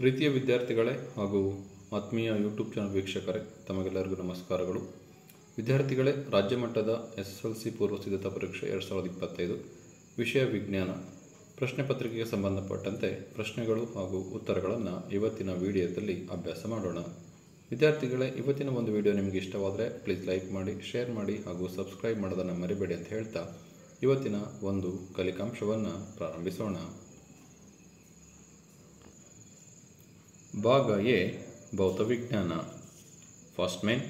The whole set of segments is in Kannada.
ಪ್ರೀತಿಯ ವಿದ್ಯಾರ್ಥಿಗಳೇ ಹಾಗೂ ಆತ್ಮೀಯ ಯೂಟ್ಯೂಬ್ ಚಾನಲ್ ವೀಕ್ಷಕರೇ, ತಮಗೆಲ್ಲರಿಗೂ ನಮಸ್ಕಾರಗಳು. ವಿದ್ಯಾರ್ಥಿಗಳೇ, ರಾಜ್ಯ ಮಟ್ಟದ SSLC ಪೂರ್ವ ಸಿದ್ಧತಾ ಪರೀಕ್ಷೆ 2025 ವಿಷಯ ವಿಜ್ಞಾನ ಪ್ರಶ್ನೆ ಪತ್ರಿಕೆಗೆ ಸಂಬಂಧಪಟ್ಟಂತೆ ಪ್ರಶ್ನೆಗಳು ಹಾಗೂ ಉತ್ತರಗಳನ್ನು ಇವತ್ತಿನ ವಿಡಿಯೋದಲ್ಲಿ ಅಭ್ಯಾಸ ಮಾಡೋಣ. ವಿದ್ಯಾರ್ಥಿಗಳೇ, ಇವತ್ತಿನ ಒಂದು ವಿಡಿಯೋ ನಿಮಗೆ ಇಷ್ಟವಾದರೆ ಪ್ಲೀಸ್ ಲೈಕ್ ಮಾಡಿ, ಶೇರ್ ಮಾಡಿ ಹಾಗೂ ಸಬ್ಸ್ಕ್ರೈಬ್ ಮಾಡೋದನ್ನು ಮರಿಬೇಡಿ ಅಂತ ಹೇಳ್ತಾ ಇವತ್ತಿನ ಒಂದು ಕಲಿಕಾಂಶವನ್ನು ಪ್ರಾರಂಭಿಸೋಣ. ಭಾಗ ಎ, ಭೌತವಿಜ್ಞಾನ. ಫಸ್ಟ್ ಮೇನ್,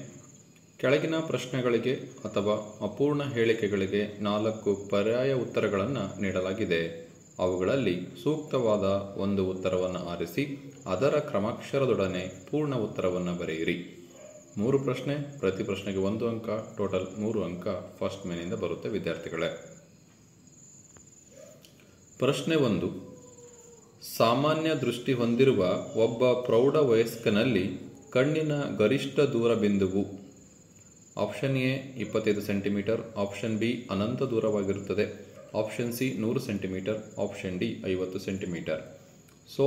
ಕೆಳಗಿನ ಪ್ರಶ್ನೆಗಳಿಗೆ ಅಥವಾ ಅಪೂರ್ಣ ಹೇಳಿಕೆಗಳಿಗೆ 4 ಪರ್ಯಾಯ ಉತ್ತರಗಳನ್ನು ನೀಡಲಾಗಿದೆ. ಅವುಗಳಲ್ಲಿ ಸೂಕ್ತವಾದ ಒಂದು ಉತ್ತರವನ್ನು ಆರಿಸಿ ಅದರ ಕ್ರಮಾಕ್ಷರದೊಡನೆ ಪೂರ್ಣ ಉತ್ತರವನ್ನು ಬರೆಯಿರಿ. 3 ಪ್ರಶ್ನೆ, ಪ್ರತಿ ಪ್ರಶ್ನೆಗೆ 1 ಅಂಕ, ಟೋಟಲ್ 3 ಅಂಕ ಫಸ್ಟ್ ಮೇನಿಂದ ಬರುತ್ತೆ ವಿದ್ಯಾರ್ಥಿಗಳೇ. ಪ್ರಶ್ನೆ 1, ಸಾಮಾನ್ಯ ದೃಷ್ಟಿ ಹೊಂದಿರುವ ಒಬ್ಬ ಪ್ರೌಢ ವಯಸ್ಕನಲ್ಲಿ ಕಣ್ಣಿನ ಗರಿಷ್ಠ ದೂರ ಬಿಂದುವು option A 25 centimetre, option B ಅನಂತ ದೂರವಾಗಿರುತ್ತದೆ, option C 100 centimetre, option D 50 centimetre. So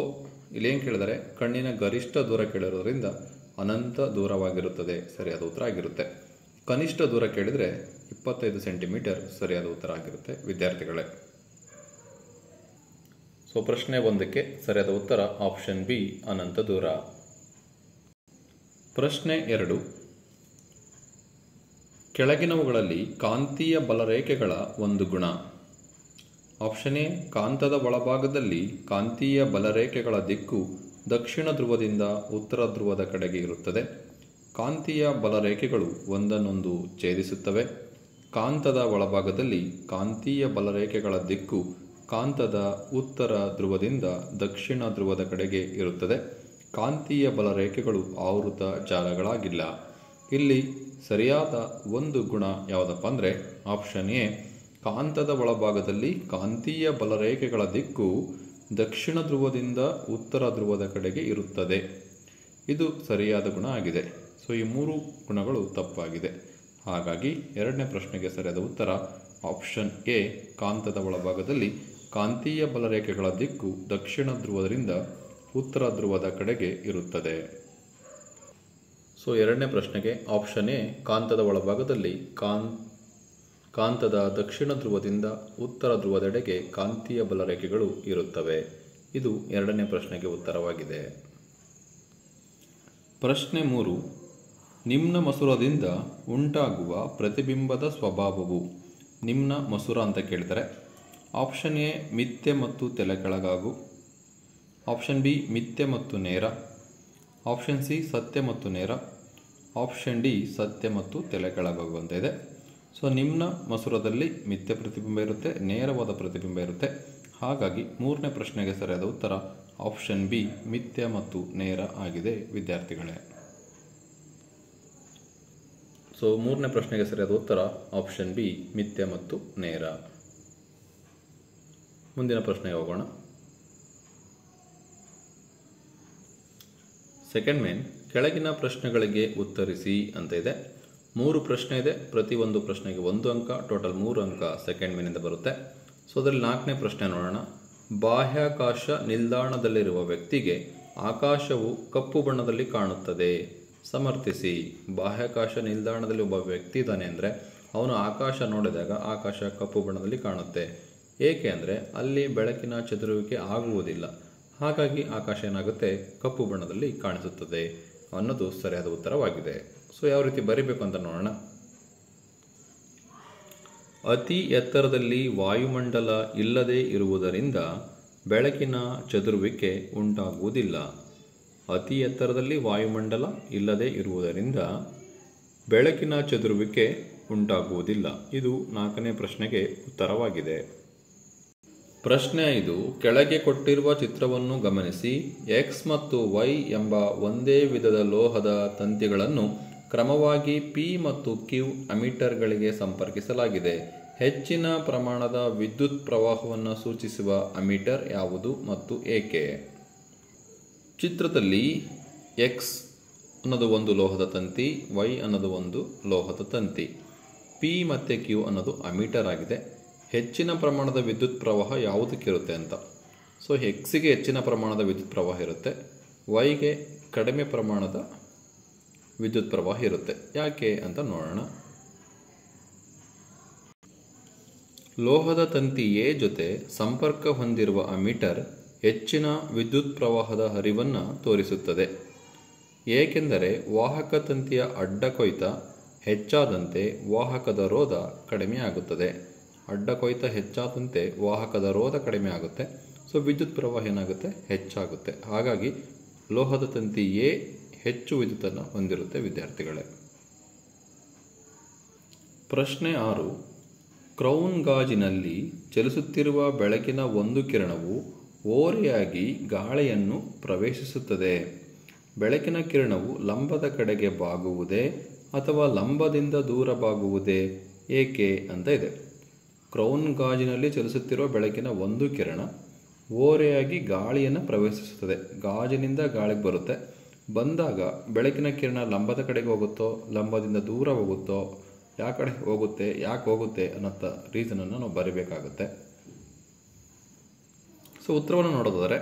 ಇಲ್ಲೇನು ಕೇಳಿದರೆ ಕಣ್ಣಿನ ಗರಿಷ್ಠ ದೂರ ಕೇಳಿರೋದ್ರಿಂದ ಅನಂತ ದೂರವಾಗಿರುತ್ತದೆ ಸರಿಯಾದ ಉತ್ತರ ಆಗಿರುತ್ತೆ. ಕನಿಷ್ಠ ದೂರ ಕೇಳಿದರೆ 25 ಸೆಂಟಿಮೀಟರ್ ಸರಿಯಾದ ಉತ್ತರ ಆಗಿರುತ್ತೆ ವಿದ್ಯಾರ್ಥಿಗಳೇ. ಸೊ ಪ್ರಶ್ನೆ 1ಕ್ಕೆ ಸರಿಯಾದ ಉತ್ತರ ಆಪ್ಷನ್ ಬಿ ಅನಂತ ದೂರ. ಪ್ರಶ್ನೆ 2, ಕೆಳಗಿನವುಗಳಲ್ಲಿ ಕಾಂತೀಯ ಬಲರೇಖೆಗಳ ಒಂದು ಗುಣ. ಆಪ್ಷನ್ ಎ, ಕಾಂತದ ಒಳಭಾಗದಲ್ಲಿ ಕಾಂತೀಯ ಬಲರೇಖೆಗಳ ದಿಕ್ಕು ದಕ್ಷಿಣ ಧ್ರುವದಿಂದ ಉತ್ತರ ಧ್ರುವದ ಕಡೆಗೆ ಇರುತ್ತದೆ. ಕಾಂತೀಯ ಬಲರೇಖೆಗಳು ಒಂದನ್ನೊಂದು ಛೇದಿಸುತ್ತವೆ. ಕಾಂತದ ಒಳಭಾಗದಲ್ಲಿ ಕಾಂತೀಯ ಬಲರೇಖೆಗಳ ದಿಕ್ಕು ಕಾಂತದ ಉತ್ತರ ಧ್ರುವದಿಂದ ದಕ್ಷಿಣ ಧ್ರುವದ ಕಡೆಗೆ ಇರುತ್ತದೆ. ಕಾಂತೀಯ ಬಲರೇಖೆಗಳು ಆವೃತ ಜಾಲಗಳಾಗಿಲ್ಲ. ಇಲ್ಲಿ ಸರಿಯಾದ ಒಂದು ಗುಣ ಯಾವುದಪ್ಪ ಅಂದರೆ ಆಪ್ಷನ್ ಎ, ಕಾಂತದ ಒಳಭಾಗದಲ್ಲಿ ಕಾಂತೀಯ ಬಲರೇಖೆಗಳ ದಿಕ್ಕು ದಕ್ಷಿಣ ಧ್ರುವದಿಂದ ಉತ್ತರ ಧ್ರುವದ ಕಡೆಗೆ ಇರುತ್ತದೆ. ಇದು ಸರಿಯಾದ ಗುಣ ಆಗಿದೆ. ಸೊ ಈ 3 ಗುಣಗಳು ತಪ್ಪಾಗಿದೆ. ಹಾಗಾಗಿ 2ನೇ ಪ್ರಶ್ನೆಗೆ ಸರಿಯಾದ ಉತ್ತರ ಆಪ್ಷನ್ ಎ, ಕಾಂತದ ಒಳಭಾಗದಲ್ಲಿ ಕಾಂತೀಯ ಬಲರೇಖೆಗಳ ದಿಕ್ಕು ದಕ್ಷಿಣ ಧ್ರುವದಿಂದ ಉತ್ತರ ಧ್ರುವದ ಕಡೆಗೆ ಇರುತ್ತದೆ. ಸೊ 2ನೇ ಪ್ರಶ್ನೆಗೆ ಆಪ್ಷನ್ ಎ, ಕಾಂತದ ಒಳಭಾಗದಲ್ಲಿ ಕಾಂತದ ದಕ್ಷಿಣ ಧ್ರುವದಿಂದ ಉತ್ತರ ಧ್ರುವದೆಡೆಗೆ ಕಾಂತೀಯ ಬಲರೇಖೆಗಳು ಇರುತ್ತವೆ. ಇದು 2ನೇ ಪ್ರಶ್ನೆಗೆ ಉತ್ತರವಾಗಿದೆ. ಪ್ರಶ್ನೆ 3, ನಿಮ್ನ ಮಸೂರದಿಂದ ಉಂಟಾಗುವ ಪ್ರತಿಬಿಂಬದ ಸ್ವಭಾವವು. ನಿಮ್ನ ಮಸೂರ ಅಂತ ಕೇಳಿದರೆ ಆಪ್ಷನ್ ಎ, ಮಿಥ್ಯೆ ಮತ್ತು ತಲೆಕೆಳಗಾಗು, ಆಪ್ಷನ್ ಬಿ ಮಿಥ್ಯೆ ಮತ್ತು ನೇರ, ಆಪ್ಷನ್ ಸಿ ಸತ್ಯ ಮತ್ತು ನೇರ, ಆಪ್ಷನ್ ಡಿ ಸತ್ಯ ಮತ್ತು ತಲೆಕೆಳಗಾಗು ಅಂತ ಇದೆ. ಸೊ ನಿಮ್ನ ಮಸೂರದಲ್ಲಿ ಮಿಥ್ಯೆ ಪ್ರತಿಬಿಂಬ ಇರುತ್ತೆ, ನೇರವಾದ ಪ್ರತಿಬಿಂಬ ಇರುತ್ತೆ. ಹಾಗಾಗಿ 3ನೇ ಪ್ರಶ್ನೆಗೆ ಸರಿಯಾದ ಉತ್ತರ ಆಪ್ಷನ್ ಬಿ, ಮಿಥ್ಯ ಮತ್ತು ನೇರ ಆಗಿದೆ ವಿದ್ಯಾರ್ಥಿಗಳೇ. ಸೊ 3ನೇ ಪ್ರಶ್ನೆಗೆ ಸರಿಯಾದ ಉತ್ತರ ಆಪ್ಷನ್ ಬಿ, ಮಿಥ್ಯ ಮತ್ತು ನೇರ. ಮುಂದಿನ ಪ್ರಶ್ನೆಗೆ ಹೋಗೋಣ. ಸೆಕೆಂಡ್ ಮೇನ್, ಕೆಳಗಿನ ಪ್ರಶ್ನೆಗಳಿಗೆ ಉತ್ತರಿಸಿ ಅಂತ ಇದೆ. 3 ಪ್ರಶ್ನೆ ಇದೆ, ಪ್ರತಿ ಒಂದು ಪ್ರಶ್ನೆಗೆ 1 ಅಂಕ, ಟೋಟಲ್ 3 ಅಂಕ ಸೆಕೆಂಡ್ ಮೇನಿಂದ ಬರುತ್ತೆ. ಸೊ ಅದರಲ್ಲಿ 4ನೇ ಪ್ರಶ್ನೆ ನೋಡೋಣ. ಬಾಹ್ಯಾಕಾಶ ನಿಲ್ದಾಣದಲ್ಲಿರುವ ವ್ಯಕ್ತಿಗೆ ಆಕಾಶವು ಕಪ್ಪು ಬಣ್ಣದಲ್ಲಿ ಕಾಣುತ್ತದೆ, ಸಮರ್ಥಿಸಿ. ಬಾಹ್ಯಾಕಾಶ ನಿಲ್ದಾಣದಲ್ಲಿ ಒಬ್ಬ ವ್ಯಕ್ತಿ ಇದ್ದಾನೆ ಅಂದರೆ ಅವನು ಆಕಾಶ ನೋಡಿದಾಗ ಆಕಾಶ ಕಪ್ಪು ಬಣ್ಣದಲ್ಲಿ ಕಾಣುತ್ತೆ. ಏಕೆ ಅಂದರೆ ಅಲ್ಲಿ ಬೆಳಕಿನ ಚದುರುವಿಕೆ ಆಗುವುದಿಲ್ಲ. ಹಾಗಾಗಿ ಆಕಾಶ ಏನಾಗುತ್ತೆ, ಕಪ್ಪು ಬಣ್ಣದಲ್ಲಿ ಕಾಣಿಸುತ್ತದೆ ಅನ್ನೋದು ಸರಿಯಾದ ಉತ್ತರವಾಗಿದೆ. ಸೊ ಯಾವ ರೀತಿ ಬರಿಬೇಕು ಅಂತ ನೋಡೋಣ. ಅತಿ ಎತ್ತರದಲ್ಲಿ ವಾಯುಮಂಡಲ ಇಲ್ಲದೆ ಇರುವುದರಿಂದ ಬೆಳಕಿನ ಚದುರುವಿಕೆ ಉಂಟಾಗುವುದಿಲ್ಲ. ಅತಿ ಎತ್ತರದಲ್ಲಿ ವಾಯುಮಂಡಲ ಇಲ್ಲದೆ ಇರುವುದರಿಂದ ಬೆಳಕಿನ ಚದುರುವಿಕೆ ಉಂಟಾಗುವುದಿಲ್ಲ. ಇದು 4ನೇ ಪ್ರಶ್ನೆಗೆ ಉತ್ತರವಾಗಿದೆ. ಪ್ರಶ್ನೆ 5, ಕೆಳಗೆ ಕೊಟ್ಟಿರುವ ಚಿತ್ರವನ್ನು ಗಮನಿಸಿ. X ಮತ್ತು Y ಎಂಬ ಒಂದೇ ವಿಧದ ಲೋಹದ ತಂತಿಗಳನ್ನು ಕ್ರಮವಾಗಿ P ಮತ್ತು Q ಅಮೀಟರ್ಗಳಿಗೆ ಸಂಪರ್ಕಿಸಲಾಗಿದೆ. ಹೆಚ್ಚಿನ ಪ್ರಮಾಣದ ವಿದ್ಯುತ್ ಪ್ರವಾಹವನ್ನು ಸೂಚಿಸುವ ಅಮೀಟರ್ ಯಾವುದು ಮತ್ತು ಏಕೆ? ಚಿತ್ರದಲ್ಲಿ X ಅನ್ನೋದು ಒಂದು ಲೋಹದ ತಂತಿ, Y ಅನ್ನೋದು ಒಂದು ಲೋಹದ ತಂತಿ, P ಮತ್ತು Q ಅನ್ನೋದು ಅಮೀಟರ್ ಆಗಿದೆ. ಹೆಚ್ಚಿನ ಪ್ರಮಾಣದ ವಿದ್ಯುತ್ ಪ್ರವಾಹ ಯಾವುದಕ್ಕಿರುತ್ತೆ ಅಂತ. ಸೊ ಎಕ್ಸಿಗೆ ಹೆಚ್ಚಿನ ಪ್ರಮಾಣದ ವಿದ್ಯುತ್ ಪ್ರವಾಹ ಇರುತ್ತೆ, ವೈಗೆ ಕಡಿಮೆ ಪ್ರಮಾಣದ ವಿದ್ಯುತ್ ಪ್ರವಾಹ ಇರುತ್ತೆ. ಯಾಕೆ ಅಂತ ನೋಡೋಣ. ಲೋಹದ ತಂತಿ ಎ ಜೊತೆ ಸಂಪರ್ಕ ಹೊಂದಿರುವ ಅಮೀಟರ್ ಹೆಚ್ಚಿನ ವಿದ್ಯುತ್ ಪ್ರವಾಹದ ಹರಿವನ್ನು ತೋರಿಸುತ್ತದೆ. ಏಕೆಂದರೆ ವಾಹಕ ತಂತಿಯ ಅಡ್ಡ ಕೊಯ್ತ ಹೆಚ್ಚಾದಂತೆ ವಾಹಕದ ರೋಧ ಕಡಿಮೆಯಾಗುತ್ತದೆ. ಅಡ್ಡ ಕೊಯ್ತ ಹೆಚ್ಚಾದಂತೆ ವಾಹಕದ ರೋಧ ಕಡಿಮೆ ಆಗುತ್ತೆ. ಸೊ ವಿದ್ಯುತ್ ಪ್ರವಾಹ ಏನಾಗುತ್ತೆ, ಹೆಚ್ಚಾಗುತ್ತೆ. ಹಾಗಾಗಿ ಲೋಹದ ತಂತಿ ಎ ಹೆಚ್ಚು ವಿದ್ಯುತ್ತನ್ನು ಹೊಂದಿರುತ್ತೆ ವಿದ್ಯಾರ್ಥಿಗಳೇ. ಪ್ರಶ್ನೆ 6. ಕ್ರೌನ್ ಗಾಜಿನಲ್ಲಿ ಚಲಿಸುತ್ತಿರುವ ಬೆಳಕಿನ ಒಂದು ಕಿರಣವು ಓರೆಯಾಗಿ ಗಾಳಿಯನ್ನು ಪ್ರವೇಶಿಸುತ್ತದೆ. ಬೆಳಕಿನ ಕಿರಣವು ಲಂಬದ ಕಡೆಗೆ ಬಾಗುವುದೇ ಅಥವಾ ಲಂಬದಿಂದ ದೂರ ಬಾಗುವುದೇ, ಏಕೆ ಅಂತ ಇದೆ. ಕ್ರೌನ್ ಗಾಜಿನಲ್ಲಿ ಚಲಿಸುತ್ತಿರುವ ಬೆಳಕಿನ ಒಂದು ಕಿರಣ ಓರೆಯಾಗಿ ಗಾಳಿಯನ್ನು ಪ್ರವೇಶಿಸುತ್ತದೆ. ಗಾಜಿನಿಂದ ಗಾಳಿಗೆ ಬರುತ್ತೆ. ಬಂದಾಗ ಬೆಳಕಿನ ಕಿರಣ ಲಂಬದ ಕಡೆಗೆ ಹೋಗುತ್ತೋ ಲಂಬದಿಂದ ದೂರ ಹೋಗುತ್ತೋ, ಯಾವ ಕಡೆ ಹೋಗುತ್ತೆ, ಯಾಕೆ ಹೋಗುತ್ತೆ ಅನ್ನೋ ರೀಸನನ್ನು ನಾವು ಬರೀಬೇಕಾಗುತ್ತೆ. ಸೊ ಉತ್ತರವನ್ನು ನೋಡೋದಾದರೆ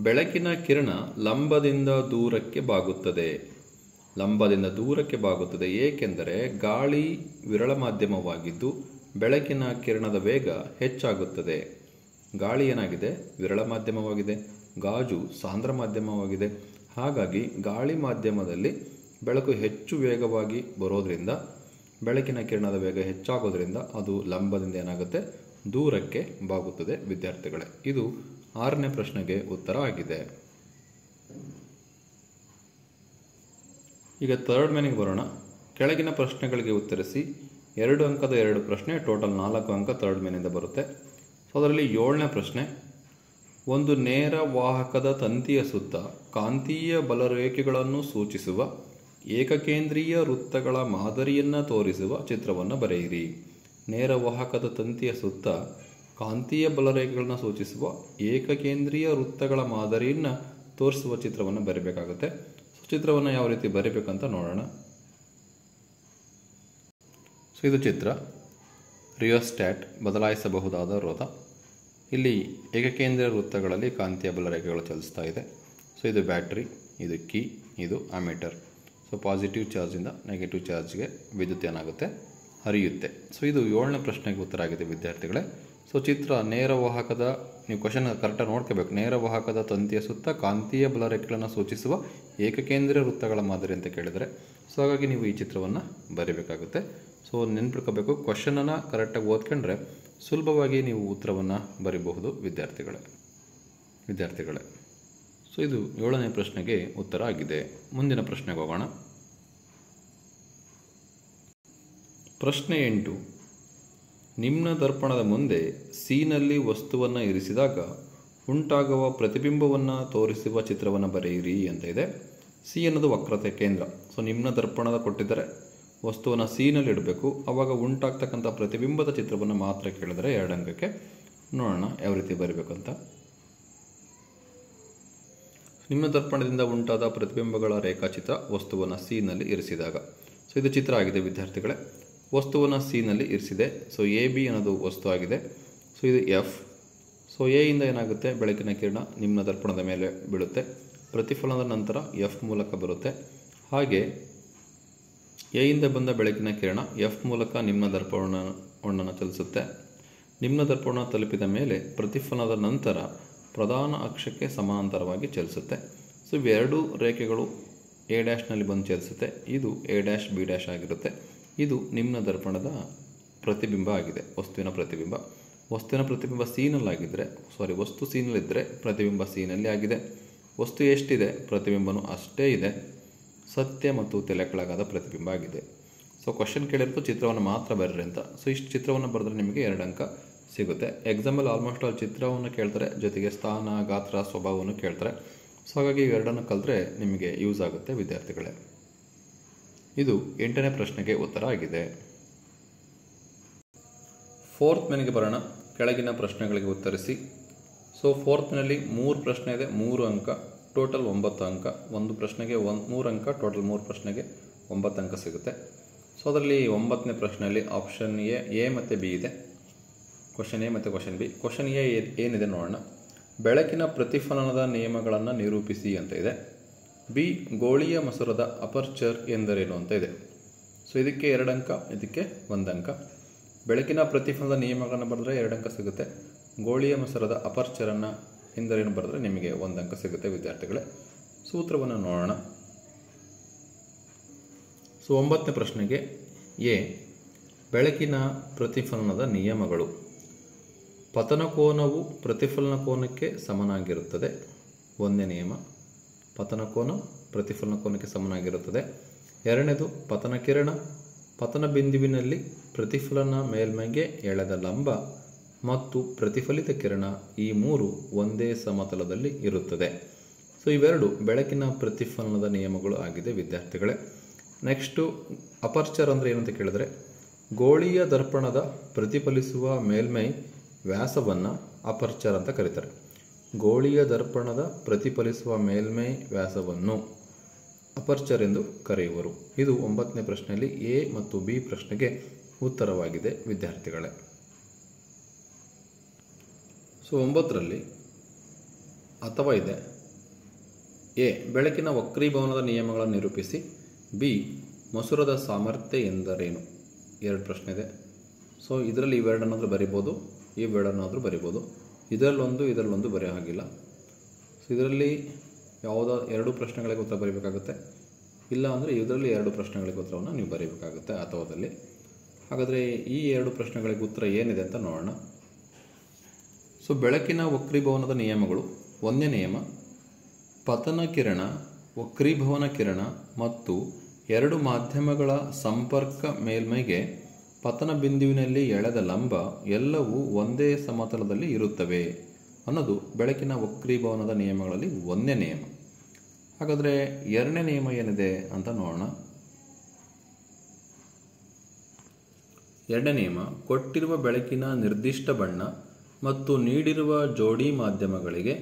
ಬೆಳಕಿನ ಕಿರಣ ಲಂಬದಿಂದ ದೂರಕ್ಕೆ ಬಾಗುತ್ತದೆ. ಲಂಬದಿಂದ ದೂರಕ್ಕೆ ಬಾಗುತ್ತದೆ ಏಕೆಂದರೆ ಗಾಳಿ ವಿರಳ ಮಾಧ್ಯಮವಾಗಿದ್ದು ಬೆಳಕಿನ ಕಿರಣದ ವೇಗ ಹೆಚ್ಚಾಗುತ್ತದೆ. ಗಾಳಿ ಏನಾಗಿದೆ, ವಿರಳ ಮಾಧ್ಯಮವಾಗಿದೆ. ಗಾಜು ಸಾಂದ್ರ ಮಾಧ್ಯಮವಾಗಿದೆ. ಹಾಗಾಗಿ ಗಾಳಿ ಮಾಧ್ಯಮದಲ್ಲಿ ಬೆಳಕು ಹೆಚ್ಚು ವೇಗವಾಗಿ ಬರೋದ್ರಿಂದ, ಬೆಳಕಿನ ಕಿರಣದ ವೇಗ ಹೆಚ್ಚಾಗೋದ್ರಿಂದ ಅದು ಲಂಬದಿಂದ ಏನಾಗುತ್ತೆ, ದೂರಕ್ಕೆ ಬಾಗುತ್ತದೆ ವಿದ್ಯಾರ್ಥಿಗಳೇ. ಇದು 6ನೇ ಪ್ರಶ್ನೆಗೆ ಉತ್ತರ ಆಗಿದೆ. ಈಗ ಥರ್ಡ್ ಮೇನಿಗೆ ಬರೋಣ. ಕೆಳಗಿನ ಪ್ರಶ್ನೆಗಳಿಗೆ ಉತ್ತರಿಸಿ. 2 ಅಂಕದ 2 ಪ್ರಶ್ನೆ, ಟೋಟಲ್ 4 ಅಂಕ ಥರ್ಡ್ ಮೇನಿಂದ ಬರುತ್ತೆ. ಸೊ ಅದರಲ್ಲಿ 7ನೇ ಪ್ರಶ್ನೆ. ಒಂದು ನೇರ ವಾಹಕದ ತಂತಿಯ ಸುತ್ತ ಕಾಂತೀಯ ಬಲರೇಖೆಗಳನ್ನು ಸೂಚಿಸುವ ಏಕಕೇಂದ್ರೀಯ ವೃತ್ತಗಳ ಮಾದರಿಯನ್ನು ತೋರಿಸುವ ಚಿತ್ರವನ್ನು ಬರೆಯಿರಿ. ನೇರ ವಾಹಕದ ತಂತಿಯ ಸುತ್ತ ಕಾಂತೀಯ ಬಲರೇಖೆಗಳನ್ನು ಸೂಚಿಸುವ ಏಕಕೇಂದ್ರೀಯ ವೃತ್ತಗಳ ಮಾದರಿಯನ್ನು ತೋರಿಸುವ ಚಿತ್ರವನ್ನು ಬರೀಬೇಕಾಗುತ್ತೆ. ಸೊ ಚಿತ್ರವನ್ನು ಯಾವ ರೀತಿ ಬರೀಬೇಕಂತ ನೋಡೋಣ. ಸೊ ಇದು ಚಿತ್ರ. ರಿಯೋಸ್ಟ್ಯಾಟ್, ಬದಲಾಯಿಸಬಹುದಾದ ರೋಧ. ಇಲ್ಲಿ ಏಕಕೇಂದ್ರೀಯ ವೃತ್ತಗಳಲ್ಲಿ ಕಾಂತೀಯ ಬಲರೇಖೆಗಳು ಚಲಿಸ್ತಾ ಇದೆ. ಸೊ ಇದು ಬ್ಯಾಟ್ರಿ, ಇದು ಕೀ, ಇದು ಅಮೀಟರ್. ಸೊ ಪಾಸಿಟಿವ್ ಚಾರ್ಜಿಂದ ನೆಗೆಟಿವ್ ಚಾರ್ಜ್ಗೆ ವಿದ್ಯುತ್ ಏನಾಗುತ್ತೆ, ಹರಿಯುತ್ತೆ. ಸೊ ಇದು 7ನೇ ಪ್ರಶ್ನೆಗೆ ಉತ್ತರ ಆಗಿದೆ ವಿದ್ಯಾರ್ಥಿಗಳೇ. ಸೊ ಚಿತ್ರ ನೇರ ವಾಹಕದ, ನೀವು ಕ್ವಶನ್ ಕರೆಕ್ಟಾಗಿ ನೋಡ್ಕೋಬೇಕು. ನೇರ ವಾಹಕದ ತಂತಿಯ ಸುತ್ತ ಕಾಂತೀಯ ಬಲರೇಖೆಗಳನ್ನು ಸೂಚಿಸುವ ಏಕಕೇಂದ್ರೀಯ ವೃತ್ತಗಳ ಮಾದರಿ ಅಂತ ಕೇಳಿದರೆ, ಸೊ ಹಾಗಾಗಿ ನೀವು ಈ ಚಿತ್ರವನ್ನು ಬರೀಬೇಕಾಗುತ್ತೆ. ಸೊ ನೆನ್ಪಿಟ್ಕೋಬೇಕು, ಕ್ವಶನನ್ನು ಕರೆಕ್ಟಾಗಿ ಓದ್ಕೊಂಡ್ರೆ ಸುಲಭವಾಗಿ ನೀವು ಉತ್ತರವನ್ನು ಬರೀಬಹುದು ವಿದ್ಯಾರ್ಥಿಗಳೇ. ಸೊ ಇದು 7ನೇ ಪ್ರಶ್ನೆಗೆ ಉತ್ತರ ಆಗಿದೆ. ಮುಂದಿನ ಪ್ರಶ್ನೆಗೆ ಹೋಗೋಣ. ಪ್ರಶ್ನೆ 8. ನಿಮ್ನ ದರ್ಪಣದ ಮುಂದೆ ಸಿನಲ್ಲಿ ವಸ್ತುವನ್ನು ಇರಿಸಿದಾಗ ಉಂಟಾಗುವ ಪ್ರತಿಬಿಂಬವನ್ನು ತೋರಿಸುವ ಚಿತ್ರವನ್ನು ಬರೆಯಿರಿ ಅಂತ ಇದೆ. ಸಿ ಅನ್ನೋದು ವಕ್ರತೆ ಕೇಂದ್ರ. ಸೊ ನಿಮ್ನ ದರ್ಪಣದ ಕೊಟ್ಟಿದ್ದಾರೆ, ವಸ್ತುವನ್ನು ಸಿನಲ್ಲಿ ಇಡಬೇಕು. ಆವಾಗ ಉಂಟಾಗ್ತಕ್ಕಂಥ ಪ್ರತಿಬಿಂಬದ ಚಿತ್ರವನ್ನು ಮಾತ್ರ ಕೇಳಿದರೆ 2 ಅಂಕಕ್ಕೆ. ನೋಡೋಣ ಯಾವ ರೀತಿ ಬರೀಬೇಕಂತ. ನಿಮ್ನ ದರ್ಪಣದಿಂದ ಉಂಟಾದ ಪ್ರತಿಬಿಂಬಗಳ ರೇಖಾಚಿತ್ರ ವಸ್ತುವನ್ನು ಸಿನಲ್ಲಿ ಇರಿಸಿದಾಗ. ಸೊ ಇದು ಚಿತ್ರ ಆಗಿದೆ ವಿದ್ಯಾರ್ಥಿಗಳೇ. ವಸ್ತುವನ್ನು ಸಿನಲ್ಲಿ ಇರಿಸಿದೆ. ಸೊ ಎ ಬಿ ಅನ್ನೋದು ವಸ್ತು ಆಗಿದೆ. ಸೊ ಇದು ಎಫ್. ಸೊ ಎ ಇಂದ ಏನಾಗುತ್ತೆ, ಬೆಳಕಿನ ಕಿರಣ ನಿಮ್ನ ದರ್ಪಣದ ಮೇಲೆ ಬೀಳುತ್ತೆ. ಪ್ರತಿಫಲನದ ನಂತರ ಎಫ್ ಮೂಲಕ ಬರುತ್ತೆ. ಹಾಗೆ ಎ ಇಂದ ಬಂದ ಬೆಳಕಿನ ಕಿರಣ ಎಫ್ ಮೂಲಕ ನಿಮ್ನ ದರ್ಪಣವನ್ನು ಚಲಿಸುತ್ತೆ. ನಿಮ್ನ ದರ್ಪಣ ತಲುಪಿದ ಮೇಲೆ ಪ್ರತಿಫಲನದ ನಂತರ ಪ್ರಧಾನ ಅಕ್ಷಕ್ಕೆ ಸಮಾಂತರವಾಗಿ ಚಲಿಸುತ್ತೆ. ಸೊ ಇವೆರಡೂ ರೇಖೆಗಳು ಎ ಡ್ಯಾಶ್ನಲ್ಲಿ ಬಂದು ಚಲಿಸುತ್ತೆ. ಇದು ಎ ಡ್ಯಾಶ್ ಬಿ ಡ್ಯಾಶ್ ಆಗಿರುತ್ತೆ. ಇದು ನಿಮ್ನ ದರ್ಪಣದ ಪ್ರತಿಬಿಂಬ ಆಗಿದೆ, ವಸ್ತುವಿನ ಪ್ರತಿಬಿಂಬ. ವಸ್ತುವಿನ ಪ್ರತಿಬಿಂಬ ಸಿನಲ್ಲಾಗಿದ್ದರೆ, ವಸ್ತು ಸಿನಲ್ಲಿದ್ದರೆ ಪ್ರತಿಬಿಂಬ ಸಿನಲ್ಲಿ ಆಗಿದೆ. ವಸ್ತು ಎಷ್ಟಿದೆ, ಪ್ರತಿಬಿಂಬನೂ ಅಷ್ಟೇ ಇದೆ. ಸತ್ಯ ಮತ್ತು ತಲೆ ಕೆಳಗಾದ ಪ್ರತಿಬಿಂಬ ಆಗಿದೆ. ಸೊ ಕ್ವಶನ್ ಕೇಳಿರೋದು ಚಿತ್ರವನ್ನು ಮಾತ್ರ ಬರೀರಿ ಅಂತ. ಸೊ ಇಷ್ಟು ಚಿತ್ರವನ್ನು ಬರೆದ್ರೆ ನಿಮಗೆ 2 ಅಂಕ ಸಿಗುತ್ತೆ. ಎಕ್ಸಾಮಲ್ಲಿ ಆಲ್ಮೋಸ್ಟ್ ಆಲ್ ಚಿತ್ರವನ್ನು ಕೇಳ್ತಾರೆ, ಜೊತೆಗೆ ಸ್ಥಾನ, ಗಾತ್ರ, ಸ್ವಭಾವವನ್ನು ಕೇಳ್ತಾರೆ. ಸೊ ಹಾಗಾಗಿ ಇವೆರಡನ್ನು ಕಲಿತ್ರೆ ನಿಮಗೆ ಯೂಸ್ ಆಗುತ್ತೆ ವಿದ್ಯಾರ್ಥಿಗಳೇ. ಇದು 8ನೇ ಪ್ರಶ್ನೆಗೆ ಉತ್ತರ ಆಗಿದೆ. 4th ಮೇನಿಗೆ ಬರೋಣ. ಕೆಳಗಿನ ಪ್ರಶ್ನೆಗಳಿಗೆ ಉತ್ತರಿಸಿ. ಸೊ 4th ಮೇನಲ್ಲಿ 3 ಪ್ರಶ್ನೆ ಇದೆ, 3 ಅಂಕ, ಟೋಟಲ್ 9 ಅಂಕ. ಒಂದು ಪ್ರಶ್ನೆಗೆ 3 ಅಂಕ, ಟೋಟಲ್ 3 ಪ್ರಶ್ನೆಗೆ 9 ಅಂಕ ಸಿಗುತ್ತೆ. ಸೊ ಅದರಲ್ಲಿ 9ನೇ ಪ್ರಶ್ನೆಯಲ್ಲಿ ಆಪ್ಷನ್ ಎ ಮತ್ತು ಬಿ ಇದೆ. ಕ್ವಶನ್ ಎ ಮತ್ತು ಕ್ವಶನ್ ಬಿ. ಕ್ವಶನ್ ಎ ಏನಿದೆ ನೋಡೋಣ. ಬೆಳಕಿನ ಪ್ರತಿಫಲನದ ನಿಯಮಗಳನ್ನು ನಿರೂಪಿಸಿ ಅಂತ ಇದೆ. ಬಿ ಗೋಳೀಯ ಮಸೂರದ ಅಪರ್ಚರ್ ಎಂದರೇನು ಅಂತ ಇದೆ. ಸೊ ಇದಕ್ಕೆ 2 ಅಂಕ, ಇದಕ್ಕೆ 1 ಅಂಕ. ಬೆಳಕಿನ ಪ್ರತಿಫಲನದ ನಿಯಮಗಳನ್ನು ಬರೆದ್ರೆ 2 ಅಂಕ ಸಿಗುತ್ತೆ. ಗೋಳೀಯ ಮಸೂರದ ಅಪರ್ಚರನ್ನು ಎಂದರೇನು ಬರೆದ್ರೆ ನಿಮಗೆ 1 ಅಂಕ ಸಿಗುತ್ತೆ ವಿದ್ಯಾರ್ಥಿಗಳೇ. ಸೂತ್ರವನ್ನು ನೋಡೋಣ. ಸೊ 9ನೇ ಪ್ರಶ್ನೆಗೆ ಎ ಬೆಳಕಿನ ಪ್ರತಿಫಲನದ ನಿಯಮಗಳು. ಪತನ ಕೋನವು ಪ್ರತಿಫಲನ ಕೋನಕ್ಕೆ ಸಮನಾಗಿರುತ್ತದೆ. 1ನೇ ನಿಯಮ, ಪತನ ಕೋನ ಪ್ರತಿಫಲನ ಕೋನಕ್ಕೆ ಸಮನಾಗಿರುತ್ತದೆ. 2ನೇದು, ಪತನ ಕಿರಣ ಪತನ ಬಿಂದುವಿನಲ್ಲಿ ಪ್ರತಿಫಲನ ಮೇಲ್ಮೈಗೆ ಎಳೆದ ಲಂಬ ಮತ್ತು ಪ್ರತಿಫಲಿತ ಕಿರಣ ಈ 3 ಒಂದೇ ಸಮತಲದಲ್ಲಿ ಇರುತ್ತದೆ. ಸೊ ಇವೆರಡು ಬೆಳಕಿನ ಪ್ರತಿಫಲನದ ನಿಯಮಗಳು ಆಗಿದೆ ವಿದ್ಯಾರ್ಥಿಗಳೇ. ನೆಕ್ಸ್ಟು ಅಪರ್ಚರ್ ಅಂದರೆ ಏನಂತ ಕೇಳಿದ್ರೆ, ಗೋಳೀಯ ದರ್ಪಣದ ಪ್ರತಿಫಲಿಸುವ ಮೇಲ್ಮೈ ವ್ಯಾಸವನ್ನು ಅಪರ್ಚರ್ ಅಂತ ಕರೀತಾರೆ. ಗೋಳೀಯ ದರ್ಪಣದ ಪ್ರತಿಫಲಿಸುವ ಮೇಲ್ಮೈ ವ್ಯಾಸವನ್ನು ಅಪರ್ಚರ್ ಎಂದು ಕರೆಯುವರು. ಇದು 9ನೇ ಪ್ರಶ್ನೆಯಲ್ಲಿ ಎ ಮತ್ತು ಬಿ ಪ್ರಶ್ನೆಗೆ ಉತ್ತರವಾಗಿದೆ ವಿದ್ಯಾರ್ಥಿಗಳೇ. ಸೊ 9ರಲ್ಲಿ ಅಥವಾ ಇದೆ ಎ ಬೆಳಕಿನ ವಕ್ರೀಭವನದ ನಿಯಮಗಳನ್ನು ನಿರೂಪಿಸಿ. ಬಿ ಮಸೂರದ ಸಾಮರ್ಥ್ಯ ಎಂದರೇನು. 2 ಪ್ರಶ್ನೆ ಇದೆ. ಸೊ ಇದರಲ್ಲಿ ಇವೆರಡನ್ನಾದರೂ ಬರಿಬೋದು, ಇವೆರಡನ್ನಾದರೂ ಬರಿಬೋದು. ಇದರಲ್ಲೊಂದು ಬರೆಯೋ ಹಾಗಿಲ್ಲ. ಸೊ ಇದರಲ್ಲಿ ಯಾವುದೋ 2 ಪ್ರಶ್ನೆಗಳಿಗೆ ಉತ್ತರ ಬರೀಬೇಕಾಗುತ್ತೆ. ಇಲ್ಲ ಅಂದರೆ ಇದರಲ್ಲಿ 2 ಪ್ರಶ್ನೆಗಳಿಗೆ ಉತ್ತರವನ್ನು ನೀವು ಬರೀಬೇಕಾಗುತ್ತೆ ಅಥವಾದಲ್ಲಿ. ಹಾಗಾದರೆ ಈ 2 ಪ್ರಶ್ನೆಗಳಿಗೆ ಉತ್ತರ ಏನಿದೆ ಅಂತ ನೋಡೋಣ. ಸೊ ಬೆಳಕಿನ ವಕ್ರೀಭವನದ ನಿಯಮಗಳು. 1ನೇ ನಿಯಮ, ಪತನ ಕಿರಣ, ವಕ್ರೀಭವನ ಕಿರಣ ಮತ್ತು 2 ಮಾಧ್ಯಮಗಳ ಸಂಪರ್ಕ ಮೇಲ್ಮೈಗೆ ಪತನ ಬಿಂದುವಿನಲ್ಲಿ ಎಳೆದ ಲಂಬ ಎಲ್ಲವೂ ಒಂದೇ ಸಮತಲದಲ್ಲಿ ಇರುತ್ತವೆ ಅನ್ನೋದು ಬೆಳಕಿನ ವಕ್ರೀಭವನದ ನಿಯಮಗಳಲ್ಲಿ 1ನೇ ನಿಯಮ. ಹಾಗಾದರೆ 2ನೇ ನಿಯಮ ಏನಿದೆ ಅಂತ ನೋಡೋಣ. 2ನೇ ನಿಯಮ, ಕೊಟ್ಟಿರುವ ಬೆಳಕಿನ ನಿರ್ದಿಷ್ಟ ಬಣ್ಣ ಮತ್ತು ನೀಡಿರುವ ಜೋಡಿ ಮಾಧ್ಯಮಗಳಿಗೆ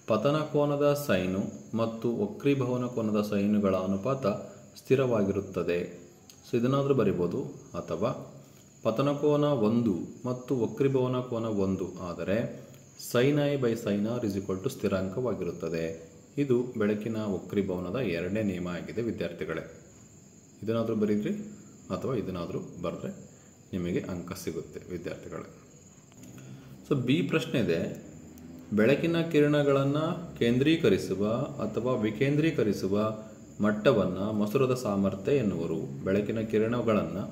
ಪತನ ಕೋನದ ಸೈನು ಮತ್ತು ವಕ್ರೀಭವನ ಕೋನದ ಸೈನುಗಳ ಅನುಪಾತ ಸ್ಥಿರವಾಗಿರುತ್ತದೆ. ಸೊ ಇದನ್ನಾದರೂ ಬರಿಬೋದು. ಅಥವಾ ಪತನ ಕೋನ 1 ಮತ್ತು ವಕ್ರೀಭವನ ಕೋನ 1 ಆದರೆ sine i by sine r = ಸ್ಥಿರಾಂಕವಾಗಿರುತ್ತದೆ. ಇದು ಬೆಳಕಿನ ವಕ್ರೀಭವನದ 2ನೇ ನಿಯಮ ಆಗಿದೆ ವಿದ್ಯಾರ್ಥಿಗಳೇ. ಇದನ್ನಾದರೂ ಬರೀದ್ರಿ ಅಥವಾ ಇದನ್ನಾದರೂ ಬರೆದ್ರೆ ನಿಮಗೆ ಅಂಕ ಸಿಗುತ್ತೆ ವಿದ್ಯಾರ್ಥಿಗಳೇ. ಸೊ ಬಿ ಪ್ರಶ್ನೆ ಇದೆ, ಬೆಳಕಿನ ಕಿರಣಗಳನ್ನು ಕೇಂದ್ರೀಕರಿಸುವ ಅಥವಾ ವಿಕೇಂದ್ರೀಕರಿಸುವ ಮಟ್ಟವನ್ನು ಮಸೂರದ ಸಾಮರ್ಥ್ಯ ಎನ್ನುವರು. ಬೆಳಕಿನ ಕಿರಣಗಳನ್ನು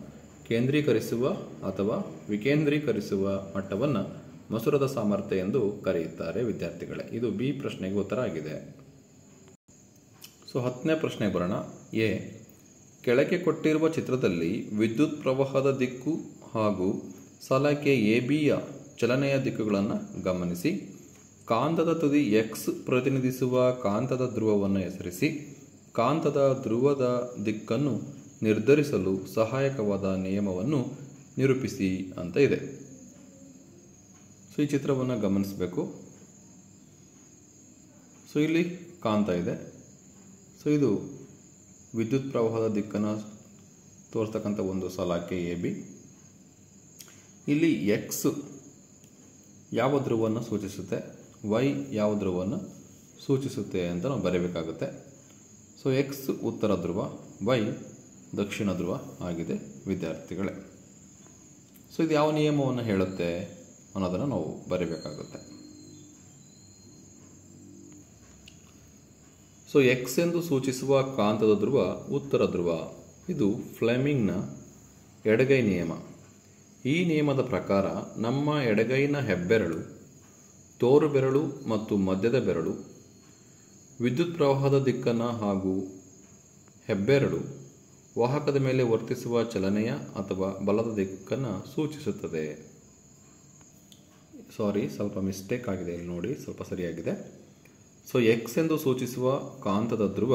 ಕೇಂದ್ರೀಕರಿಸುವ ಅಥವಾ ವಿಕೇಂದ್ರೀಕರಿಸುವ ಮಟ್ಟವನ್ನು ಮಸೂರದ ಸಾಮರ್ಥ್ಯ ಎಂದು ಕರೆಯುತ್ತಾರೆ ವಿದ್ಯಾರ್ಥಿಗಳೇ. ಇದು ಬಿ ಪ್ರಶ್ನೆಗೆ ಉತ್ತರ ಆಗಿದೆ. ಸೊ 10ನೇ ಪ್ರಶ್ನೆಗೆ ಬರೋಣ. ಎ ಕೆಳಗೆ ಕೊಟ್ಟಿರುವ ಚಿತ್ರದಲ್ಲಿ ವಿದ್ಯುತ್ ಪ್ರವಾಹದ ದಿಕ್ಕು ಹಾಗೂ ಸಲಾಕೆ ಎಬಿಯ ಚಲನೆಯ ದಿಕ್ಕುಗಳನ್ನು ಗಮನಿಸಿ. ಕಾಂತದ ತುದಿ ಎಕ್ಸ್ ಪ್ರತಿನಿಧಿಸುವ ಕಾಂತದ ಧ್ರುವವನ್ನು ಹೆಸರಿಸಿ. ಕಾಂತದ ಧ್ರುವದ ದಿಕ್ಕನ್ನು ನಿರ್ಧರಿಸಲು ಸಹಾಯಕವಾದ ನಿಯಮವನ್ನು ನಿರೂಪಿಸಿ ಅಂತ ಇದೆ. ಸೊ ಈ ಚಿತ್ರವನ್ನು ಗಮನಿಸಬೇಕು. ಸೊ ಇಲ್ಲಿ ಕಾಂತ ಇದೆ. ಸೊ ಇದು ವಿದ್ಯುತ್ ಪ್ರವಾಹದ ದಿಕ್ಕನ್ನು ತೋರಿಸ್ತಕ್ಕಂಥ ಒಂದು ಸಲಾಕೆ ಎ ಬಿ. ಇಲ್ಲಿ ಎಕ್ಸ್ ಯಾವ ಧ್ರುವವನ್ನು ಸೂಚಿಸುತ್ತೆ, ವೈ ಯಾವ ಧ್ರುವವನ್ನು ಸೂಚಿಸುತ್ತೆ ಅಂತ ನಾವು ಬರೀಬೇಕಾಗುತ್ತೆ. ಸೊ ಎಕ್ಸ್ ಉತ್ತರ ಧ್ರುವ, ವೈ ದಕ್ಷಿಣ ಧ್ರುವ ಆಗಿದೆ ವಿದ್ಯಾರ್ಥಿಗಳೇ. ಸೊ ಇದು ಯಾವ ನಿಯಮವನ್ನು ಹೇಳುತ್ತೆ ಅನ್ನೋದನ್ನು ನಾವು ಬರೀಬೇಕಾಗುತ್ತೆ. ಸೊ ಎಕ್ಸ್ ಎಂದು ಸೂಚಿಸುವ ಕಾಂತದ ಧ್ರುವ ಉತ್ತರ ಧ್ರುವ. ಇದು ಫ್ಲೆಮಿಂಗ್ನ ಎಡಗೈ ನಿಯಮ. ಈ ನಿಯಮದ ಪ್ರಕಾರ ನಮ್ಮ ಎಡಗೈನ ಹೆಬ್ಬೆರಳು, ತೋರು ಬೆರಳು ಮತ್ತು ಮಧ್ಯದ ಬೆರಳು ವಿದ್ಯುತ್ ಪ್ರವಾಹದ ದಿಕ್ಕನ್ನು ಹಾಗೂ ಹೆಬ್ಬೆರಳು ವಾಹಕದ ಮೇಲೆ ವರ್ತಿಸುವ ಚಲನೆಯ ಅಥವಾ ಬಲದ ದಿಕ್ಕನ್ನು ಸೂಚಿಸುತ್ತದೆ. ಸ್ವಲ್ಪ ಮಿಸ್ಟೇಕ್ ಆಗಿದೆ ಇಲ್ಲಿ ನೋಡಿ, ಸ್ವಲ್ಪ ಸರಿಯಾಗಿದೆ. ಸೊ ಎಕ್ಸ್ ಎಂದು ಸೂಚಿಸುವ ಕಾಂತದ ಧ್ರುವ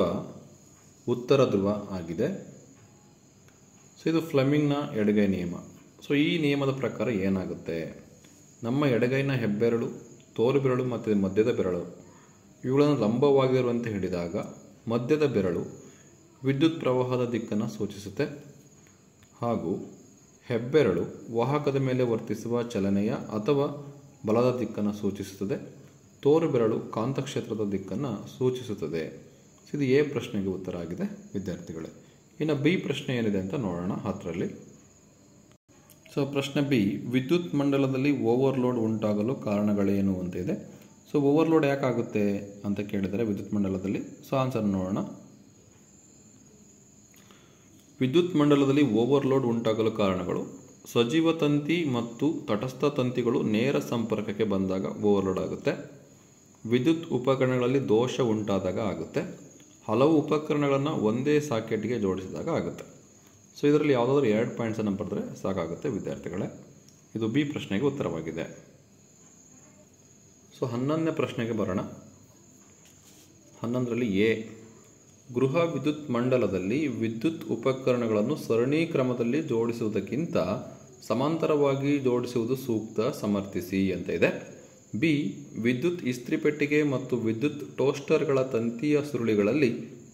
ಉತ್ತರ ಧ್ರುವ ಆಗಿದೆ. ಸೊ ಇದು ಫ್ಲೆಮಿಂಗ್ನ ಎಡಗೈ ನಿಯಮ. ಸೊ ಈ ನಿಯಮದ ಪ್ರಕಾರ ಏನಾಗುತ್ತೆ, ನಮ್ಮ ಎಡಗೈನ ಹೆಬ್ಬೆರಳು, ತೋರು ಬೆರಳು ಮತ್ತು ಮಧ್ಯದ ಬೆರಳು ಇವುಗಳನ್ನು ಲಂಬವಾಗಿರುವಂತೆ ಹಿಡಿದಾಗ ಮಧ್ಯದ ಬೆರಳು ವಿದ್ಯುತ್ ಪ್ರವಾಹದ ದಿಕ್ಕನ್ನು ಸೂಚಿಸುತ್ತೆ ಹಾಗೂ ಹೆಬ್ಬೆರಳು ವಾಹಕದ ಮೇಲೆ ವರ್ತಿಸುವ ಚಲನೆಯ ಅಥವಾ ಬಲದ ದಿಕ್ಕನ್ನು ಸೂಚಿಸುತ್ತದೆ. ತೋರು ಬೆರಳು ಕಾಂತಕ್ಷೇತ್ರದ ದಿಕ್ಕನ್ನು ಸೂಚಿಸುತ್ತದೆ. ಇದು ಎ ಪ್ರಶ್ನೆಗೆ ಉತ್ತರ ಆಗಿದೆ ವಿದ್ಯಾರ್ಥಿಗಳೇ. ಇನ್ನು ಬಿ ಪ್ರಶ್ನೆ ಏನಿದೆ ಅಂತ ನೋಡೋಣ 10ರಲ್ಲಿ. ಸೊ ಪ್ರಶ್ನೆ ಬಿ, ವಿದ್ಯುತ್ ಮಂಡಲದಲ್ಲಿ ಓವರ್ಲೋಡ್ ಉಂಟಾಗಲು ಕಾರಣಗಳೇನು ಅಂತ ಇದೆ. ಸೊ ಓವರ್ಲೋಡ್ ಯಾಕಾಗುತ್ತೆ ಅಂತ ಕೇಳಿದರೆ ವಿದ್ಯುತ್ ಮಂಡಲದಲ್ಲಿ, ಸೊ ಆನ್ಸರ್ ನೋಡೋಣ. ವಿದ್ಯುತ್ ಮಂಡಲದಲ್ಲಿ ಓವರ್ಲೋಡ್ ಉಂಟಾಗಲು ಕಾರಣಗಳು: ಸಜೀವ ತಂತಿ ಮತ್ತು ತಟಸ್ಥ ತಂತಿಗಳು ನೇರ ಸಂಪರ್ಕಕ್ಕೆ ಬಂದಾಗ ಓವರ್ಲೋಡ್ ಆಗುತ್ತೆ. ವಿದ್ಯುತ್ ಉಪಕರಣಗಳಲ್ಲಿ ದೋಷ ಉಂಟಾದಾಗ ಆಗುತ್ತೆ. ಹಲವು ಉಪಕರಣಗಳನ್ನು ಒಂದೇ ಸಾಕೆಟ್ಗೆ ಜೋಡಿಸಿದಾಗ ಆಗುತ್ತೆ. ಸೊ ಇದರಲ್ಲಿ ಯಾವುದಾದ್ರೂ 2 ಪಾಯಿಂಟ್ಸನ್ನು ಬರೆದ್ರೆ ಸಾಕಾಗುತ್ತೆ ವಿದ್ಯಾರ್ಥಿಗಳೇ. ಇದು ಬಿ ಪ್ರಶ್ನೆಗೆ ಉತ್ತರವಾಗಿದೆ. ಸೊ 11ನೇ ಪ್ರಶ್ನೆಗೆ ಬರೋಣ. 11ರಲ್ಲಿ ಎ, ಗೃಹ ವಿದ್ಯುತ್ ಮಂಡಲದಲ್ಲಿ ವಿದ್ಯುತ್ ಉಪಕರಣಗಳನ್ನು ಸರಣಿ ಕ್ರಮದಲ್ಲಿ ಜೋಡಿಸುವುದಕ್ಕಿಂತ ಸಮಾಂತರವಾಗಿ ಜೋಡಿಸುವುದು ಸೂಕ್ತ, ಸಮರ್ಥಿಸಿ ಅಂತ ಇದೆ. ಬಿ, ವಿದ್ಯುತ್ ಇಸ್ತ್ರಿಪೆಟ್ಟಿಗೆ ಮತ್ತು ವಿದ್ಯುತ್ ಟೋಸ್ಟರ್ಗಳ ತಂತಿಯ ಸುರುಳಿಗಳಲ್ಲಿ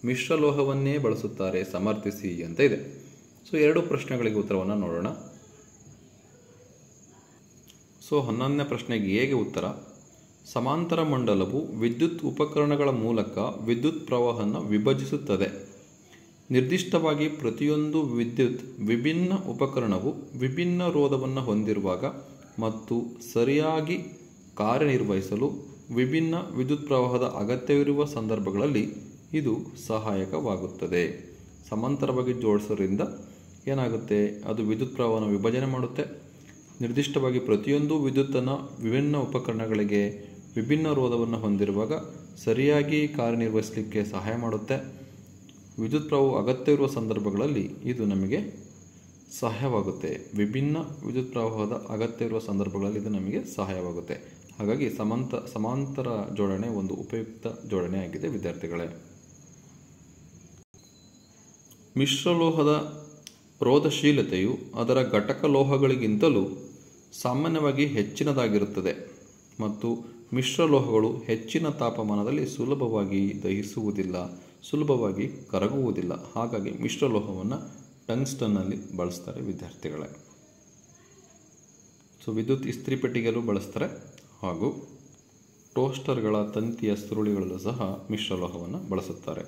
ಮಿಶ್ರಲೋಹವನ್ನೇ ಬಳಸುತ್ತಾರೆ, ಸಮರ್ಥಿಸಿ ಅಂತ ಇದೆ. ಸೊ 2 ಪ್ರಶ್ನೆಗಳಿಗೆ ಉತ್ತರವನ್ನು ನೋಡೋಣ. ಸೊ 11ನೇ ಪ್ರಶ್ನೆಗೆ ಹೇಗೆ ಉತ್ತರ: ಸಮಾಂತರ ಮಂಡಲವು ವಿದ್ಯುತ್ ಉಪಕರಣಗಳ ಮೂಲಕ ವಿದ್ಯುತ್ ಪ್ರವಾಹವನ್ನು ವಿಭಜಿಸುತ್ತದೆ. ನಿರ್ದಿಷ್ಟವಾಗಿ ಪ್ರತಿಯೊಂದು ವಿಭಿನ್ನ ಉಪಕರಣವು ವಿಭಿನ್ನ ರೋಧವನ್ನು ಹೊಂದಿರುವಾಗ ಮತ್ತು ಸರಿಯಾಗಿ ಕಾರ್ಯನಿರ್ವಹಿಸಲು ವಿಭಿನ್ನ ವಿದ್ಯುತ್ ಪ್ರವಾಹದ ಅಗತ್ಯವಿರುವ ಸಂದರ್ಭಗಳಲ್ಲಿ ಇದು ಸಹಾಯಕವಾಗುತ್ತದೆ. ಸಮಾಂತರವಾಗಿ ಜೋಡಿಸೋದ್ರಿಂದ ಏನಾಗುತ್ತೆ, ಅದು ವಿದ್ಯುತ್ ಪ್ರವಾಹವನ್ನು ವಿಭಜನೆ ಮಾಡುತ್ತೆ. ನಿರ್ದಿಷ್ಟವಾಗಿ ಪ್ರತಿಯೊಂದು ವಿದ್ಯುತ್ತನ್ನು ವಿಭಿನ್ನ ಉಪಕರಣಗಳಿಗೆ ವಿಭಿನ್ನ ರೋಧವನ್ನು ಹೊಂದಿರುವಾಗ ಸರಿಯಾಗಿ ಕಾರ್ಯನಿರ್ವಹಿಸಲಿಕ್ಕೆ ಸಹಾಯ ಮಾಡುತ್ತೆ. ವಿದ್ಯುತ್ ಪ್ರವಾಹ ಅಗತ್ಯವಿರುವ ಸಂದರ್ಭಗಳಲ್ಲಿ ಇದು ನಮಗೆ ಸಹಾಯವಾಗುತ್ತೆ. ವಿಭಿನ್ನ ವಿದ್ಯುತ್ ಪ್ರವಾಹದ ಅಗತ್ಯವಿರುವ ಸಂದರ್ಭಗಳಲ್ಲಿ ಇದು ನಮಗೆ ಸಹಾಯವಾಗುತ್ತೆ. ಹಾಗಾಗಿ ಸಮಾಂತರ ಜೋಡಣೆ ಒಂದು ಉಪಯುಕ್ತ ಜೋಡಣೆ ಆಗಿದೆ ವಿದ್ಯಾರ್ಥಿಗಳೇ. ಮಿಶ್ರಲೋಹದ ರೋಧಶೀಲತೆಯು ಅದರ ಘಟಕ ಲೋಹಗಳಿಗಿಂತಲೂ ಸಾಮಾನ್ಯವಾಗಿ ಹೆಚ್ಚಿನದಾಗಿರುತ್ತದೆ ಮತ್ತು ಮಿಶ್ರಲೋಹಗಳು ಹೆಚ್ಚಿನ ತಾಪಮಾನದಲ್ಲಿ ಸುಲಭವಾಗಿ ದಹಿಸುವುದಿಲ್ಲ, ಸುಲಭವಾಗಿ ಕರಗುವುದಿಲ್ಲ. ಹಾಗಾಗಿ ಮಿಶ್ರಲೋಹವನ್ನು ಟಂಗ್ಸ್ಟನ್ನಲ್ಲಿ ಬಳಸ್ತಾರೆ ವಿದ್ಯಾರ್ಥಿಗಳೇ. ಸೊ ವಿದ್ಯುತ್ ಇಸ್ತ್ರಿಪೆಟ್ಟಿಗೆಯಲ್ಲೂ ಬಳಸ್ತಾರೆ ಹಾಗೂ ಟೋಸ್ಟರ್ಗಳ ತಂತಿಯ ಸುರುಳಿಗಳಲ್ಲೂ ಸಹ ಮಿಶ್ರಲೋಹವನ್ನು ಬಳಸುತ್ತಾರೆ.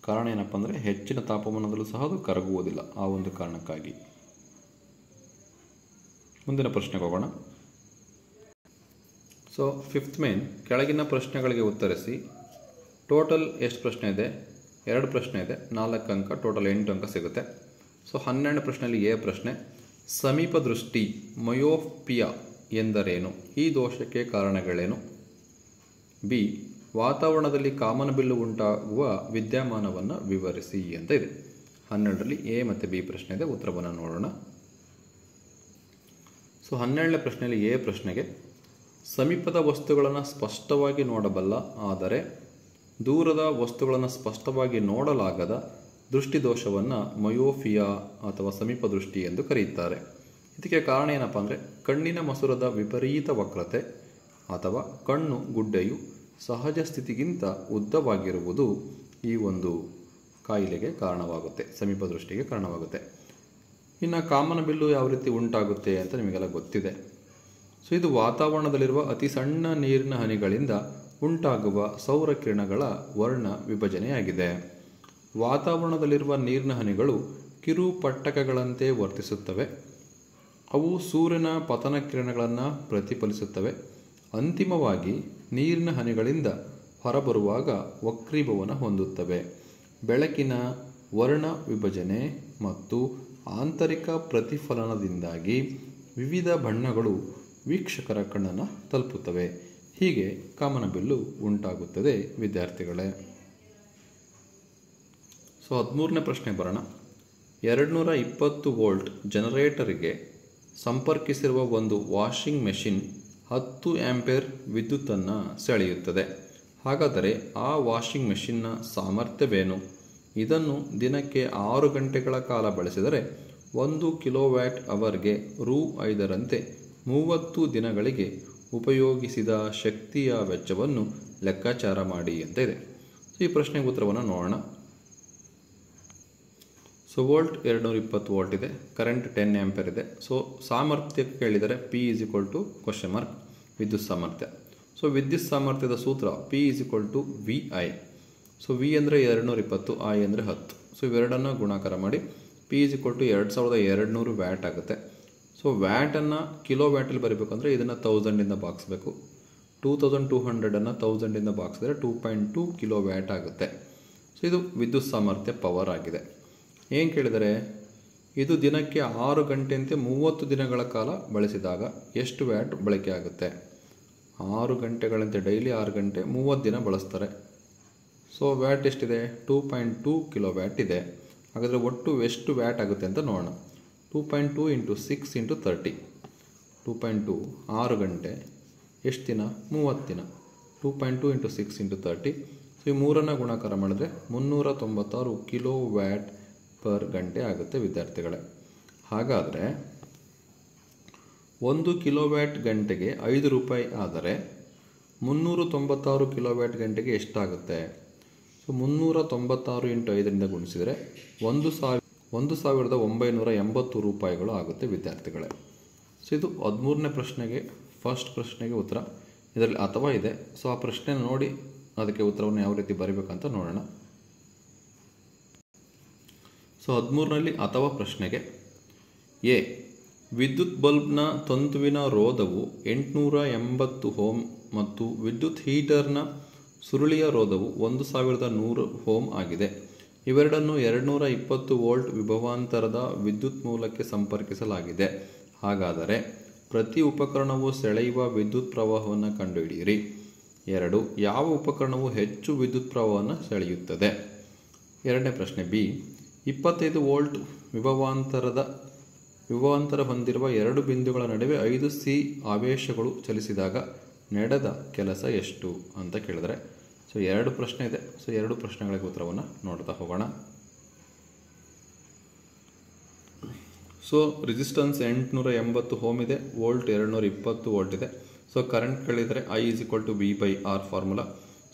ಕಾರಣ ಏನಪ್ಪ ಅಂದರೆ ಹೆಚ್ಚಿನ ತಾಪಮಾನದಲ್ಲೂ ಸಹ ಅದು ಕರಗುವುದಿಲ್ಲ, ಆ ಒಂದು ಕಾರಣಕ್ಕಾಗಿ. ಮುಂದಿನ ಪ್ರಶ್ನೆಗೆ ಹೋಗೋಣ. ಸೊ 5th ಮೇನ್, ಕೆಳಗಿನ ಪ್ರಶ್ನೆಗಳಿಗೆ ಉತ್ತರಿಸಿ. ಟೋಟಲ್ ಎಷ್ಟು ಪ್ರಶ್ನೆ ಇದೆ? 2 ಪ್ರಶ್ನೆ ಇದೆ, 4 ಅಂಕ, ಟೋಟಲ್ 8 ಅಂಕ ಸಿಗುತ್ತೆ. ಸೊ 12ನೇ ಪ್ರಶ್ನೆಯಲ್ಲಿ ಎ ಪ್ರಶ್ನೆ, ಸಮೀಪ ದೃಷ್ಟಿ ಮಯೋಪಿಯಾ ಎಂದರೇನು? ಈ ದೋಷಕ್ಕೆ ಕಾರಣಗಳೇನು? ಬಿ, ವಾತಾವರಣದಲ್ಲಿ ಕಾಮನಬಿಲ್ಲು ಉಂಟಾಗುವ ವಿದ್ಯಮಾನವನ್ನು ವಿವರಿಸಿ ಅಂತ ಇದೆ. 12ರಲ್ಲಿ ಎ ಮತ್ತು ಬಿ ಪ್ರಶ್ನೆ ಇದೆ, ಉತ್ತರವನ್ನು ನೋಡೋಣ. ಸೊ 12ನೇ ಪ್ರಶ್ನೆಯಲ್ಲಿ ಎ ಪ್ರಶ್ನೆಗೆ, ಸಮೀಪದ ವಸ್ತುಗಳನ್ನು ಸ್ಪಷ್ಟವಾಗಿ ನೋಡಬಲ್ಲ ಆದರೆ ದೂರದ ವಸ್ತುಗಳನ್ನು ಸ್ಪಷ್ಟವಾಗಿ ನೋಡಲಾಗದ ದೃಷ್ಟಿದೋಷವನ್ನು ಮಯೋಫಿಯಾ ಅಥವಾ ಸಮೀಪ ದೃಷ್ಟಿ ಎಂದು ಕರೆಯುತ್ತಾರೆ. ಇದಕ್ಕೆ ಕಾರಣ ಏನಪ್ಪ ಅಂದರೆ ಕಣ್ಣಿನ ಮಸೂರದ ವಿಪರೀತ ವಕ್ರತೆ ಅಥವಾ ಕಣ್ಣು ಗುಡ್ಡೆಯು ಸಹಜ ಸ್ಥಿತಿಗಿಂತ ಉದ್ದವಾಗಿರುವುದು ಈ ಒಂದು ಕಾಯಿಲೆಗೆ ಕಾರಣವಾಗುತ್ತೆ, ಸಮೀಪ ದೃಷ್ಟಿಗೆ ಕಾರಣವಾಗುತ್ತೆ. ಇನ್ನು ಕಾಮನಬಿಲ್ಲು ಯಾವ ರೀತಿ ಉಂಟಾಗುತ್ತೆ ಅಂತ ನಿಮಗೆಲ್ಲ ಗೊತ್ತಿದೆ. ಸೊ ಇದು ವಾತಾವರಣದಲ್ಲಿರುವ ಅತಿ ಸಣ್ಣ ನೀರಿನ ಹನಿಗಳಿಂದ ಉಂಟಾಗುವ ಸೌರ ಕಿರಣಗಳ ವರ್ಣ ವಿಭಜನೆಯಾಗಿದೆ. ವಾತಾವರಣದಲ್ಲಿರುವ ನೀರಿನ ಹನಿಗಳು ಕಿರು ಪಟ್ಟಕಗಳಂತೆ ವರ್ತಿಸುತ್ತವೆ. ಅವು ಸೂರ್ಯನ ಪತನ ಕಿರಣಗಳನ್ನು ಪ್ರತಿಫಲಿಸುತ್ತವೆ. ಅಂತಿಮವಾಗಿ ನೀರಿನ ಹನಿಗಳಿಂದ ಹೊರಬರುವಾಗ ವಕ್ರೀಭವನ ಹೊಂದುತ್ತವೆ. ಬೆಳಕಿನ ವರ್ಣ ವಿಭಜನೆ ಮತ್ತು ಆಂತರಿಕ ಪ್ರತಿಫಲನದಿಂದಾಗಿ ವಿವಿಧ ಬಣ್ಣಗಳು ವೀಕ್ಷಕರ ಕಣ್ಣನ್ನು ತಲುಪುತ್ತವೆ. ಹೀಗೆ ಕಾಮನಬಿಲ್ಲು ಉಂಟಾಗುತ್ತದೆ ವಿದ್ಯಾರ್ಥಿಗಳೇ. ಸೊ 13ನೇ ಪ್ರಶ್ನೆ ಬರೋಣ. 220 ವೋಲ್ಟ್ ಜನರೇಟರ್ಗೆ ಸಂಪರ್ಕಿಸಿರುವ ಒಂದು ವಾಷಿಂಗ್ ಮೆಷಿನ್ 10 ಆಂಪಿಯರ್ ವಿದ್ಯುತ್ತನ್ನು ಸೆಳೆಯುತ್ತದೆ. ಹಾಗಾದರೆ ಆ ವಾಷಿಂಗ್ ಮೆಷಿನ್ನ ಸಾಮರ್ಥ್ಯವೇನು? ಇದನ್ನು ದಿನಕ್ಕೆ 6 ಗಂಟೆಗಳ ಕಾಲ ಬಳಸಿದರೆ 1 ಕಿಲೋವ್ಯಾಟ್ ಅವರ್ಗೆ ರೂ. 5ರಂತೆ 30 ದಿನಗಳಿಗೆ ಉಪಯೋಗಿಸಿದ ಶಕ್ತಿಯ ವೆಚ್ಚವನ್ನು ಲೆಕ್ಕಾಚಾರ ಮಾಡಿ ಅಂತ ಇದೆ. ಸೊ ಈ ಪ್ರಶ್ನೆಗೆ ಉತ್ತರವನ್ನು ನೋಡೋಣ. ಸೊ ವೋಲ್ಟ್ 220 ವೋಲ್ಟ್ ಇದೆ, ಕರೆಂಟ್ 10 ಆಂಪಿಯರ್ ಇದೆ. ಸೊ ಸಾಮರ್ಥ್ಯಕ್ಕೆ ಕೇಳಿದರೆ P = ? ವಿದ್ಯುತ್ ಸಾಮರ್ಥ್ಯ. ಸೊ ವಿದ್ಯುತ್ ಸಾಮರ್ಥ್ಯದ ಸೂತ್ರ P = VI. ಸೊ ವಿ ಅಂದರೆ 220, ಐ ಅಂದರೆ 10. ಸೊ ಇವೆರಡನ್ನು ಗುಣಾಕಾರ ಮಾಡಿ P = 2200 ವ್ಯಾಟ್ ಆಗುತ್ತೆ. ಸೊ ವ್ಯಾಟನ್ನು ಕಿಲೋ ವ್ಯಾಟಲ್ಲಿ ಬರೀಬೇಕಂದ್ರೆ ಇದನ್ನು 1000ಇಂದ ಭಾಗಿಸ್ಬೇಕು. 2200ಅನ್ನು 1000ಇಂದ ಭಾಗಿಸಿದ್ರೆ 2.2 ಕಿಲೋ ವ್ಯಾಟ್ ಆಗುತ್ತೆ. ಸೊ ಇದು ವಿದ್ಯುತ್ ಸಾಮರ್ಥ್ಯ ಪವರ್ ಆಗಿದೆ. ಏನು ಕೇಳಿದರೆ ಇದು ದಿನಕ್ಕೆ 6 ಗಂಟೆಯಂತೆ 30 ದಿನಗಳ ಕಾಲ ಬಳಸಿದಾಗ ಎಷ್ಟು ವ್ಯಾಟ್ ಬಳಕೆ ಆಗುತ್ತೆ? 6 ಗಂಟೆಗಳಂತೆ ಡೈಲಿ 6 ಗಂಟೆ 30 ದಿನ ಬಳಸ್ತಾರೆ. ಸೊ ವ್ಯಾಟ್ ಎಷ್ಟಿದೆ? 2.2 ಕಿಲೋ ವ್ಯಾಟ್ ಇದೆ. ಹಾಗಾದರೆ ಒಟ್ಟು ಎಷ್ಟು ವ್ಯಾಟ್ ಆಗುತ್ತೆ ಅಂತ ನೋಡೋಣ. 2.2 × 6 × 30. 2.2 6 ಗಂಟೆ ಎಷ್ಟು ದಿನ? 30 ದಿನ. 2.2 × 6 × 30. ಸೊ ಈ ಮೂರನ್ನು ಗುಣಾಕಾರ ಮಾಡಿದ್ರೆ 396 ಕಿಲೋ ವ್ಯಾಟ್ ಪರ್ ಗಂಟೆ ಆಗುತ್ತೆ ವಿದ್ಯಾರ್ಥಿಗಳೇ. ಹಾಗಾದರೆ 1 ಕಿಲೋ ವ್ಯಾಟ್ ಗಂಟೆಗೆ 5 ರೂಪಾಯಿ ಆದರೆ 396 ಕಿಲೋ ವ್ಯಾಟ್ ಗಂಟೆಗೆ ಎಷ್ಟಾಗುತ್ತೆ? ಸೊ 396 × 5ರಿಂದ ಗುಣಿಸಿದರೆ 1980 ರೂಪಾಯಿಗಳು ಆಗುತ್ತೆ ವಿದ್ಯಾರ್ಥಿಗಳೇ. ಸೊ ಇದು 13ನೇ ಪ್ರಶ್ನೆಗೆ ಫಸ್ಟ್ ಪ್ರಶ್ನೆಗೆ ಉತ್ತರ. ಇದರಲ್ಲಿ ಅಥವಾ ಇದೆ. ಸೊ ಆ ಪ್ರಶ್ನೆ ನೋಡಿ ಅದಕ್ಕೆ ಉತ್ತರವನ್ನು ಯಾವ ರೀತಿ ಬರೀಬೇಕಂತ ನೋಡೋಣ. ಸೊ 13ರಲ್ಲಿ ಅಥವಾ ಪ್ರಶ್ನೆಗೆ ಎ ವಿದ್ಯುತ್ ಬಲ್ಬ್ನ ತಂತುವಿನ ರೋಧವು 880 ಓಮ್ ಮತ್ತು ವಿದ್ಯುತ್ ಹೀಟರ್ನ ಸುರುಳಿಯ ರೋಧವು 1100 ಓಮ್ ಆಗಿದೆ. ಇವೆರಡನ್ನು 220 ವೋಲ್ಟ್ ವಿಭವಾಂತರದ ವಿದ್ಯುತ್ ಮೂಲಕ್ಕೆ ಸಂಪರ್ಕಿಸಲಾಗಿದೆ. ಹಾಗಾದರೆ ಪ್ರತಿ ಉಪಕರಣವು ಸೆಳೆಯುವ ವಿದ್ಯುತ್ ಪ್ರವಾಹವನ್ನು ಕಂಡುಹಿಡಿಯಿರಿ. 2. ಯಾವ ಉಪಕರಣವು ಹೆಚ್ಚು ವಿದ್ಯುತ್ ಪ್ರವಾಹವನ್ನು ಸೆಳೆಯುತ್ತದೆ? ಎರಡನೇ ಪ್ರಶ್ನೆ ಬಿ 25 ವೋಲ್ಟ್ ವಿಭವಾಂತರ ಹೊಂದಿರುವ ಎರಡು ಬಿಂದುಗಳ ನಡುವೆ 5 ಸಿ ಆವೇಶಗಳು ಚಲಿಸಿದಾಗ ನಡೆದ ಕೆಲಸ ಎಷ್ಟು ಅಂತ ಕೇಳಿದರೆ ಸೊ 2 ಪ್ರಶ್ನೆ ಇದೆ. ಸೊ 2 ಪ್ರಶ್ನೆಗಳಿಗೆ ಉತ್ತರವನ್ನು ನೋಡ್ತಾ ಹೋಗೋಣ. ಸೊ ರೆಸಿಸ್ಟೆನ್ಸ್ 880 ಓಮ್ ಇದೆ, ವೋಲ್ಟ್ 220 ವೋಲ್ಟ್ ಇದೆ. ಸೊ ಕರೆಂಟ್ ಕೇಳಿದರೆ I = V/R formula.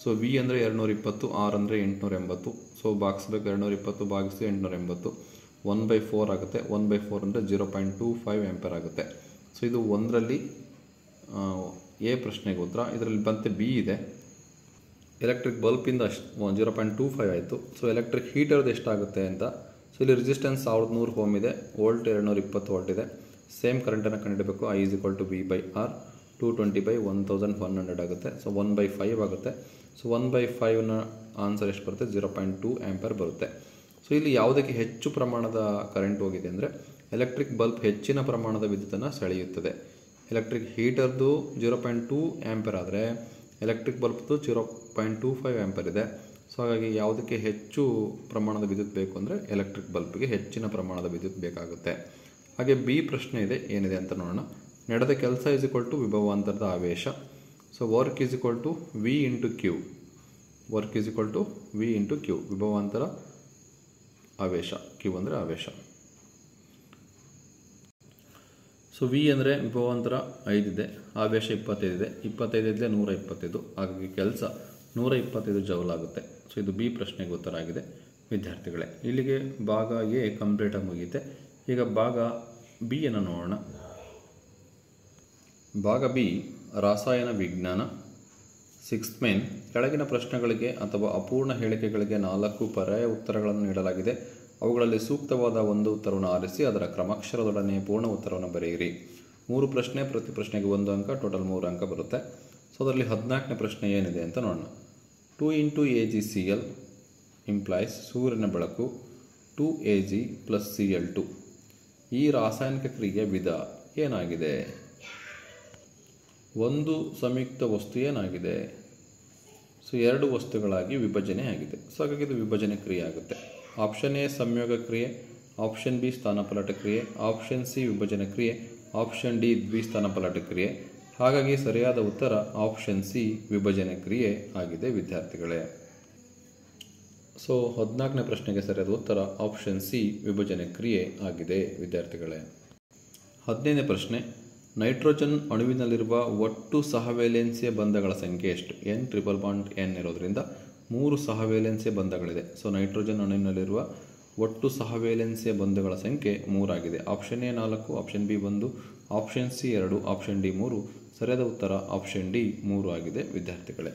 So we ಅಂದರೆ 220, ಆರ್ ಅಂದರೆ 880. ಸೊ ಭಾಗಿಸ್ಬೇಕು, 220 ಭಾಗಿಸಿ 880 1/4 ಆಗುತ್ತೆ. 1/4 ಅಂದರೆ 0.25 ಆಂಪೇರ್ ಆಗುತ್ತೆ. ಸೊ ಇದು 1ರಲ್ಲಿ ಎ ಪ್ರಶ್ನೆಗೆ ಉತ್ತರ. ಇದರಲ್ಲಿ ಬಂತೆ ಬಿ ಇದೆ. ಎಲೆಕ್ಟ್ರಿಕ್ ಬಲ್ಪಿಂದ 0.25 ಆಯಿತು. ಸೊ ಎಲೆಕ್ಟ್ರಿಕ್ ಹೀಟರ್ದು ಎಷ್ಟಾಗುತ್ತೆ ಅಂತ. ಸೊ ಇಲ್ಲಿ ರೆಸಿಸ್ಟೆನ್ಸ್ 1100 ಓಮ್ ಇದೆ, ವೋಲ್ಟ್ 220 ವೋಲ್ಟ್ ಇದೆ. ಸೇಮ್ ಕರೆಂಟನ್ನು ಕಂಡುಹಿಡಬೇಕು. I = V/R 220/1100 ಆಗುತ್ತೆ. ಸೊ 1/5 ಆಗುತ್ತೆ. ಸೊ 1/5ನ ಆನ್ಸರ್ ಎಷ್ಟು ಬರುತ್ತೆ? 0.2 ಆಂಪೇರ್ ಬರುತ್ತೆ. ಸೊ ಇಲ್ಲಿ ಯಾವುದಕ್ಕೆ ಹೆಚ್ಚು ಪ್ರಮಾಣದ ಕರೆಂಟ್ ಹೋಗಿದೆ ಅಂದರೆ ಎಲೆಕ್ಟ್ರಿಕ್ ಬಲ್ಬ್ ಹೆಚ್ಚಿನ ಪ್ರಮಾಣದ ವಿದ್ಯುತ್ತನ್ನು ಸೆಳೆಯುತ್ತದೆ. ಎಲೆಕ್ಟ್ರಿಕ್ ಹೀಟರ್ದು 0.2 ಆಂಪೇರ್ ಆದರೆ ಎಲೆಕ್ಟ್ರಿಕ್ ಬಲ್ಬ್ದು 0.25 ಆಂಪೇರ್ ಇದೆ. ಸೊ ಹಾಗಾಗಿ ಯಾವುದಕ್ಕೆ ಹೆಚ್ಚು ಪ್ರಮಾಣದ ವಿದ್ಯುತ್ ಬೇಕು ಅಂದರೆ ಎಲೆಕ್ಟ್ರಿಕ್ ಬಲ್ಬ್ಗೆ ಹೆಚ್ಚಿನ ಪ್ರಮಾಣದ ವಿದ್ಯುತ್ ಬೇಕಾಗುತ್ತೆ. ಹಾಗೆ ಬಿ ಪ್ರಶ್ನೆ ಇದೆ, ಏನಿದೆ ಅಂತ ನೋಡೋಣ. ನಡೆದ ಕೆಲಸ = ವಿಭವಾಂತರದ ಆವೇಶ. So work = V × Q. Work = V × Q. ವಿಭವಾಂತರ ಆವೇಶ, Q ಅಂದರೆ ಆವೇಶ. ಸೊ ವಿ ಅಂದರೆ ವಿಭವಾಂತರ 5 ಇದೆ, ಆವೇಶ 25 ಇದೆ. 25 ಇದ್ದರೆ 125. ಹಾಗಾಗಿ ಕೆಲಸ 125 ಜೌಲ್ ಆಗುತ್ತೆ. ಸೊ ಇದು ಬಿ ಪ್ರಶ್ನೆಗೆ ಉತ್ತರ ಆಗಿದೆ ವಿದ್ಯಾರ್ಥಿಗಳೇ. ಇಲ್ಲಿಗೆ ಭಾಗ ಎ ಕಂಪ್ಲೀಟಾಗಿ ಮುಗಿಯುತ್ತೆ. ಈಗ ಭಾಗ ಬಿ ಅನ್ನು ನೋಡೋಣ. ಭಾಗ ಬಿ ರಾಸಾಯನ ವಿಜ್ಞಾನ. 6th ಮೇನ್ ಕೆಳಗಿನ ಪ್ರಶ್ನೆಗಳಿಗೆ ಅಥವಾ ಅಪೂರ್ಣ ಹೇಳಿಕೆಗಳಿಗೆ 4 ಪರ್ಯಾಯ ಉತ್ತರಗಳನ್ನು ನೀಡಲಾಗಿದೆ. ಅವುಗಳಲ್ಲಿ ಸೂಕ್ತವಾದ ಒಂದು ಉತ್ತರವನ್ನು ಆರಿಸಿ ಅದರ ಕ್ರಮಾಕ್ಷರದೊಡನೆ ಪೂರ್ಣ ಉತ್ತರವನ್ನು ಬರೆಯಿರಿ. 3 ಪ್ರಶ್ನೆ, ಪ್ರತಿ ಪ್ರಶ್ನೆಗೆ 1 ಅಂಕ, ಟೋಟಲ್ 3 ಅಂಕ ಬರುತ್ತೆ. ಸೊ ಅದರಲ್ಲಿ 14ನೇ ಪ್ರಶ್ನೆ ಏನಿದೆ ಅಂತ ನೋಡೋಣ. 2 × AgCl ಇಂಪ್ಲೈಸ್ ಸೂರ್ಯನ ಬೆಳಕು 2Ag + Cl2. ಈ ರಾಸಾಯನಿಕ ಕ್ರಿಯೆಯ ವಿಧ ಏನಾಗಿದೆ? ಒಂದು ಸಂಯುಕ್ತ ವಸ್ತು ಏನಾಗಿದೆ? ಸೊ 2 ವಸ್ತುಗಳಾಗಿ ವಿಭಜನೆ ಆಗಿದೆ. ಸೊ ಹಾಗಾಗಿ ಇದು ವಿಭಜನೆ ಕ್ರಿಯೆ ಆಗುತ್ತೆ. ಆಪ್ಷನ್ ಎ ಸಂಯೋಗ ಕ್ರಿಯೆ, ಆಪ್ಷನ್ ಬಿ ಸ್ಥಾನಪಲ್ಲಟ ಕ್ರಿಯೆ, ಆಪ್ಷನ್ ಸಿ ವಿಭಜನೆ ಕ್ರಿಯೆ, ಆಪ್ಷನ್ ಡಿ ದ್ವಿಸ್ಥಾನಪಲ್ಲಟ ಕ್ರಿಯೆ. ಹಾಗಾಗಿ ಸರಿಯಾದ ಉತ್ತರ ಆಪ್ಷನ್ ಸಿ ವಿಭಜನೆ ಕ್ರಿಯೆ ಆಗಿದೆ ವಿದ್ಯಾರ್ಥಿಗಳೇ. ಸೊ 14ನೇ ಪ್ರಶ್ನೆಗೆ ಸರಿಯಾದ ಉತ್ತರ ಆಪ್ಷನ್ ಸಿ ವಿಭಜನೆ ಕ್ರಿಯೆ ಆಗಿದೆ ವಿದ್ಯಾರ್ಥಿಗಳೇ. 15ನೇ ಪ್ರಶ್ನೆ, ನೈಟ್ರೋಜನ್ ಅಣುವಿನಲ್ಲಿರುವ ಒಟ್ಟು ಸಹವೇಲೆನ್ಸಿಯ ಬಂಧಗಳ ಸಂಖ್ಯೆ ಎಷ್ಟು? N ಟ್ರಿಪಲ್ ಬಾಂಡ್ N ಇರೋದ್ರಿಂದ 3 ಸಹವೇಲೆನ್ಸಿಯ ಬಂಧಗಳಿದೆ. ಸೊ ನೈಟ್ರೋಜನ್ ಅಣುವಿನಲ್ಲಿರುವ ಒಟ್ಟು ಸಹವೇಲೆನ್ಸಿಯ ಬಂಧಗಳ ಸಂಖ್ಯೆ 3 ಆಗಿದೆ. Option A 4, option B 1, option C 2, option D 3 ಸರಿಯಾದ ಉತ್ತರ ಆಪ್ಷನ್ ಡಿ 3 ಆಗಿದೆ ವಿದ್ಯಾರ್ಥಿಗಳೇ.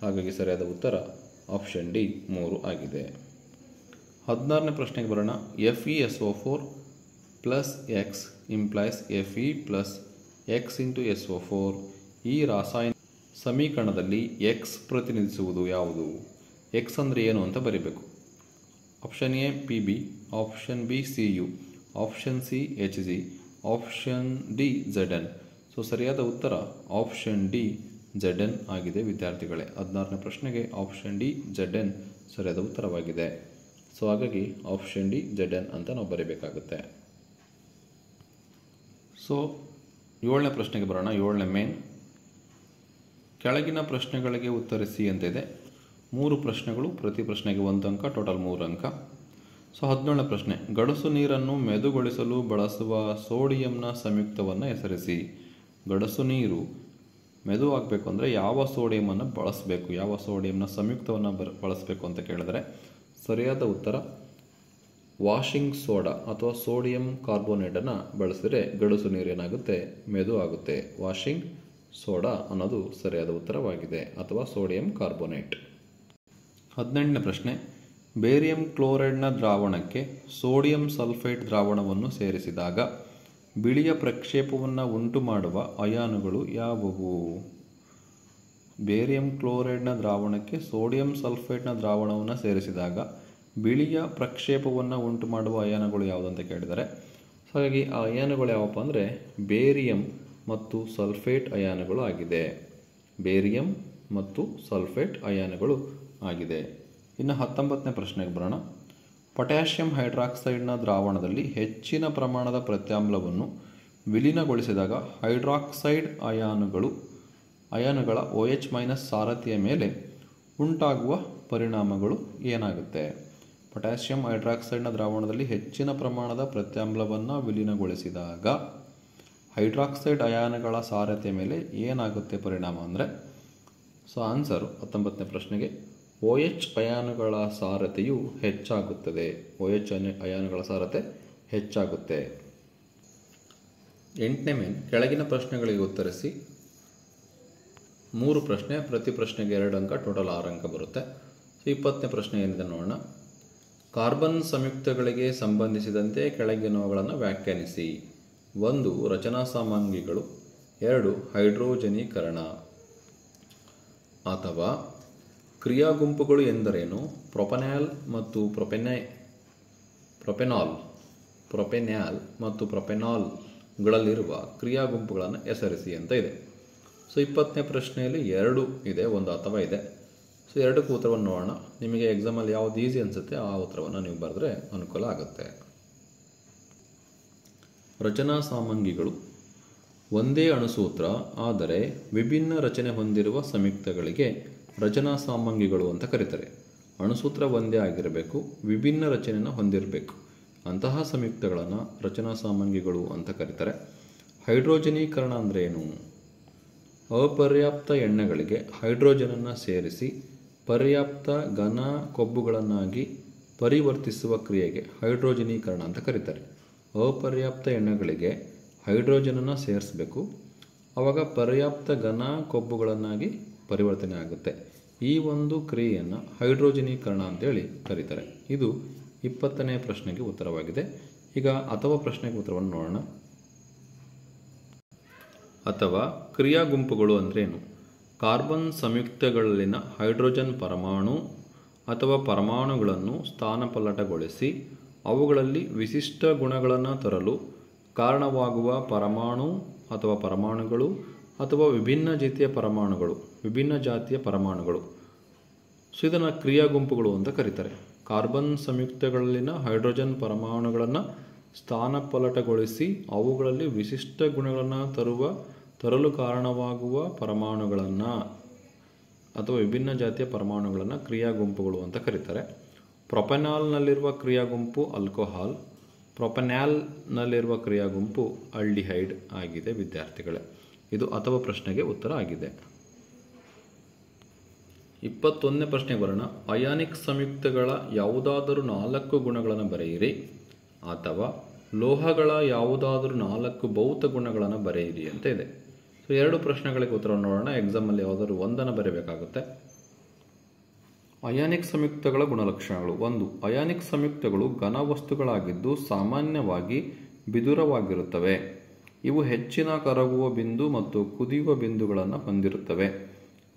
ಹಾಗಾಗಿ ಸರಿಯಾದ ಉತ್ತರ ಆಪ್ಷನ್ ಡಿ 3 ಆಗಿದೆ. 16ನೇ ಪ್ರಶ್ನೆಗೆ ಬರೋಣ. FeSO4 plus X implies Fe plus X into SO4. ಈ ರಾಸಾಯನಿಕ ಸಮೀಕರಣದಲ್ಲಿ ಎಕ್ಸ್ ಪ್ರತಿನಿಧಿಸುವುದು ಯಾವುದು? ಎಕ್ಸ್ ಅಂದರೆ ಏನು ಅಂತ ಬರೀಬೇಕು. Option A Pb, option B Cu, option C Hg, option D Zn. So ಸರಿಯಾದ ಉತ್ತರ ಆಪ್ಷನ್ ಡಿ Zn ಆಗಿದೆ ವಿದ್ಯಾರ್ಥಿಗಳೇ. 16ನೇ ಪ್ರಶ್ನೆಗೆ ಆಪ್ಷನ್ ಡಿ Zn ಸರಿಯಾದ ಉತ್ತರವಾಗಿದೆ. ಸೊ ಹಾಗಾಗಿ ಆಪ್ಷನ್ ಡಿ Zn ಅಂತ ನಾವು ಬರೀಬೇಕಾಗುತ್ತೆ. ಸೊ 7ನೇ ಪ್ರಶ್ನೆಗೆ ಬರೋಣ. 7ನೇ ಮೇನ್. ಕೆಳಗಿನ ಪ್ರಶ್ನೆಗಳಿಗೆ ಉತ್ತರಿಸಿ ಅಂತಿದೆ. 3 ಪ್ರಶ್ನೆಗಳು, ಪ್ರತಿ ಪ್ರಶ್ನೆಗೆ 1 ಅಂಕ, ಟೋಟಲ್ 3 ಅಂಕ. ಸೊ 17ನೇ ಪ್ರಶ್ನೆ. ಗಡಸು ನೀರನ್ನು ಮೆದುಗೊಳಿಸಲು ಬಳಸುವ ಸೋಡಿಯಂನ ಸಂಯುಕ್ತವನ್ನು ಹೆಸರಿಸಿ. ಗಡಸು ನೀರು ಮೆದು ಆಗಬೇಕು ಅಂದರೆ ಯಾವ ಸೋಡಿಯಮನ್ನು ಬಳಸಬೇಕು, ಯಾವ ಸೋಡಿಯಂನ ಸಂಯುಕ್ತವನ್ನು ಬಳಸಬೇಕು ಅಂತ ಕೇಳಿದರೆ ಸರಿಯಾದ ಉತ್ತರ ವಾಷಿಂಗ್ ಸೋಡಾ ಅಥವಾ ಸೋಡಿಯಂ ಕಾರ್ಬೋನೇಟನ್ನು ಬಳಸಿದರೆ ಗಡಸು ನೀರು ಏನಾಗುತ್ತೆ? ಮೆದು ಆಗುತ್ತೆ. ವಾಷಿಂಗ್ ಸೋಡಾ ಅನ್ನೋದು ಸರಿಯಾದ ಉತ್ತರವಾಗಿದೆ, ಅಥವಾ ಸೋಡಿಯಂ ಕಾರ್ಬೋನೇಟ್. 18ನೇ ಪ್ರಶ್ನೆ. ಬೇರಿಯಂ ಕ್ಲೋರೈಡ್ನ ದ್ರಾವಣಕ್ಕೆ ಸೋಡಿಯಂ ಸಲ್ಫೇಟ್ ದ್ರಾವಣವನ್ನು ಸೇರಿಸಿದಾಗ ಬಿಳಿಯ ಪ್ರಕ್ಷೇಪವನ್ನು ಉಂಟು ಮಾಡುವ ಅಯಾನುಗಳು ಯಾವುವು? ಬೇರಿಯಂ ಕ್ಲೋರೈಡ್ನ ದ್ರಾವಣಕ್ಕೆ ಸೋಡಿಯಂ ಸಲ್ಫೇಟ್ನ ದ್ರಾವಣವನ್ನು ಸೇರಿಸಿದಾಗ ಬಿಳಿಯ ಪ್ರಕ್ಷೇಪವನ್ನು ಉಂಟು ಮಾಡುವ ಅಯಾನುಗಳು ಯಾವುದು ಅಂತ ಕೇಳಿದರೆ, ಹಾಗಾಗಿ ಆ ಅಯಾನುಗಳು ಯಾವಪ್ಪ ಅಂದರೆ ಬೇರಿಯಂ ಮತ್ತು ಸಲ್ಫೇಟ್ ಅಯಾನುಗಳು ಆಗಿದೆ. ಬೇರಿಯಂ ಮತ್ತು ಸಲ್ಫೇಟ್ ಅಯಾನುಗಳು ಆಗಿದೆ. ಇನ್ನು 19ನೇ ಪ್ರಶ್ನೆಗೆ ಬರೋಣ. ಪೊಟ್ಯಾಷಿಯಂ ಹೈಡ್ರಾಕ್ಸೈಡ್ನ ದ್ರಾವಣದಲ್ಲಿ ಹೆಚ್ಚಿನ ಪ್ರಮಾಣದ ಪ್ರತ್ಯಾಮ್ಲವನ್ನು ವಿಲೀನಗೊಳಿಸಿದಾಗ ಹೈಡ್ರಾಕ್ಸೈಡ್ ಅಯಾನುಗಳ OH- ಸಾರಥಿಯ ಮೇಲೆ ಉಂಟಾಗುವ ಪರಿಣಾಮಗಳು ಏನಾಗುತ್ತೆ? ಪೊಟ್ಯಾಷಿಯಂ ಹೈಡ್ರಾಕ್ಸೈಡ್ನ ದ್ರಾವಣದಲ್ಲಿ ಹೆಚ್ಚಿನ ಪ್ರಮಾಣದ ಪ್ರತ್ಯಾಮ್ಲವನ್ನು ವಿಲೀನಗೊಳಿಸಿದಾಗ ಹೈಡ್ರಾಕ್ಸೈಡ್ ಅಯಾನುಗಳ ಸಾರಥಿಯ ಮೇಲೆ ಏನಾಗುತ್ತೆ ಪರಿಣಾಮ ಅಂದರೆ, ಸೊ ಆನ್ಸರು 19ನೇ ಪ್ರಶ್ನೆಗೆ OH ಅಯಾನುಗಳ ಸಾರಥಿಯು ಹೆಚ್ಚಾಗುತ್ತದೆ. OH ಅಯಾನುಗಳ ಸಾರಥ್ಯ ಹೆಚ್ಚಾಗುತ್ತೆ. 8ನೇ ಮೇನ್. ಕೆಳಗಿನ ಪ್ರಶ್ನೆಗಳಿಗೆ ಉತ್ತರಿಸಿ. 3 ಪ್ರಶ್ನೆ, ಪ್ರತಿ ಪ್ರಶ್ನೆಗೆ 2 ಅಂಕ, ಟೋಟಲ್ 6 ಅಂಕ ಬರುತ್ತೆ. 20ನೇ ಪ್ರಶ್ನೆ ಏನಿದೆ ನೋಡೋಣ. ಕಾರ್ಬನ್ ಸಂಯುಕ್ತಗಳಿಗೆ ಸಂಬಂಧಿಸಿದಂತೆ ಕೆಳಗಿನವುಗಳನ್ನು ವ್ಯಾಖ್ಯಾನಿಸಿ. 1 ರಚನಾ ಸಾಮಗ್ರಿಗಳು, 2 ಹೈಡ್ರೋಜನೀಕರಣ. ಅಥವಾ ಕ್ರಿಯಾ ಗುಂಪುಗಳು ಎಂದರೇನು? ಪ್ರೊಪೆನಾಲ್ ಮತ್ತು ಪ್ರೊಪೆನ್ಯಾಲ್ ಮತ್ತು ಪ್ರೊಪೆನಾಲ್ಗಳಲ್ಲಿರುವ ಕ್ರಿಯಾ ಗುಂಪುಗಳನ್ನು ಹೆಸರಿಸಿ ಅಂತ ಇದೆ. ಸೊ 20ನೇ ಪ್ರಶ್ನೆಯಲ್ಲಿ 2 ಇದೆ, 1 ಅಥವಾ ಇದೆ. ಸೊ 2ಕ್ಕೂ ಉತ್ತರವನ್ನು ನೋಡೋಣ. ನಿಮಗೆ ಎಕ್ಸಾಮಲ್ಲಿ ಯಾವುದು ಈಸಿ ಅನಿಸುತ್ತೆ ಆ ಉತ್ತರವನ್ನು ನೀವು ಬರೆದ್ರೆ ಅನುಕೂಲ ಆಗುತ್ತೆ. ರಚನಾ ಸಾಮಗ್ರಿಗಳು ಒಂದೇ ಅಣುಸೂತ್ರ ಆದರೆ ವಿಭಿನ್ನ ರಚನೆ ಹೊಂದಿರುವ ಸಂಯುಕ್ತಗಳಿಗೆ ರಚನಾ ಸಾಮಗ್ರಿಗಳು ಅಂತ ಕರೀತಾರೆ. ಅಣುಸೂತ್ರ ಒಂದೇ ಆಗಿರಬೇಕು, ವಿಭಿನ್ನ ರಚನೆಯನ್ನು ಹೊಂದಿರಬೇಕು. ಅಂತಹ ಸಂಯುಕ್ತಗಳನ್ನು ರಚನಾ ಸಾಮಗ್ರಿಗಳು ಅಂತ ಕರೀತಾರೆ. ಹೈಡ್ರೋಜನೀಕರಣ ಅಂದರೆ ಏನು? ಅಪರ್ಯಾಪ್ತ ಎಣ್ಣೆಗಳಿಗೆ ಹೈಡ್ರೋಜನನ್ನು ಸೇರಿಸಿ ಪರ್ಯಾಪ್ತ ಘನ ಕೊಬ್ಬುಗಳನ್ನಾಗಿ ಪರಿವರ್ತಿಸುವ ಕ್ರಿಯೆಗೆ ಹೈಡ್ರೋಜನೀಕರಣ ಅಂತ ಕರೀತಾರೆ. ಅಪರ್ಯಾಪ್ತ ಎಣ್ಣೆಗಳಿಗೆ ಹೈಡ್ರೋಜನನ್ನು ಸೇರಿಸಬೇಕು, ಆವಾಗ ಪರ್ಯಾಪ್ತ ಘನ ಕೊಬ್ಬುಗಳನ್ನಾಗಿ ಪರಿವರ್ತನೆ ಆಗುತ್ತೆ. ಈ ಒಂದು ಕ್ರಿಯೆಯನ್ನು ಹೈಡ್ರೋಜನೀಕರಣ ಅಂತೇಳಿ ಕರೀತಾರೆ. ಇದು 20ನೇ ಪ್ರಶ್ನೆಗೆ ಉತ್ತರವಾಗಿದೆ. ಈಗ ಅಥವಾ ಪ್ರಶ್ನೆಗೆ ಉತ್ತರವನ್ನು ನೋಡೋಣ. ಅಥವಾ ಕ್ರಿಯಾ ಗುಂಪುಗಳು ಅಂದ್ರೇನು? ಕಾರ್ಬನ್ ಸಂಯುಕ್ತಗಳಲ್ಲಿನ ಹೈಡ್ರೋಜನ್ ಪರಮಾಣು ಅಥವಾ ಪರಮಾಣುಗಳನ್ನು ಸ್ಥಾನಪಲ್ಲಟಗೊಳಿಸಿ ಅವುಗಳಲ್ಲಿ ವಿಶಿಷ್ಟ ಗುಣಗಳನ್ನು ತರಲು ಕಾರಣವಾಗುವ ಪರಮಾಣು ಅಥವಾ ಪರಮಾಣುಗಳು ಅಥವಾ ವಿಭಿನ್ನ ಜಾತಿಯ ಪರಮಾಣುಗಳು. ಸೊ ಇದನ್ನು ಕ್ರಿಯಾ ಗುಂಪುಗಳು ಅಂತ ಕರೀತಾರೆ. ಕಾರ್ಬನ್ ಸಂಯುಕ್ತಗಳಲ್ಲಿನ ಹೈಡ್ರೋಜನ್ ಪರಮಾಣುಗಳನ್ನು ಸ್ಥಾನಪಲ್ಲಟಗೊಳಿಸಿ ಅವುಗಳಲ್ಲಿ ವಿಶಿಷ್ಟ ಗುಣಗಳನ್ನು ತರಲು ಕಾರಣವಾಗುವ ಪರಮಾಣುಗಳನ್ನು ಅಥವಾ ವಿಭಿನ್ನ ಜಾತಿಯ ಪರಮಾಣುಗಳನ್ನು ಕ್ರಿಯಾ ಗುಂಪುಗಳು ಅಂತ ಕರೀತಾರೆ. ಪ್ರೊಪೆನಾಲ್ನಲ್ಲಿರುವ ಕ್ರಿಯಾ ಗುಂಪು ಆಲ್ಕೋಹಾಲ್, ಪ್ರೊಪೆನ್ಯಾಲ್ನಲ್ಲಿರುವ ಕ್ರಿಯಾ ಗುಂಪು ಆಲ್ಡಿಹೈಡ್ ಆಗಿದೆ ವಿದ್ಯಾರ್ಥಿಗಳೇ. ಇದು ಅಥವಾ ಪ್ರಶ್ನೆಗೆ ಉತ್ತರ ಆಗಿದೆ. 21ನೇ ಪ್ರಶ್ನೆಗೆ ಬರೋಣ. ಅಯಾನಿಕ್ ಸಂಯುಕ್ತಗಳ ಯಾವುದಾದರೂ 4 ಗುಣಗಳನ್ನು ಬರೆಯಿರಿ ಅಥವಾ ಲೋಹಗಳ ಯಾವುದಾದರೂ 4 ಭೌತ ಗುಣಗಳನ್ನು ಬರೆಯಿರಿ ಅಂತ ಇದೆ. ಸೊ 2 ಪ್ರಶ್ನೆಗಳಿಗೆ ಉತ್ತರ ನೋಡೋಣ. ಎಕ್ಸಾಮಲ್ಲಿ ಯಾವುದಾದ್ರು ಒಂದನ್ನು ಬರೀಬೇಕಾಗುತ್ತೆ. ಅಯಾನಿಕ್ ಸಂಯುಕ್ತಗಳ ಗುಣಲಕ್ಷಣಗಳು. 1. ಅಯಾನಿಕ್ ಸಂಯುಕ್ತಗಳು ಘನವಸ್ತುಗಳಾಗಿದ್ದು ಸಾಮಾನ್ಯವಾಗಿ ಬಿದುರವಾಗಿರುತ್ತವೆ. ಇವು ಹೆಚ್ಚಿನ ಕರಗುವ ಬಿಂದು ಮತ್ತು ಕುದಿಯುವ ಬಿಂದುಗಳನ್ನು ಹೊಂದಿರುತ್ತವೆ.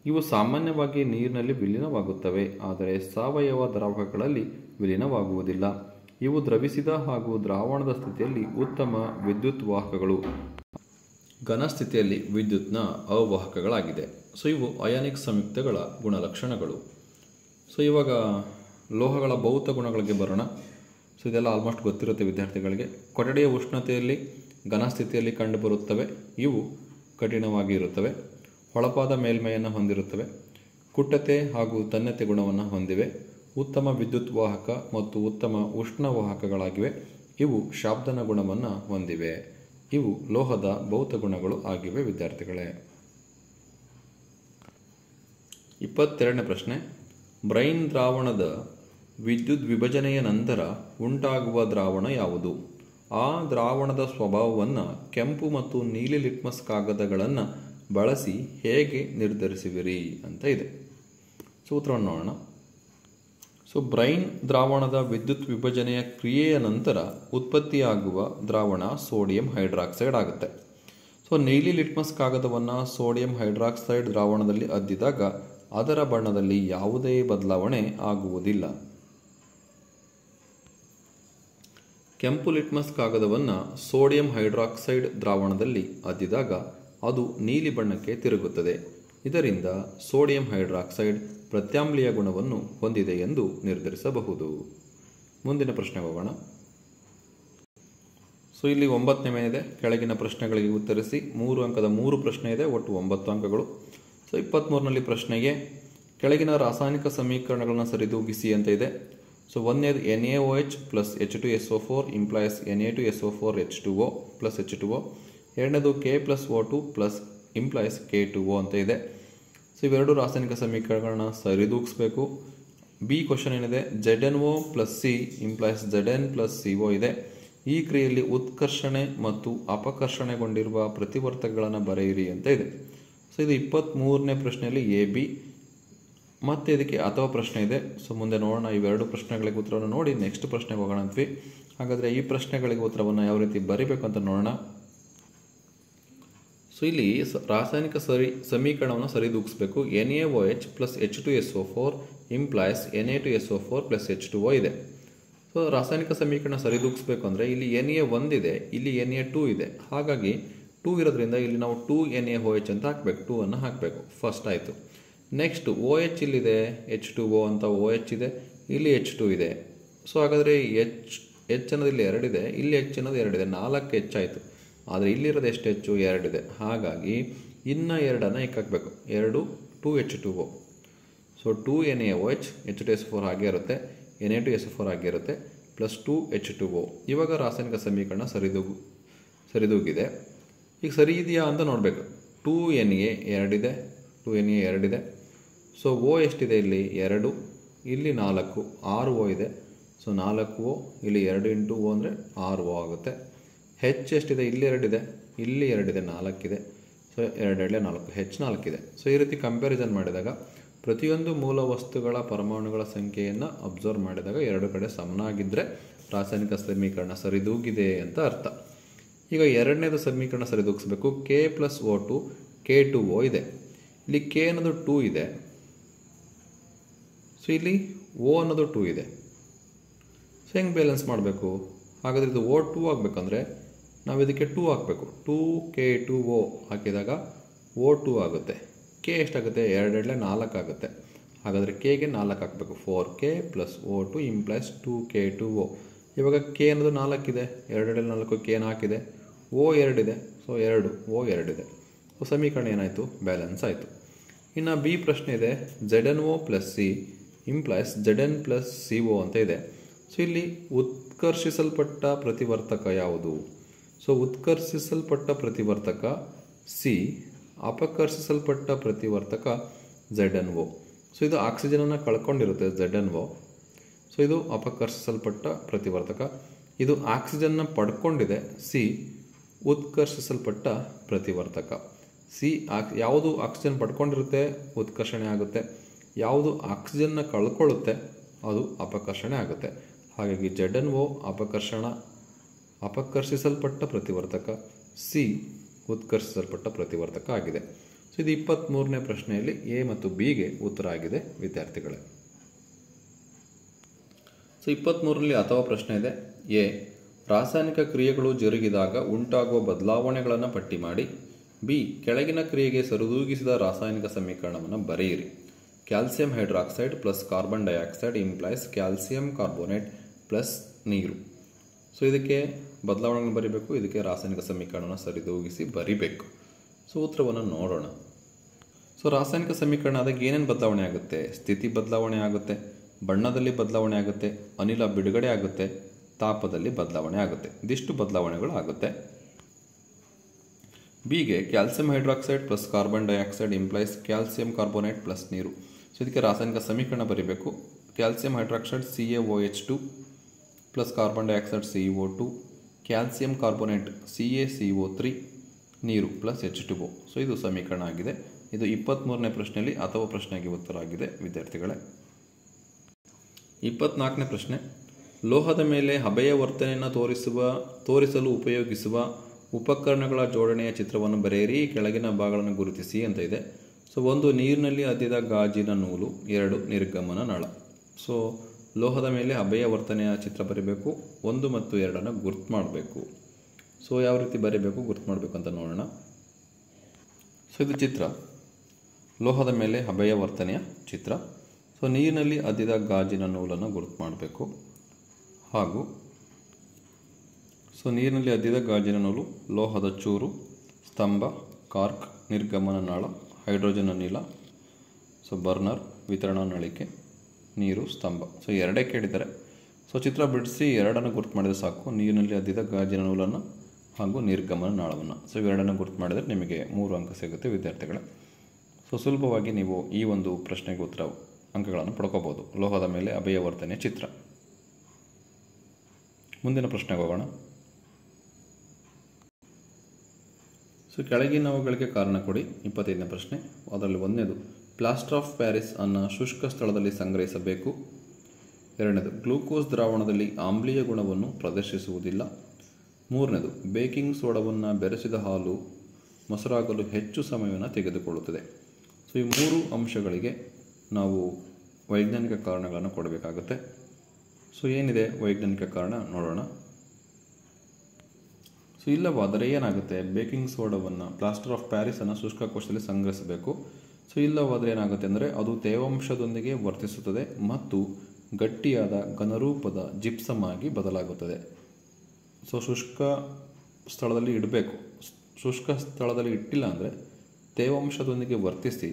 ಇವು ಸಾಮಾನ್ಯವಾಗಿ ನೀರಿನಲ್ಲಿ ವಿಲೀನವಾಗುತ್ತವೆ, ಆದರೆ ಸಾವಯವ ದ್ರಾವಕಗಳಲ್ಲಿ ವಿಲೀನವಾಗುವುದಿಲ್ಲ. ಇವು ದ್ರವಿಸಿದ ಹಾಗೂ ದ್ರಾವಣದ ಸ್ಥಿತಿಯಲ್ಲಿ ಉತ್ತಮ ವಿದ್ಯುತ್ ವಾಹಕಗಳು, ಘನ ಸ್ಥಿತಿಯಲ್ಲಿ ವಿದ್ಯುತ್ನ ಅವಾಹಕಗಳಾಗಿದೆ. ಸೊ ಇವು ಅಯಾನಿಕ್ ಸಂಯುಕ್ತಗಳ ಗುಣಲಕ್ಷಣಗಳು. ಸೊ ಇವಾಗ ಲೋಹಗಳ ಭೌತ ಗುಣಗಳಿಗೆ ಬರೋಣ. ಸೊ ಇದೆಲ್ಲ ಆಲ್ಮೋಸ್ಟ್ ಗೊತ್ತಿರುತ್ತೆ ವಿದ್ಯಾರ್ಥಿಗಳಿಗೆ. ಕೊಠಡಿಯ ಉಷ್ಣತೆಯಲ್ಲಿ ಘನ ಸ್ಥಿತಿಯಲ್ಲಿ ಕಂಡುಬರುತ್ತವೆ. ಇವು ಕಠಿಣವಾಗಿ ಇರುತ್ತವೆ. ಹೊಳಪಾದ ಮೇಲ್ಮೈಯನ್ನು ಹೊಂದಿರುತ್ತವೆ. ಕುಟ್ಟತೆ ಹಾಗೂ ತನ್ನತೆ ಗುಣವನ್ನು ಹೊಂದಿವೆ. ಉತ್ತಮ ವಿದ್ಯುತ್ ವಾಹಕ ಮತ್ತು ಉತ್ತಮ ಉಷ್ಣವಾಹಕಗಳಾಗಿವೆ. ಇವು ಶಾಬ್ದನ ಗುಣವನ್ನು ಹೊಂದಿವೆ. ಇವು ಲೋಹದ ಭೌತ ಗುಣಗಳು ಆಗಿವೆ ವಿದ್ಯಾರ್ಥಿಗಳೇ. 22ನೇ ಪ್ರಶ್ನೆ. ಬ್ರೈನ್ ದ್ರಾವಣದ ವಿದ್ಯುತ್ ವಿಭಜನೆಯ ನಂತರ ಉಂಟಾಗುವ ದ್ರಾವಣ ಯಾವುದು? ಆ ದ್ರಾವಣದ ಸ್ವಭಾವವನ್ನು ಕೆಂಪು ಮತ್ತು ನೀಲಿ ಲಿಟ್ಮಸ್ ಕಾಗದಗಳನ್ನು ಬಳಸಿ ಹೇಗೆ ನಿರ್ಧರಿಸುವಿರಿ ಅಂತ ಇದೆ. ಸೊ ಉತ್ತರವನ್ನು ನೋಡೋಣ. ಸೊ ಬ್ರೈನ್ ದ್ರಾವಣದ ವಿದ್ಯುತ್ ವಿಭಜನೆಯ ಕ್ರಿಯೆಯ ನಂತರ ಉತ್ಪತ್ತಿಯಾಗುವ ದ್ರಾವಣ ಸೋಡಿಯಂ ಹೈಡ್ರಾಕ್ಸೈಡ್ ಆಗುತ್ತೆ. ಸೊ ನೀಲಿ ಲಿಟ್ಮಸ್ ಕಾಗದವನ್ನು ಸೋಡಿಯಂ ಹೈಡ್ರಾಕ್ಸೈಡ್ ದ್ರಾವಣದಲ್ಲಿ ಅದ್ದಿದಾಗ ಅದರ ಬಣ್ಣದಲ್ಲಿ ಯಾವುದೇ ಬದಲಾವಣೆ ಆಗುವುದಿಲ್ಲ. ಕೆಂಪು ಲಿಟ್ಮಸ್ ಕಾಗದವನ್ನು ಸೋಡಿಯಂ ಹೈಡ್ರಾಕ್ಸೈಡ್ ದ್ರಾವಣದಲ್ಲಿ ಅದ್ದಿದಾಗ ಅದು ನೀಲಿ ಬಣ್ಣಕ್ಕೆ ತಿರುಗುತ್ತದೆ. ಇದರಿಂದ ಸೋಡಿಯಂ ಹೈಡ್ರಾಕ್ಸೈಡ್ ಪ್ರತ್ಯಾಮ್ಲೀಯ ಗುಣವನ್ನು ಹೊಂದಿದೆ ಎಂದು ನಿರ್ಧರಿಸಬಹುದು. ಮುಂದಿನ ಪ್ರಶ್ನೆಗೆ ಹೋಗೋಣ. ಸೊ ಇಲ್ಲಿ 9ನೇ ಮೇನಿದೆ. ಕೆಳಗಿನ ಪ್ರಶ್ನೆಗಳಿಗೆ ಉತ್ತರಿಸಿ. 3 ಅಂಕದ 3 ಪ್ರಶ್ನೆ ಇದೆ, ಒಟ್ಟು 9 ಅಂಕಗಳು. ಸೊ 23ರಲ್ಲಿ ಪ್ರಶ್ನೆಗೆ ಕೆಳಗಿನ ರಾಸಾಯನಿಕ ಸಮೀಕರಣಗಳನ್ನು ಸರಿದೂಗಿಸಿ ಅಂತ ಇದೆ. ಸೊ 1ನೇದು NaOH plus H2SO4 implies Na2SO4 H2O plus H2O. 2ನೇದು K plus O2 plus implies K2O ಅಂತ ಇದೆ. ಸೊ ಇವೆರಡು ರಾಸಾಯನಿಕ ಸಮೀಕರಣಗಳನ್ನ ಸರಿದೂಗಿಸ್ಬೇಕು. ಬಿ ಕ್ವಶನ್ ಏನಿದೆ, ZnO plus C implies Zn plus CO ಇದೆ. ಈ ಕ್ರಿಯೆಯಲ್ಲಿ ಉತ್ಕರ್ಷಣೆ ಮತ್ತು ಅಪಕರ್ಷಣೆಗೊಂಡಿರುವ ಪ್ರತಿವರ್ತಕಗಳನ್ನು ಬರೆಯಿರಿ ಅಂತ ಇದೆ. ಸೊ ಇದು 23ನೇ ಪ್ರಶ್ನೆಯಲ್ಲಿ AB. ಮತ್ತೆ ಇದಕ್ಕೆ ಅಥವಾ ಪ್ರಶ್ನೆ ಇದೆ. ಸೊ ಮುಂದೆ ನೋಡೋಣ. ಇವೆರಡು ಪ್ರಶ್ನೆಗಳಿಗೆ ಉತ್ತರವನ್ನು ನೋಡಿ ನೆಕ್ಸ್ಟ್ ಪ್ರಶ್ನೆಗೆ ಹೋಗೋಣ ಅಂತ್ವಿ. ಹಾಗಾದರೆ ಈ ಪ್ರಶ್ನೆಗಳಿಗೆ ಉತ್ತರವನ್ನು ಯಾವ ರೀತಿ ಬರೀಬೇಕು ಅಂತ ನೋಡೋಣ. ಸೊ ಇಲ್ಲಿ ರಾಸಾಯನಿಕ ಸಮೀಕರಣವನ್ನು ಸರಿದೂಗಿಸ್ಬೇಕು. NaOH plus H2SO4 implies Na2SO4 plus H2O ಇದೆ. ಸೊ ರಾಸಾಯನಿಕ ಸಮೀಕರಣ ಸರಿದೂಗಿಸ್ಬೇಕು ಅಂದರೆ ಇಲ್ಲಿ Na 1 ಇದೆ, ಇಲ್ಲಿ Na 2 ಇದೆ. ಹಾಗಾಗಿ 2 ಇರೋದ್ರಿಂದ ಇಲ್ಲಿ ನಾವು 2NaOH ಅಂತ ಹಾಕಬೇಕು. 2 ಅನ್ನು ಹಾಕಬೇಕು. ಫಸ್ಟ್ ಆಯಿತು. ನೆಕ್ಸ್ಟ್ OH ಇಲ್ಲಿದೆ, H2O ಅಂತ OH ಇದೆ, ಇಲ್ಲಿ H2 ಇದೆ. ಸೊ ಹಾಗಾದರೆ H ಅನ್ನೋದು ಇಲ್ಲಿ 2 ಇದೆ, ಇಲ್ಲಿ H ಅನ್ನೋದು 2 ಇದೆ, 4 H ಆಯಿತು. ಆದರೆ ಇಲ್ಲಿರೋದು ಎಷ್ಟು ಹೆಚ್ಚು? 2 ಇದೆ. ಹಾಗಾಗಿ ಇನ್ನು 2ಅನ್ನು ಹಾಕಬೇಕು. 2 2H2O. ಸೊ 2NaOH H2SO4 ಹಾಗೆ ಇರುತ್ತೆ, Na2SO4 ಹಾಗೆ ಇರುತ್ತೆ, ಪ್ಲಸ್ 2H2O. ಇವಾಗ ರಾಸಾಯನಿಕ ಸಮೀಕರಣ ಸರಿದೂಗಿದೆ. ಈಗ ಸರಿ ಇದೆಯಾ ಅಂತ ನೋಡಬೇಕು. 2Na 2 ಇದೆ, 2Na 2 ಇದೆ. ಸೊ O ಎಷ್ಟಿದೆ? ಇಲ್ಲಿ 2, ಇಲ್ಲಿ 4, 6O ಇದೆ. ಸೊ 4O, ಇಲ್ಲಿ 2 ಇಂಟು O ಅಂದರೆ 6O ಆಗುತ್ತೆ. H ಎಷ್ಟಿದೆ? ಇಲ್ಲಿ 2 ಇದೆ, ಇಲ್ಲಿ 2 ಇದೆ, 4 ಇದೆ. ಸೊ 2 2 4, H 4 ಇದೆ. ಸೊ ಈ ರೀತಿ ಕಂಪ್ಯಾರಿಸನ್ ಮಾಡಿದಾಗ ಪ್ರತಿಯೊಂದು ಮೂಲ ವಸ್ತುಗಳ ಪರಮಾಣುಗಳ ಸಂಖ್ಯೆಯನ್ನು ಅಬ್ಸರ್ವ್ ಮಾಡಿದಾಗ ಎರಡು ಕಡೆ ಸಮನಾಗಿದ್ದರೆ ರಾಸಾಯನಿಕ ಸಮೀಕರಣ ಸರಿದೂಗಿದೆ ಅಂತ ಅರ್ಥ. ಈಗ ಎರಡನೇದು ಸಮೀಕರಣ ಸರಿದೂಗಿಸ್ಬೇಕು. K ಪ್ಲಸ್ O2 K2O ಇದೆ. ಇಲ್ಲಿ K ಅನ್ನೋದು 2 ಇದೆ. ಸೊ ಇಲ್ಲಿ O ಅನ್ನೋದು 2 ಇದೆ. ಸೊ ಹೆಂಗೆ ಬ್ಯಾಲೆನ್ಸ್ ಮಾಡಬೇಕು? ಹಾಗಾದರೆ ಇದು O2 ಆಗಬೇಕಂದ್ರೆ ನಾವು ಇದಕ್ಕೆ 2 ಹಾಕಬೇಕು. 2K2O ಹಾಕಿದಾಗ O2 ಆಗುತ್ತೆ. K ಎಷ್ಟಾಗುತ್ತೆ? 2 2 4 ಆಗುತ್ತೆ. ಹಾಗಾದರೆ Kಗೆ 4 ಹಾಕಬೇಕು. 4K plus O2 implies 2K2O. ಇವಾಗ K ಅನ್ನೋದು 4 ಇದೆ, 2 2 4 K 4 ಇದೆ, O 2 ಇದೆ. ಸೊ 2 O 2 ಇದೆ. ಸೊ ಸಮೀಕರಣ ಏನಾಯಿತು? ಬ್ಯಾಲೆನ್ಸ್ ಆಯಿತು. ಇನ್ನು ಬಿ ಪ್ರಶ್ನೆ ಇದೆ, ZnO plus C implies Zn plus CO ಅಂತ ಇದೆ. ಸೊ ಇಲ್ಲಿ ಉತ್ಕರ್ಷಿಸಲ್ಪಟ್ಟ ಪ್ರತಿವರ್ತಕ ಯಾವುದು? ಸೊ ಉತ್ಕರ್ಷಿಸಲ್ಪಟ್ಟ ಪ್ರತಿವರ್ತಕ ಸಿ, ಅಪಕರ್ಷಿಸಲ್ಪಟ್ಟ ಪ್ರತಿವರ್ತಕ ZnO. ಸೊ ಇದು ಆಕ್ಸಿಜನನ್ನು ಕಳ್ಕೊಂಡಿರುತ್ತೆ ZnO. ಸೊ ಇದು ಅಪಕರ್ಷಿಸಲ್ಪಟ್ಟ ಪ್ರತಿವರ್ತಕ. ಇದು ಆಕ್ಸಿಜನ್ನ ಪಡ್ಕೊಂಡಿದೆ ಸಿ, ಉತ್ಕರ್ಷಿಸಲ್ಪಟ್ಟ ಪ್ರತಿವರ್ತಕ. ಸಿ ಯಾವುದು ಆಕ್ಸಿಜನ್ ಪಡ್ಕೊಂಡಿರುತ್ತೆ ಉತ್ಕರ್ಷಣೆ ಆಗುತ್ತೆ, ಯಾವುದು ಆಕ್ಸಿಜನ್ನ ಕಳ್ಕೊಳ್ಳುತ್ತೆ ಅದು ಅಪಕರ್ಷಣೆ ಆಗುತ್ತೆ. ಹಾಗಾಗಿ ZnO ಅಪಕರ್ಷಿಸಲ್ಪಟ್ಟ ಪ್ರತಿವರ್ತಕ, ಸಿ ಉತ್ಕರ್ಷಿಸಲ್ಪಟ್ಟ ಪ್ರತಿವರ್ತಕ ಆಗಿದೆ. ಸೊ ಇದು 23ನೇ ಪ್ರಶ್ನೆಯಲ್ಲಿ ಎ ಮತ್ತು ಬಿಗೆ ಉತ್ತರ ಆಗಿದೆ ವಿದ್ಯಾರ್ಥಿಗಳೇ. ಸೊ 23ರಲ್ಲಿ ಅಥವಾ ಪ್ರಶ್ನೆ ಇದೆ. ಎ, ರಾಸಾಯನಿಕ ಕ್ರಿಯೆಗಳು ಜರುಗಿದಾಗ ಉಂಟಾಗುವ ಬದಲಾವಣೆಗಳನ್ನು ಪಟ್ಟಿ ಮಾಡಿ. ಬಿ, ಕೆಳಗಿನ ಕ್ರಿಯೆಗೆ ಸರಿದೂಗಿಸಿದ ರಾಸಾಯನಿಕ ಸಮೀಕರಣವನ್ನು ಬರೆಯಿರಿ. Calcium hydroxide plus carbon dioxide implies calcium carbonate plus ನೀರು. ಸೊ ಇದಕ್ಕೆ ಬದಲಾವಣೆಗಳನ್ನು ಬರೀಬೇಕು, ಇದಕ್ಕೆ ರಾಸಾಯನಿಕ ಸಮೀಕರಣವನ್ನು ಸರಿದೂಗಿಸಿ ಬರಿಬೇಕು. ಸೊ ಉತ್ತರವನ್ನು ನೋಡೋಣ. ಸೊ ರಾಸಾಯನಿಕ ಸಮೀಕರಣ ಆದಾಗ ಏನೇನು ಬದಲಾವಣೆ ಆಗುತ್ತೆ? ಸ್ಥಿತಿ ಬದಲಾವಣೆ ಆಗುತ್ತೆ, ಬಣ್ಣದಲ್ಲಿ ಬದಲಾವಣೆ ಆಗುತ್ತೆ, ಅನಿಲ ಬಿಡುಗಡೆ ಆಗುತ್ತೆ, ತಾಪದಲ್ಲಿ ಬದಲಾವಣೆ ಆಗುತ್ತೆ. ಇದಿಷ್ಟು ಬದಲಾವಣೆಗಳು ಆಗುತ್ತೆ. ಬಿಗೆ calcium hydroxide plus carbon dioxide implies calcium carbonate plus ನೀರು. ಸೊ ಇದಕ್ಕೆ ರಾಸಾಯನಿಕ ಸಮೀಕರಣ ಬರೀಬೇಕು. Calcium hydroxide CaOH2 plus carbon dioxide CO2, calcium carbonate CaCO3, ನೀರು ಪ್ಲಸ್ H2O. ಸೊ ಇದು ಸಮೀಕರಣ ಆಗಿದೆ. ಇದು 23ನೇ ಪ್ರಶ್ನೆಯಲ್ಲಿ ಅಥವಾ ಪ್ರಶ್ನೆಗೆ ಉತ್ತರ ಆಗಿದೆ ವಿದ್ಯಾರ್ಥಿಗಳೇ. 24ನೇ ಪ್ರಶ್ನೆ. ಲೋಹದ ಮೇಲೆ ಹಬೆಯ ವರ್ತನೆಯನ್ನು ತೋರಿಸಲು ಉಪಯೋಗಿಸುವ ಉಪಕರಣಗಳ ಜೋಡಣೆಯ ಚಿತ್ರವನ್ನು ಬರೆಯಿರಿ. ಕೆಳಗಿನ ಭಾಗಗಳನ್ನು ಗುರುತಿಸಿ ಅಂತ ಇದೆ. ಸೊ 1 ನೀರಿನಲ್ಲಿ ಅದ್ದಿದ ಗಾಜಿನ ನೂಲು, 2 ನಿರ್ಗಮನ ನಳ. ಸೊ ಲೋಹದ ಮೇಲೆ ಹಬೆಯ ವರ್ತನೆಯ ಚಿತ್ರ ಬರೀಬೇಕು, 1 ಮತ್ತು 2 ಗುರ್ತು ಮಾಡಬೇಕು. ಸೊ ಯಾವ ರೀತಿ ಬರೀಬೇಕು, ಗುರ್ತು ಮಾಡಬೇಕು ಅಂತ ನೋಡೋಣ. ಸೊ ಇದು ಚಿತ್ರ, ಲೋಹದ ಮೇಲೆ ಹಬೆಯ ವರ್ತನೆಯ ಚಿತ್ರ. ಸೊ ನೀರಿನಲ್ಲಿ ಅದ್ದಿದ ಗಾಜಿನ ನೂಲನ್ನು ಗುರ್ತು ಮಾಡಬೇಕು. ಹಾಗೂ ಸೊ ನೀರಿನಲ್ಲಿ ಅದ್ದಿದ ಗಾಜಿನ ನೂಲು, ಲೋಹದ ಚೂರು, ಸ್ತಂಭ, ಕಾರ್ಕ್, ನಿರ್ಗಮನ ನಾಳ, ಹೈಡ್ರೋಜನ್ ಅನಿಲ, ಸೊ ಬರ್ನರ್, ವಿತರಣಾ ನಳಿಕೆ, ನೀರು, ಸ್ತಂಭ. ಸೊ 2 ಕೇಳಿದ್ದಾರೆ. ಸೊ ಚಿತ್ರ ಬಿಡಿಸಿ 2 ಗುರ್ತು ಮಾಡಿದರೆ ಸಾಕು. ನೀರಿನಲ್ಲಿ ಅದ್ದಿದ ಗಾಜಿನ ನೂಲನ್ನು ಹಾಗೂ ನಿರ್ಗಮನ ನಾಳವನ್ನು. ಸೊ ಇವೆರಡನ್ನು ಗುರ್ತು ಮಾಡಿದರೆ ನಿಮಗೆ 3 ಅಂಕ ಸಿಗುತ್ತೆ ವಿದ್ಯಾರ್ಥಿಗಳೇ. ಸೊ ಸುಲಭವಾಗಿ ನೀವು ಈ ಒಂದು ಪ್ರಶ್ನೆಗೆ ಉತ್ತರ ಅಂಕಗಳನ್ನು ಪಡ್ಕೋಬೋದು. ಲೋಹದ ಮೇಲೆ ಹಬೆಯ ವರ್ತನೆಯ ಚಿತ್ರ. ಮುಂದಿನ ಪ್ರಶ್ನೆಗೆ ಹೋಗೋಣ. ಸೊ ಕೆಳಗಿನವುಗಳಿಗೆ ಕಾರಣ ಕೊಡಿ. 25ನೇ ಪ್ರಶ್ನೆ. ಅದರಲ್ಲಿ 1ನೇದು ಪ್ಲಾಸ್ಟರ್ ಆಫ್ ಪ್ಯಾರಿಸ್ ಅನ್ನು ಶುಷ್ಕ ಸ್ಥಳದಲ್ಲಿ ಸಂಗ್ರಹಿಸಬೇಕು. 2ನೇದು ಗ್ಲೂಕೋಸ್ ದ್ರಾವಣದಲ್ಲಿ ಆಮ್ಲೀಯ ಗುಣವನ್ನು ಪ್ರದರ್ಶಿಸುವುದಿಲ್ಲ. 3ನೇದು ಬೇಕಿಂಗ್ ಸೋಡಾವನ್ನು ಬೆರೆಸಿದ ಹಾಲು ಮೊಸರಾಗಲು ಹೆಚ್ಚು ಸಮಯವನ್ನು ತೆಗೆದುಕೊಳ್ಳುತ್ತದೆ. ಸೊ ಈ 3 ಅಂಶಗಳಿಗೆ ನಾವು ವೈಜ್ಞಾನಿಕ ಕಾರಣಗಳನ್ನು ಕೊಡಬೇಕಾಗುತ್ತೆ. ಸೊ ಏನಿದೆ ವೈಜ್ಞಾನಿಕ ಕಾರಣ ನೋಡೋಣ. ಸೊ ಇಲ್ಲವಾದರೆ ಏನಾಗುತ್ತೆ, ಬೇಕಿಂಗ್ ಸೋಡಾವನ್ನು ಪ್ಲಾಸ್ಟರ್ ಆಫ್ ಪ್ಯಾರಿಸನ್ನು ಶುಷ್ಕ ಕೋಶದಲ್ಲಿ ಸಂಗ್ರಹಿಸಬೇಕು. ಸೊ ಇಲ್ಲವಾದರೆ ಏನಾಗುತ್ತೆ ಅಂದರೆ ಅದು ತೇವಾಂಶದೊಂದಿಗೆ ವರ್ತಿಸುತ್ತದೆ ಮತ್ತು ಗಟ್ಟಿಯಾದ ಘನರೂಪದ ಜಿಪ್ಸಮ್ ಆಗಿ ಬದಲಾಗುತ್ತದೆ. ಸೊ ಶುಷ್ಕ ಸ್ಥಳದಲ್ಲಿ ಇಡಬೇಕು. ಶುಷ್ಕ ಸ್ಥಳದಲ್ಲಿ ಇಟ್ಟಿಲ್ಲ ಅಂದರೆ ತೇವಾಂಶದೊಂದಿಗೆ ವರ್ತಿಸಿ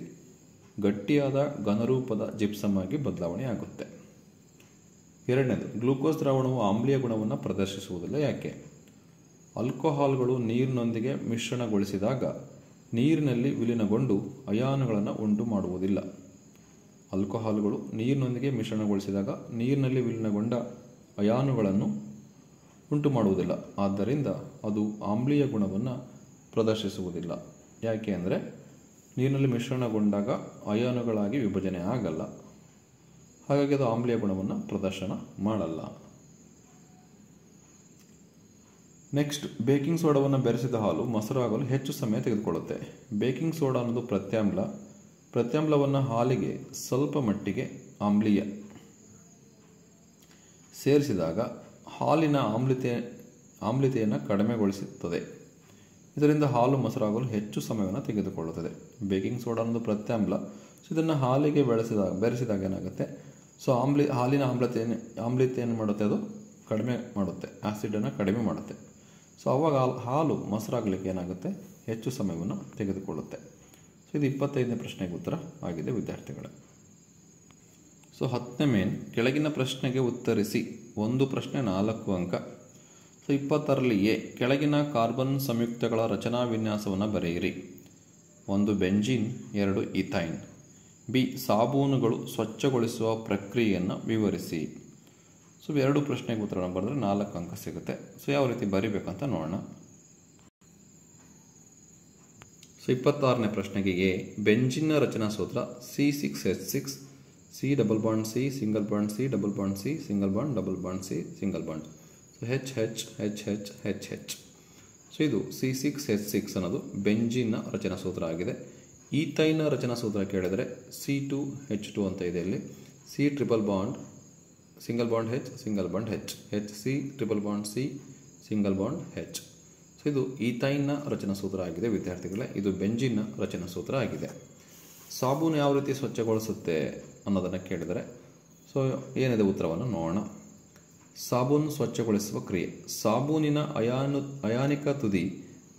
ಗಟ್ಟಿಯಾದ ಘನರೂಪದ ಜಿಪ್ಸಮ್ ಆಗಿ ಬದಲಾವಣೆ ಆಗುತ್ತೆ. 2ನೇದು ಗ್ಲೂಕೋಸ್ ದ್ರಾವಣವು ಆಮ್ಲೀಯ ಗುಣವನ್ನು ಪ್ರದರ್ಶಿಸುವುದಿಲ್ಲ. ಯಾಕೆ? ಆಲ್ಕೋಹಾಲ್ಗಳು ನೀರಿನೊಂದಿಗೆ ಮಿಶ್ರಣಗೊಳಿಸಿದಾಗ ನೀರಿನಲ್ಲಿ ವಿಲೀನಗೊಂಡು ಅಯಾನುಗಳನ್ನು ಉಂಟು ಮಾಡುವುದಿಲ್ಲ. ಆಲ್ಕೋಹಾಲ್ಗಳು ನೀರಿನೊಂದಿಗೆ ಮಿಶ್ರಣಗೊಳಿಸಿದಾಗ ನೀರಿನಲ್ಲಿ ವಿಲೀನಗೊಂಡ ಅಯಾನುಗಳನ್ನು ಉಂಟು ಮಾಡುವುದಿಲ್ಲ. ಆದ್ದರಿಂದ ಅದು ಆಮ್ಲೀಯ ಗುಣವನ್ನು ಪ್ರದರ್ಶಿಸುವುದಿಲ್ಲ. ಯಾಕೆ ಅಂದರೆ ನೀರಿನಲ್ಲಿ ಮಿಶ್ರಣಗೊಂಡಾಗ ಅಯಾನುಗಳಾಗಿ ವಿಭಜನೆ ಆಗಲ್ಲ. ಹಾಗಾಗಿ ಅದು ಆಮ್ಲೀಯ ಗುಣವನ್ನು ಪ್ರದರ್ಶನ ಮಾಡಲ್ಲ. ನೆಕ್ಸ್ಟ್, ಬೇಕಿಂಗ್ ಸೋಡಾವನ್ನು ಬೆರೆಸಿದ ಹಾಲು ಮೊಸರಾಗಲು ಹೆಚ್ಚು ಸಮಯ ತೆಗೆದುಕೊಳ್ಳುತ್ತೆ. ಬೇಕಿಂಗ್ ಸೋಡಾ ಅನ್ನೋದು ಪ್ರತ್ಯಾಮ್ಲ. ಪ್ರತ್ಯಾಮ್ಲವನ್ನು ಹಾಲಿಗೆ ಸ್ವಲ್ಪ ಮಟ್ಟಿಗೆ ಆಮ್ಲೀಯ ಸೇರಿಸಿದಾಗ ಹಾಲಿನ ಆಮ್ಲತೆಯನ್ನು ಕಡಿಮೆಗೊಳಿಸುತ್ತದೆ. ಇದರಿಂದ ಹಾಲು ಮೊಸರಾಗಲು ಹೆಚ್ಚು ಸಮಯವನ್ನು ತೆಗೆದುಕೊಳ್ಳುತ್ತದೆ. ಬೇಕಿಂಗ್ ಸೋಡಾ ಅನ್ನೋದು ಪ್ರತ್ಯಾಮ್ಲ. ಸೊ ಇದನ್ನು ಹಾಲಿಗೆ ಬೆರೆಸಿದಾಗ ಏನಾಗುತ್ತೆ, ಸೊ ಹಾಲಿನ ಆಮ್ಲತೆಯನ್ನು ಮಾಡುತ್ತೆ, ಅದು ಕಡಿಮೆ ಮಾಡುತ್ತೆ, ಆ್ಯಸಿಡನ್ನು ಕಡಿಮೆ ಮಾಡುತ್ತೆ. ಸೊ ಅವಾಗ ಹಾಲು ಮೊಸರಾಗಲಿಕ್ಕೆ ಏನಾಗುತ್ತೆ, ಹೆಚ್ಚು ಸಮಯವನ್ನು ತೆಗೆದುಕೊಳ್ಳುತ್ತೆ. ಸೊ ಇದು 25ನೇ ಪ್ರಶ್ನೆಗೆ ಉತ್ತರ ಆಗಿದೆ ವಿದ್ಯಾರ್ಥಿಗಳೇ. ಸೊ 10ನೇ ಮೇನ್, ಕೆಳಗಿನ ಪ್ರಶ್ನೆಗೆ ಉತ್ತರಿಸಿ. ಒಂದು ಪ್ರಶ್ನೆ 4 ಅಂಕ. ಸೊ 26ರಲ್ಲಿ ಎ, ಕೆಳಗಿನ ಕಾರ್ಬನ್ ಸಂಯುಕ್ತಗಳ ರಚನಾ ವಿನ್ಯಾಸವನ್ನು ಬರೆಯಿರಿ. 1 ಬೆಂಜೀನ್, 2 ಈಥೈನ್. ಬಿ, ಸಾಬೂನುಗಳು ಸ್ವಚ್ಛಗೊಳಿಸುವ ಪ್ರಕ್ರಿಯೆಯನ್ನು ವಿವರಿಸಿ. ಸೊ 2 ಪ್ರಶ್ನೆಗೆ ಉತ್ತರವನ್ನು ಬರೆದ್ರೆ 4 ಅಂಕ ಸಿಗುತ್ತೆ. ಸೊ ಯಾವ ರೀತಿ ಬರಿಬೇಕಂತ ನೋಡೋಣ. ಸೊ 26ನೇ ಪ್ರಶ್ನೆಗೆ ಎ, ಬೆಂಜಿನ್ನ ರಚನಾ ಸೂತ್ರ C6H6 C double bond C single bond C double bond C single bond double bond C single bond. So HH. So ಇದು C6H6 ಅನ್ನೋದು ಬೆಂಜಿನ್ನ ರಚನಾ ಸೂತ್ರ ಆಗಿದೆ. ಈಥೈನ್ನ ರಚನಾ ಸೂತ್ರ ಕೇಳಿದರೆ C2H2 ಅಂತ ಇದೆ. ಇಲ್ಲಿ C triple bond single bond H single bond H HC triple bond C single bond H. So ಇದು ಈಥೈನ್ನ ರಚನಾ ಸೂತ್ರ ಆಗಿದೆ ವಿದ್ಯಾರ್ಥಿಗಳೇ. ಇದು ಬೆಂಜಿನ್ನ ರಚನಾ ಸೂತ್ರ ಆಗಿದೆ. ಸಾಬೂನು ಯಾವ ರೀತಿ ಸ್ವಚ್ಛಗೊಳಿಸುತ್ತೆ ಅನ್ನೋದನ್ನು ಕೇಳಿದರೆ ಸೊ ಏನಿದೆ ಉತ್ತರವನ್ನು ನೋಡೋಣ. ಸಾಬೂನು ಸ್ವಚ್ಛಗೊಳಿಸುವ ಕ್ರಿಯೆ. ಸಾಬೂನಿನ ಅಯಾನಿಕ ತುದಿ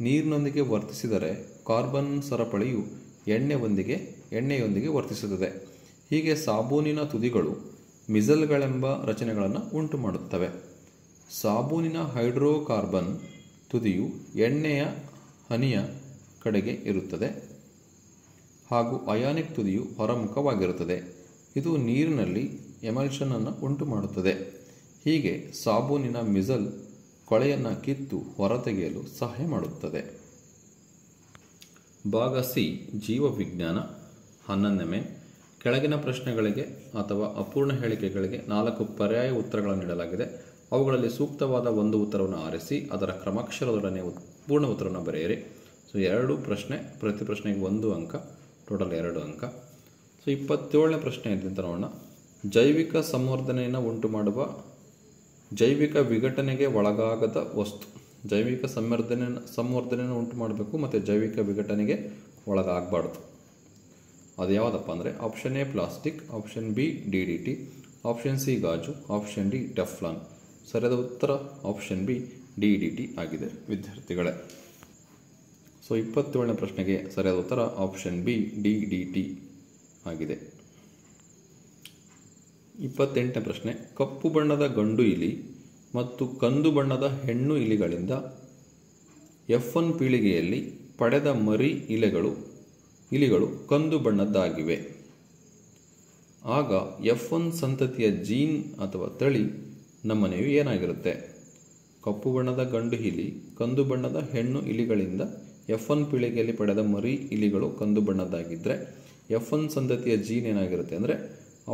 ನೀರಿನೊಂದಿಗೆ ವರ್ತಿಸಿದರೆ ಕಾರ್ಬನ್ ಸರಪಳಿಯು ಎಣ್ಣೆಯೊಂದಿಗೆ ವರ್ತಿಸುತ್ತದೆ. ಹೀಗೆ ಸಾಬೂನಿನ ತುದಿಗಳು ಮಿಸಲ್ಗಳೆಂಬ ರಚನೆಗಳನ್ನು ಉಂಟು ಮಾಡುತ್ತವೆ. ಸಾಬೂನಿನ ಹೈಡ್ರೋಕಾರ್ಬನ್ ತುದಿಯು ಎಣ್ಣೆಯ ಹನಿಯ ಕಡೆಗೆ ಇರುತ್ತದೆ ಹಾಗೂ ಅಯಾನಿಕ್ ತುದಿಯು ಹೊರಮುಖವಾಗಿರುತ್ತದೆ. ಇದು ನೀರಿನಲ್ಲಿ ಎಮಲ್ಷನ್ ಅನ್ನು ಉಂಟು ಮಾಡುತ್ತದೆ. ಹೀಗೆ ಸಾಬೂನಿನ ಮಿಸಲ್ ಕೊಳೆಯನ್ನು ಕಿತ್ತು ಹೊರತೆಗೆಯಲು ಸಹಾಯ ಮಾಡುತ್ತದೆ. ಭಾಗ ಸಿ, ಜೀವವಿಜ್ಞಾನ, 11ನೇ ಮೇನ್. ಕೆಳಗಿನ ಪ್ರಶ್ನೆಗಳಿಗೆ ಅಥವಾ ಅಪೂರ್ಣ ಹೇಳಿಕೆಗಳಿಗೆ 4 ಪರ್ಯಾಯ ಉತ್ತರಗಳನ್ನು ನೀಡಲಾಗಿದೆ. ಅವುಗಳಲ್ಲಿ ಸೂಕ್ತವಾದ ಒಂದು ಉತ್ತರವನ್ನು ಆರಿಸಿ ಅದರ ಕ್ರಮಾಕ್ಷರದೊಡನೆ ಪೂರ್ಣ ಉತ್ತರವನ್ನು ಬರೆಯಿರಿ. ಸೊ 2 ಪ್ರಶ್ನೆ, ಪ್ರತಿ ಪ್ರಶ್ನೆಗೆ 1 ಅಂಕ, ಟೋಟಲ್ 2 ಅಂಕ. ಸೊ 27ನೇ ಪ್ರಶ್ನೆ ಇದೆ ಅಂತ ನೋಡೋಣ. ಜೈವಿಕ ಸಂವರ್ಧನೆಯನ್ನು ಉಂಟು ಮಾಡುವ ಜೈವಿಕ ವಿಘಟನೆಗೆ ಒಳಗಾಗದ ವಸ್ತು. ಜೈವಿಕ ಸಂವರ್ಧನೆಯನ್ನು ಉಂಟು ಮಾಡಬೇಕು ಮತ್ತು ಜೈವಿಕ ವಿಘಟನೆಗೆ ಒಳಗಾಗಬಾರ್ದು. ಅದು ಯಾವುದಪ್ಪ ಅಂದರೆ option A plastic, option B DDT, option C ಗಾಜು, ಆಪ್ಷನ್ ಡಿ ಟೆಫ್ಲಾನ್. ಸರಿಯಾದ ಉತ್ತರ ಆಪ್ಷನ್ ಬಿ DDT ಆಗಿದೆ ವಿದ್ಯಾರ್ಥಿಗಳೇ. ಸೊ 27ನೇ ಪ್ರಶ್ನೆಗೆ ಸರಿಯಾದ ಉತ್ತರ ಆಪ್ಷನ್ ಬಿ DDT ಆಗಿದೆ. 28ನೇ ಪ್ರಶ್ನೆ. ಕಪ್ಪು ಬಣ್ಣದ ಗಂಡು ಇಲಿ ಮತ್ತು ಕಂದು ಬಣ್ಣದ ಹೆಣ್ಣು ಇಲಿಗಳಿಂದ F1 ಪೀಳಿಗೆಯಲ್ಲಿ ಪಡೆದ ಮರಿ ಇಲಿಗಳು ಕಂದು ಬಣ್ಣದ್ದಾಗಿವೆ. ಆಗ F1 ಸಂತತಿಯ ಜೀನ್ ಅಥವಾ ತಳಿ ನಮೂನೆಯು ಏನಾಗಿರುತ್ತೆ? ಕಪ್ಪು ಬಣ್ಣದ ಗಂಡು ಇಲಿ, ಕಂದು ಬಣ್ಣದ ಹೆಣ್ಣು ಇಲಿಗಳಿಂದ F1 ಪೀಳಿಗೆಯಲ್ಲಿ ಪಡೆದ ಮರಿ ಇಲಿಗಳು ಕಂದು ಬಣ್ಣದ್ದಾಗಿದ್ದರೆ F1 ಸಂತತಿಯ ಜೀನ್ ಏನಾಗಿರುತ್ತೆ ಅಂದರೆ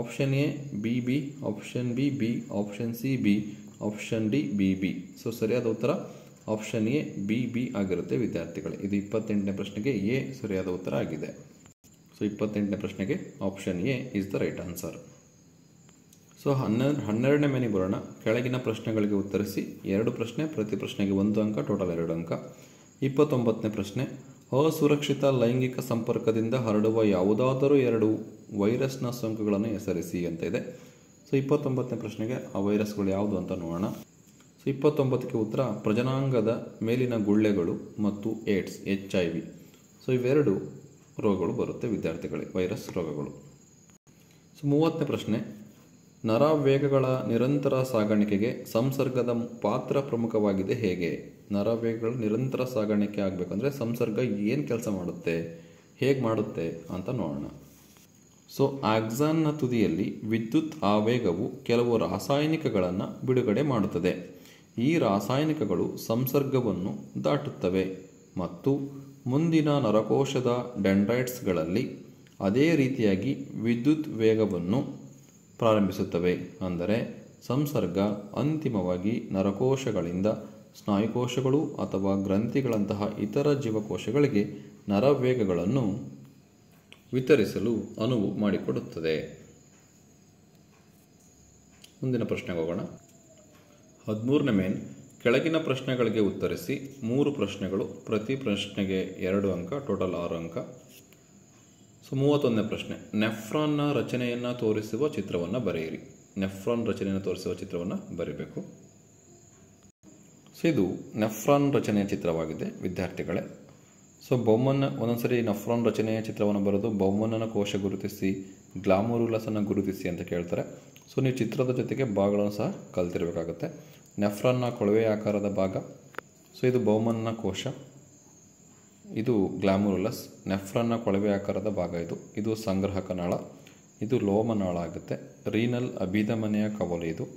option A BB, option B B, option C B, option D BB. So ಸರಿಯಾದ ಉತ್ತರ ಆಪ್ಷನ್ ಎ BB ಆಗಿರುತ್ತೆ ವಿದ್ಯಾರ್ಥಿಗಳೇ. ಇದು 28ನೇ ಪ್ರಶ್ನೆಗೆ ಎ ಸರಿಯಾದ ಉತ್ತರ ಆಗಿದೆ. ಸೊ 28ನೇ ಪ್ರಶ್ನೆಗೆ option A is the right answer. So 12ನೇ ಮೇನಿಗೆ ಬರೋಣ. ಕೆಳಗಿನ ಪ್ರಶ್ನೆಗಳಿಗೆ ಉತ್ತರಿಸಿ. 2 ಪ್ರಶ್ನೆ, ಪ್ರತಿ ಪ್ರಶ್ನೆಗೆ 1 ಅಂಕ, ಟೋಟಲ್ 2 ಅಂಕ. 29ನೇ ಪ್ರಶ್ನೆ. ಅಸುರಕ್ಷಿತ ಲೈಂಗಿಕ ಸಂಪರ್ಕದಿಂದ ಹರಡುವ ಯಾವುದಾದರೂ 2 ವೈರಸ್ನ ಸೋಂಕುಗಳನ್ನು ಹೆಸರಿಸಿ ಅಂತ ಇದೆ. ಸೊ 29ನೇ ಪ್ರಶ್ನೆಗೆ ಆ ವೈರಸ್ಗಳು ಯಾವುದು ಅಂತ ನೋಡೋಣ. ಸೊ 29ಕ್ಕೆ ಉತ್ತರ ಪ್ರಜನಾಂಗದ ಮೇಲಿನ ಗುಳ್ಳೆಗಳು ಮತ್ತು ಏಡ್ಸ್ HIV. ಸೊ ಇವೆರಡು ರೋಗಗಳು ಬರುತ್ತೆ ವಿದ್ಯಾರ್ಥಿಗಳಿಗೆ, ವೈರಸ್ ರೋಗಗಳು. ಸೊ 30ನೇ ಪ್ರಶ್ನೆ. ನರವೇಗಗಳ ನಿರಂತರ ಸಾಗಾಣಿಕೆಗೆ ಸಂಸರ್ಗದ ಪಾತ್ರ ಪ್ರಮುಖವಾಗಿದೆ ಹೇಗೆ? ನರವೇಗಗಳ ನಿರಂತರ ಸಾಗಾಣಿಕೆ ಆಗಬೇಕಂದ್ರೆ ಸಂಸರ್ಗ ಏನು ಕೆಲಸ ಮಾಡುತ್ತೆ, ಹೇಗೆ ಮಾಡುತ್ತೆ ಅಂತ ನೋಡೋಣ. ಸೊ ಆಕ್ಸಾನ್ನ ತುದಿಯಲ್ಲಿ ವಿದ್ಯುತ್ ಆವೇಗವು ಕೆಲವು ರಾಸಾಯನಿಕಗಳನ್ನು ಬಿಡುಗಡೆ ಮಾಡುತ್ತದೆ. ಈ ರಾಸಾಯನಿಕಗಳು ಸಂಸರ್ಗವನ್ನು ದಾಟುತ್ತವೆ ಮತ್ತು ಮುಂದಿನ ನರಕೋಶದ ಡೆಂಡ್ರೈಟ್ಸ್ಗಳಲ್ಲಿ ಅದೇ ರೀತಿಯಾಗಿ ವಿದ್ಯುತ್ ವೇಗವನ್ನು ಪ್ರಾರಂಭಿಸುತ್ತವೆ. ಅಂದರೆ ಸಂಸರ್ಗ ಅಂತಿಮವಾಗಿ ನರಕೋಶಗಳಿಂದ ಸ್ನಾಯುಕೋಶಗಳು ಅಥವಾ ಗ್ರಂಥಿಗಳಂತಹ ಇತರ ಜೀವಕೋಶಗಳಿಗೆ ನರವೇಗಗಳನ್ನು ವಿತರಿಸಲು ಅನುವು ಮಾಡಿಕೊಡುತ್ತದೆ. ಮುಂದಿನ ಪ್ರಶ್ನೆಗೆ ಹೋಗೋಣ. 13ನೇ ಮೇನ್. ಕೆಳಗಿನ ಪ್ರಶ್ನೆಗಳಿಗೆ ಉತ್ತರಿಸಿ. 3 ಪ್ರಶ್ನೆಗಳು, ಪ್ರತಿ ಪ್ರಶ್ನೆಗೆ 2 ಅಂಕ, ಟೋಟಲ್ 6 ಅಂಕ. ಸೊ 31ನೇ ಪ್ರಶ್ನೆ. ನೆಫ್ರಾನ್ನ ರಚನೆಯನ್ನು ತೋರಿಸುವ ಚಿತ್ರವನ್ನು ಬರೆಯಿರಿ. ನೆಫ್ರಾನ್ ರಚನೆಯನ್ನು ತೋರಿಸುವ ಚಿತ್ರವನ್ನು ಬರೀಬೇಕು. ಸೊ ಇದು ನೆಫ್ರಾನ್ ರಚನೆಯ ಚಿತ್ರವಾಗಿದೆ ವಿದ್ಯಾರ್ಥಿಗಳೇ. ಸೊ ಬೌಮನ್ ಒಂದೊಂದ್ಸರಿ ನೆಫ್ರಾನ್ ರಚನೆಯ ಚಿತ್ರವನ್ನು ಬರೆದು ಬೌಮನ್ನನ ಕೋಶ ಗುರುತಿಸಿ, ಗ್ಲಾಮರುಲಸನ್ನು ಗುರುತಿಸಿ ಅಂತ ಕೇಳ್ತಾರೆ. ಸೊ ನೀವು ಚಿತ್ರದ ಜೊತೆಗೆ ಭಾಗಗಳನ್ನು ಸಹ ಕಲ್ತಿರಬೇಕಾಗುತ್ತೆ. ನೆಫ್ರಾನ್ನ ಕೊಳವೆ ಆಕಾರದ ಭಾಗ. ಸೊ ಇದು ಬೌಮನ್ನ ಕೋಶ, ಇದು ಗ್ಲಾಮರುಲಸ್. ನೆಫ್ರಾನ್ನ ಕೊಳವೆ ಆಕಾರದ ಭಾಗ ಇದು ಸಂಗ್ರಹಕ ನಾಳ, ಇದು ಲೋಮನಾಳ ಆಗುತ್ತೆ. ರೀನಲ್ ಅಭಿಧಮನಿಯ ಕವಲು, ಇದು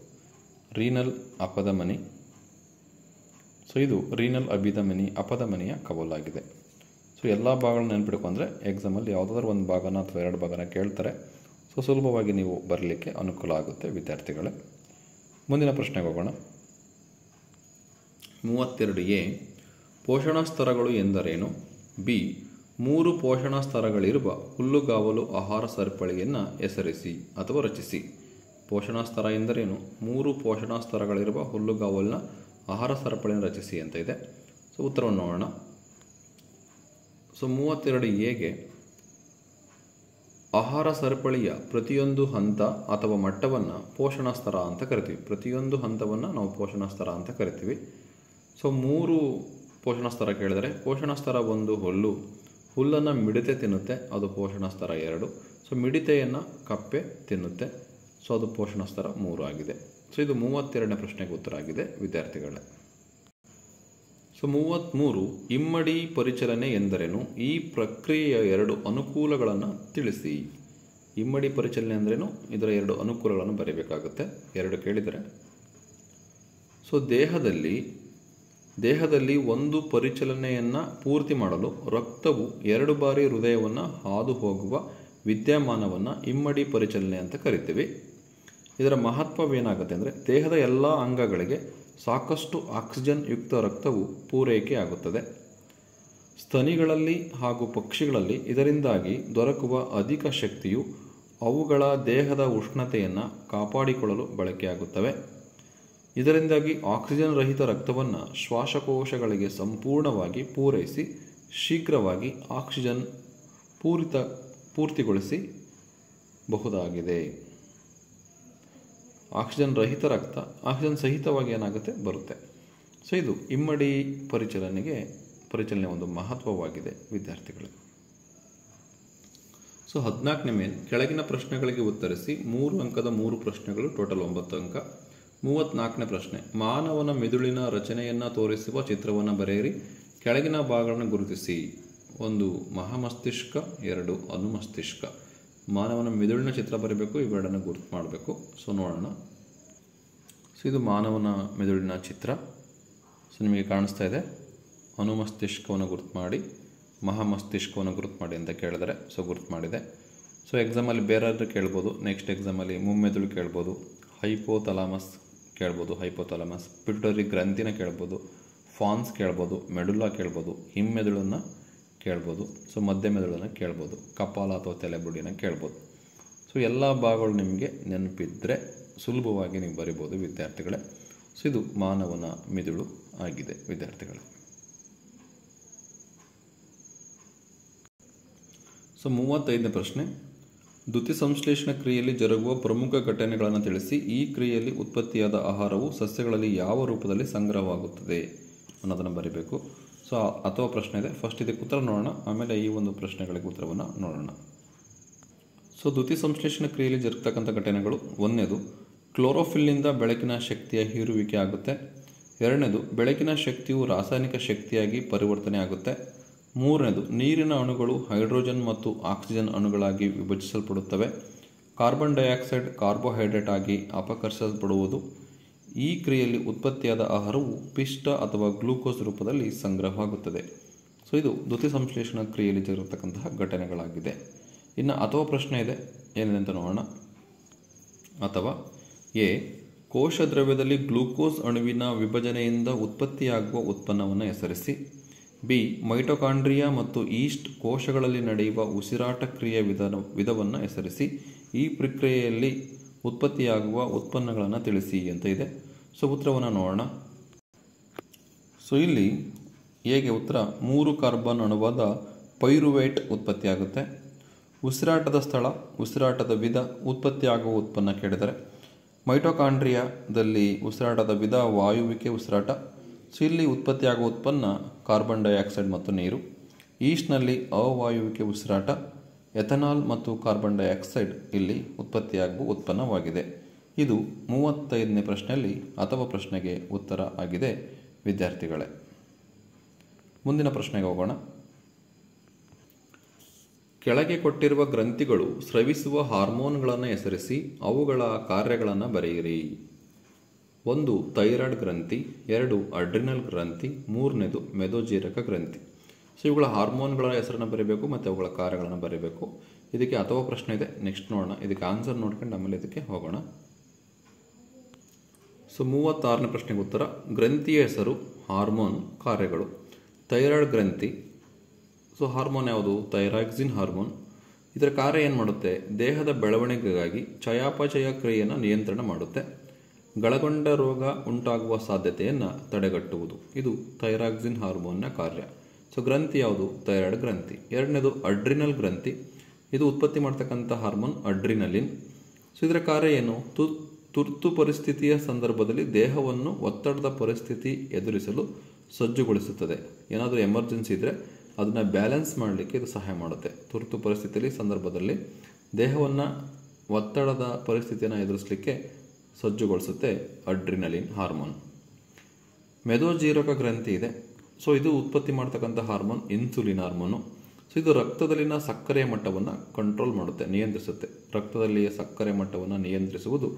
ರೀನಲ್ ಅಪಧಮನಿ. ಸೊ ಇದು ರೀನಲ್ ಅಪಧಮನಿಯ ಕವಲಾಗಿದೆ. ಸೊ ಎಲ್ಲ ಭಾಗಗಳನ್ನ ನೆನ್ಪಿಡ್ಕೊ ಅಂದರೆ ಎಕ್ಸಾಮಲ್ಲಿ ಯಾವುದಾದ್ರೂ ಒಂದು ಭಾಗನ ಅಥವಾ ಎರಡು ಭಾಗನ ಕೇಳ್ತಾರೆ. ಸೊ ಸುಲಭವಾಗಿ ನೀವು ಬರಲಿಕ್ಕೆ ಅನುಕೂಲ ಆಗುತ್ತೆ ವಿದ್ಯಾರ್ಥಿಗಳೇ. ಮುಂದಿನ ಪ್ರಶ್ನೆಗೆ ಹೋಗೋಣ. 32A ಪೋಷಣಾ ಸ್ತರಗಳು ಎಂದರೇನು? ಬಿ 3 ಪೋಷಣಾ ಸ್ತರಗಳಿರುವ ಹುಲ್ಲುಗಾವಲು ಆಹಾರ ಸರಪಳಿಯನ್ನು ಹೆಸರಿಸಿ ಅಥವಾ ರಚಿಸಿ. ಪೋಷಣಾ ಸ್ತರ ಎಂದರೇನು? 3 ಪೋಷಣಾ ಸ್ತರಗಳಿರುವ ಹುಲ್ಲುಗಾವಲಿನ ಆಹಾರ ಸರಪಳಿಯನ್ನು ರಚಿಸಿ ಅಂತ ಇದೆ. ಸೊ ಉತ್ತರವನ್ನು ನೋಡೋಣ. ಸೊ 32Aಗೆ ಆಹಾರ ಸರಪಳಿಯ ಪ್ರತಿಯೊಂದು ಹಂತ ಅಥವಾ ಮಟ್ಟವನ್ನು ಪೋಷಣಾ ಸ್ತರ ಅಂತ ಕರಿತೀವಿ. ಪ್ರತಿಯೊಂದು ಹಂತವನ್ನು ನಾವು ಪೋಷಣಾ ಸ್ತರ ಅಂತ ಕರಿತೀವಿ. ಸೊ 3 ಪೋಷಣಾ ಸ್ತರ ಕೇಳಿದರೆ ಪೋಷಣಾ ಸ್ತರ 1 ಹುಲ್ಲನ್ನು ಮಿಡತೆ ತಿನ್ನುತ್ತೆ, ಅದು ಪೋಷಣಾ ಸ್ತರ 2. ಸೊ ಮಿಡತೆಯನ್ನು ಕಪ್ಪೆ ತಿನ್ನುತ್ತೆ, ಸೊ ಅದು ಪೋಷಣಾ ಸ್ತರ 3 ಆಗಿದೆ. ಸೊ ಇದು 32ನೇ ಪ್ರಶ್ನೆಗೆ ಉತ್ತರ ಆಗಿದೆ ವಿದ್ಯಾರ್ಥಿಗಳೇ. ಸೊ 33 ಇಮ್ಮಡಿ ಪರಿಚಲನೆ ಎಂದರೇನು? ಈ ಪ್ರಕ್ರಿಯೆಯ 2 ಅನುಕೂಲಗಳನ್ನು ತಿಳಿಸಿ. ಇಮ್ಮಡಿ ಪರಿಚಲನೆ ಅಂದ್ರೇನು? ಇದರ 2 ಅನುಕೂಲಗಳನ್ನು ಬರೀಬೇಕಾಗುತ್ತೆ. 2 ಕೇಳಿದರೆ ಸೊ ದೇಹದಲ್ಲಿ ಒಂದು ಪರಿಚಲನೆಯನ್ನು ಪೂರ್ತಿ ಮಾಡಲು ರಕ್ತವು 2 ಬಾರಿ ಹೃದಯವನ್ನು ಹಾದು ಹೋಗುವ ವಿದ್ಯಮಾನವನ್ನು ಇಮ್ಮಡಿ ಪರಿಚಲನೆ ಅಂತ ಕರಿತೀವಿ. ಇದರ ಮಹತ್ವವೇನಾಗುತ್ತೆ ಅಂದರೆ ದೇಹದ ಎಲ್ಲ ಅಂಗಗಳಿಗೆ ಸಾಕಷ್ಟು ಆಕ್ಸಿಜನ್ ಯುಕ್ತ ರಕ್ತವು ಪೂರೈಕೆ ಆಗುತ್ತದೆ. ಸ್ತನಿಗಳಲ್ಲಿ ಹಾಗೂ ಪಕ್ಷಿಗಳಲ್ಲಿ ಇದರಿಂದಾಗಿ ದೊರಕುವ ಅಧಿಕ ಶಕ್ತಿಯು ಅವುಗಳ ದೇಹದ ಉಷ್ಣತೆಯನ್ನು ಕಾಪಾಡಿಕೊಳ್ಳಲು ಬಳಕೆಯಾಗುತ್ತವೆ. ಇದರಿಂದಾಗಿ ಆಕ್ಸಿಜನ್ ರಹಿತ ರಕ್ತವನ್ನು ಶ್ವಾಸಕೋಶಗಳಿಗೆ ಸಂಪೂರ್ಣವಾಗಿ ಪೂರೈಸಿ ಶೀಘ್ರವಾಗಿ ಆಕ್ಸಿಜನ್ ಪೂರ್ತಿಗೊಳಿಸಬಹುದಾಗಿದೆ. ಆಕ್ಸಿಜನ್ ರಹಿತ ರಕ್ತ ಆಕ್ಸಿಜನ್ ಸಹಿತವಾಗಿ ಏನಾಗುತ್ತೆ ಬರುತ್ತೆ. ಸೊ ಇದು ಇಮ್ಮಡಿ ಪರಿಚಲನೆ ಒಂದು ಮಹತ್ವವಾಗಿದೆ ವಿದ್ಯಾರ್ಥಿಗಳು. ಸೊ 14ನೇ ಮೇನ್ ಕೆಳಗಿನ ಪ್ರಶ್ನೆಗಳಿಗೆ ಉತ್ತರಿಸಿ 3 ಅಂಕದ 3 ಪ್ರಶ್ನೆಗಳು, ಟೋಟಲ್ 9 ಅಂಕ. 34ನೇ ಪ್ರಶ್ನೆ ಮಾನವನ ಮೆದುಳಿನ ರಚನೆಯನ್ನು ತೋರಿಸುವ ಚಿತ್ರವನ್ನು ಬರೆಯಿರಿ. ಕೆಳಗಿನ ಭಾಗಗಳನ್ನು ಗುರುತಿಸಿ. 1 ಮಹಾಮಸ್ತಿಷ್ಕ, 2 ಅನುಮಸ್ತಿಷ್ಕ. ಮಾನವನ ಮೆದುಳಿನ ಚಿತ್ರ ಬರೀಬೇಕು, ಇವೆರಡನ್ನು ಗುರುತು ಮಾಡಬೇಕು. ಸೊ ನೋಡೋಣ. ಸೊ ಇದು ಮಾನವನ ಮೆದುಳಿನ ಚಿತ್ರ. ಸೊ ನಿಮಗೆ ಕಾಣಿಸ್ತಾ ಇದೆ. ಅನುಮಸ್ತಿಷ್ಕವನ್ನು ಗುರುತು ಮಾಡಿ, ಮಹಾಮಸ್ತಿಷ್ಕವನ್ನು ಗುರುತು ಮಾಡಿ ಅಂತ ಕೇಳಿದರೆ ಸೊ ಗುರುತು ಮಾಡಿದೆ. ಸೊ ಎಕ್ಸಾಮಲ್ಲಿ ಬೇರೆಯಾದರೂ ಕೇಳ್ಬೋದು. ನೆಕ್ಸ್ಟ್ ಎಕ್ಸಾಮಲ್ಲಿ ಮುಮ್ಮೆದುಳು ಕೇಳ್ಬೋದು, ಹೈಪೋಥಲಾಮಸ್ ಕೇಳ್ಬೋದು, ಪಿಟ್ಯುಟರಿ ಗ್ರಂಥಿನ ಕೇಳ್ಬೋದು, ಫಾನ್ಸ್ ಕೇಳ್ಬೋದು, ಮೆಡುಲಾ ಕೇಳ್ಬೋದು, ಹಿಮ್ಮೆದುಳನ್ನು ಕೇಳ್ಬೋದು, ಸೊ ಮಧ್ಯ ಮೆದುಳನ್ನು ಕೇಳ್ಬೋದು, ಕಪಾಲ ಅಥವಾ ತಲೆಬುಡಿನ ಕೇಳ್ಬೋದು. ಸೊ ಎಲ್ಲ ಭಾಗಗಳು ನಿಮಗೆ ನೆನಪಿದ್ದರೆ ಸುಲಭವಾಗಿ ನೀವು ಬರಿಬೋದು ವಿದ್ಯಾರ್ಥಿಗಳೇ. ಸೊ ಇದು ಮಾನವನ ಮೆದುಳು ಆಗಿದೆ ವಿದ್ಯಾರ್ಥಿಗಳೇ. ಸೊ 35ನೇ ಪ್ರಶ್ನೆ ದ್ಯುತಿ ಸಂಶ್ಲೇಷಣ ಕ್ರಿಯೆಯಲ್ಲಿ ಜರುಗುವ ಪ್ರಮುಖ ಘಟನೆಗಳನ್ನು ತಿಳಿಸಿ. ಈ ಕ್ರಿಯೆಯಲ್ಲಿ ಉತ್ಪತ್ತಿಯಾದ ಆಹಾರವು ಸಸ್ಯಗಳಲ್ಲಿ ಯಾವ ರೂಪದಲ್ಲಿ ಸಂಗ್ರಹವಾಗುತ್ತದೆ ಅನ್ನೋದನ್ನು ಬರೀಬೇಕು. ಸೊ ಅಥವಾ ಪ್ರಶ್ನೆ ಇದೆ. ಫಸ್ಟ್ ಇದಕ್ಕೆ ಉತ್ತರ ನೋಡೋಣ, ಆಮೇಲೆ ಈ ಒಂದು ಪ್ರಶ್ನೆಗಳಿಗೆ ಉತ್ತರವನ್ನು ನೋಡೋಣ. ಸೊ ದ್ಯುತಿ ಸಂಶ್ಲೇಷಣ ಕ್ರಿಯೆಯಲ್ಲಿ ಜರುಗತಕ್ಕಂಥ ಘಟನೆಗಳು: 1ನೇದು ಕ್ಲೋರೋಫಿಲ್ನಿಂದ ಬೆಳಕಿನ ಶಕ್ತಿಯ ಹೀರುವಿಕೆ ಆಗುತ್ತೆ. 2ನೇದು ಬೆಳಕಿನ ಶಕ್ತಿಯು ರಾಸಾಯನಿಕ ಶಕ್ತಿಯಾಗಿ ಪರಿವರ್ತನೆ ಆಗುತ್ತೆ. 3ನೇದು ನೀರಿನ ಅಣುಗಳು ಹೈಡ್ರೋಜನ್ ಮತ್ತು ಆಕ್ಸಿಜನ್ ಅಣುಗಳಾಗಿ ವಿಭಜಿಸಲ್ಪಡುತ್ತವೆ. ಕಾರ್ಬನ್ ಡೈಆಕ್ಸೈಡ್ ಕಾರ್ಬೋಹೈಡ್ರೇಟ್ ಆಗಿ ಅಪಕರ್ಷಿಸಲ್ಪಡುವುದು. ಈ ಕ್ರಿಯೆಯಲ್ಲಿ ಉತ್ಪತ್ತಿಯಾದ ಆಹಾರವು ಪಿಷ್ಟ ಅಥವಾ ಗ್ಲೂಕೋಸ್ ರೂಪದಲ್ಲಿ ಸಂಗ್ರಹವಾಗುತ್ತದೆ. ಸೊ ಇದು ದ್ಯುತಿ ಸಂಶ್ಲೇಷಣ ಕ್ರಿಯೆಯಲ್ಲಿ ಜರುಗತಕ್ಕಂತಹ ಘಟನೆಗಳಾಗಿದೆ. ಇನ್ನು ಅಥವಾ ಪ್ರಶ್ನೆ ಇದೆ, ಏನಿದೆ ಅಂತ ನೋಡೋಣ. ಅಥವಾ ಎ ಕೋಶ ದ್ರವ್ಯದಲ್ಲಿ ಗ್ಲೂಕೋಸ್ ಅಣುವಿನ ವಿಭಜನೆಯಿಂದ ಉತ್ಪತ್ತಿಯಾಗುವ ಉತ್ಪನ್ನವನ್ನು ಹೆಸರಿಸಿ. ಬಿ ಮೈಟೊಕಾಂಡ್ರಿಯಾ ಮತ್ತು ಈಸ್ಟ್ ಕೋಶಗಳಲ್ಲಿ ನಡೆಯುವ ಉಸಿರಾಟ ಕ್ರಿಯೆ ವಿಧವನ್ನು ಹೆಸರಿಸಿ. ಈ ಪ್ರಕ್ರಿಯೆಯಲ್ಲಿ ಉತ್ಪತ್ತಿಯಾಗುವ ಉತ್ಪನ್ನಗಳನ್ನು ತಿಳಿಸಿ ಅಂತ ಇದೆ. ಸೊ ಉತ್ತರವನ್ನು ನೋಡೋಣ. ಸೊ ಇಲ್ಲಿ ಹೇಗೆ ಉತ್ತರ 3 ಕಾರ್ಬನ್ ಅಣುವಾದ ಪೈರುವೇಟ್ ಉತ್ಪತ್ತಿಯಾಗುತ್ತೆ. ಉಸಿರಾಟದ ಸ್ಥಳ, ಉಸಿರಾಟದ ವಿಧ, ಉತ್ಪತ್ತಿಯಾಗುವ ಉತ್ಪನ್ನ ಕೇಳಿದರೆ ಮೈಟೊಕಾಂಡ್ರಿಯಾದಲ್ಲಿ ಉಸಿರಾಟದ ವಿಧ ವಾಯುವಿಕೆ ಉಸಿರಾಟ. ಸೊ ಇಲ್ಲಿ ಉತ್ಪತ್ತಿಯಾಗುವ ಉತ್ಪನ್ನ ಕಾರ್ಬನ್ ಡೈಆಕ್ಸೈಡ್ ಮತ್ತು ನೀರು. ಈಸ್ಟ್ನಲ್ಲಿ ಅವಾಯುವಿಕೆ ಉಸಿರಾಟ, ಎಥನಾಲ್ ಮತ್ತು ಕಾರ್ಬನ್ ಡೈಆಕ್ಸೈಡ್ ಇಲ್ಲಿ ಉತ್ಪತ್ತಿಯಾಗುವ ಉತ್ಪನ್ನವಾಗಿದೆ. ಇದು 35ನೇ ಪ್ರಶ್ನೆಯಲ್ಲಿ ಅಥವಾ ಪ್ರಶ್ನೆಗೆ ಉತ್ತರ ಆಗಿದೆ ವಿದ್ಯಾರ್ಥಿಗಳೇ. ಮುಂದಿನ ಪ್ರಶ್ನೆಗೆ ಹೋಗೋಣ. ಕೆಳಗೆ ಕೊಟ್ಟಿರುವ ಗ್ರಂಥಿಗಳು ಸ್ರವಿಸುವ ಹಾರ್ಮೋನ್ಗಳನ್ನು ಹೆಸರಿಸಿ. ಅವುಗಳ ಕಾರ್ಯಗಳನ್ನು ಬರೆಯಿರಿ. 1 ಥೈರಾಯ್ಡ್ ಗ್ರಂಥಿ, 2 ಅಡ್ರಿನಲ್ ಗ್ರಂಥಿ, 3ನೇದು ಮೆದೋಜೀರಕ ಗ್ರಂಥಿ. ಸೊ ಇವುಗಳ ಹಾರ್ಮೋನ್ಗಳ ಹೆಸರನ್ನು ಬರೀಬೇಕು ಮತ್ತು ಅವುಗಳ ಕಾರ್ಯಗಳನ್ನು ಬರೀಬೇಕು. ಇದಕ್ಕೆ ಅಥವಾ ಪ್ರಶ್ನೆ ಇದೆ, ನೆಕ್ಸ್ಟ್ ನೋಡೋಣ. ಇದಕ್ಕೆ ಆನ್ಸರ್ ನೋಡ್ಕೊಂಡು ಆಮೇಲೆ ಇದಕ್ಕೆ ಹೋಗೋಣ. ಸೊ 36ನೇ ಪ್ರಶ್ನೆಗೆ ಉತ್ತರ. ಗ್ರಂಥಿಯ ಹೆಸರು, ಹಾರ್ಮೋನ್, ಕಾರ್ಯಗಳು. ಥೈರಾಯ್ಡ್ ಗ್ರಂಥಿ. ಸೊ ಹಾರ್ಮೋನ್ ಯಾವುದು? Thyroxine hormone. ಇದರ ಕಾರ್ಯ ಏನು ಮಾಡುತ್ತೆ? ದೇಹದ ಬೆಳವಣಿಗೆಗಾಗಿ ಚಯಾಪಚಯ ಕ್ರಿಯೆಯನ್ನು ನಿಯಂತ್ರಣ ಮಾಡುತ್ತೆ. ಗಳಗೊಂಡ ರೋಗ ಉಂಟಾಗುವ ಸಾಧ್ಯತೆಯನ್ನು ತಡೆಗಟ್ಟುವುದು. ಇದು ಥೈರಾಕ್ಸಿನ್ ಹಾರ್ಮೋನ್ನ ಕಾರ್ಯ. ಸೊ ಗ್ರಂಥಿ ಯಾವುದು? ಥೈರಾಯ್ಡ್ ಗ್ರಂಥಿ. ಎರಡನೇದು ಅಡ್ರಿನಲ್ ಗ್ರಂಥಿ. ಇದು ಉತ್ಪತ್ತಿ ಮಾಡ್ತಕ್ಕಂಥ ಹಾರ್ಮೋನ್ ಅಡ್ರಿನಲಿನ್. ಸೊ ಇದರ ಕಾರ್ಯ ಏನು? ತುರ್ತು ಪರಿಸ್ಥಿತಿಯ ಸಂದರ್ಭದಲ್ಲಿ ದೇಹವನ್ನು ಒತ್ತಡದ ಪರಿಸ್ಥಿತಿ ಎದುರಿಸಲು ಸಜ್ಜುಗೊಳಿಸುತ್ತದೆ. ಏನಾದರೂ ಎಮರ್ಜೆನ್ಸಿ ಇದ್ದರೆ ಅದನ್ನು ಬ್ಯಾಲೆನ್ಸ್ ಮಾಡಲಿಕ್ಕೆ ಇದು ಸಹಾಯ ಮಾಡುತ್ತೆ. ತುರ್ತು ಪರಿಸ್ಥಿತಿಯಲ್ಲಿ ಸಂದರ್ಭದಲ್ಲಿ ದೇಹವನ್ನು ಒತ್ತಡದ ಪರಿಸ್ಥಿತಿಯನ್ನು ಎದುರಿಸಲಿಕ್ಕೆ ಸಜ್ಜುಗೊಳಿಸುತ್ತೆ ಅಡ್ರಿನಲಿನ್ ಹಾರ್ಮೋನ್. ಮೆದೋಜೀರಕ ಗ್ರಂಥಿ ಇದೆ. ಸೊ ಇದು ಉತ್ಪತ್ತಿ ಮಾಡ್ತಕ್ಕಂಥ ಹಾರ್ಮೋನ್ ಇನ್ಸುಲಿನ್ ಹಾರ್ಮೋನು. ಸೊ ಇದು ರಕ್ತದಲ್ಲಿನ ಸಕ್ಕರೆಯ ಮಟ್ಟವನ್ನು ಕಂಟ್ರೋಲ್ ಮಾಡುತ್ತೆ, ನಿಯಂತ್ರಿಸುತ್ತೆ. ರಕ್ತದಲ್ಲಿಯ ಸಕ್ಕರೆ ಮಟ್ಟವನ್ನು ನಿಯಂತ್ರಿಸುವುದು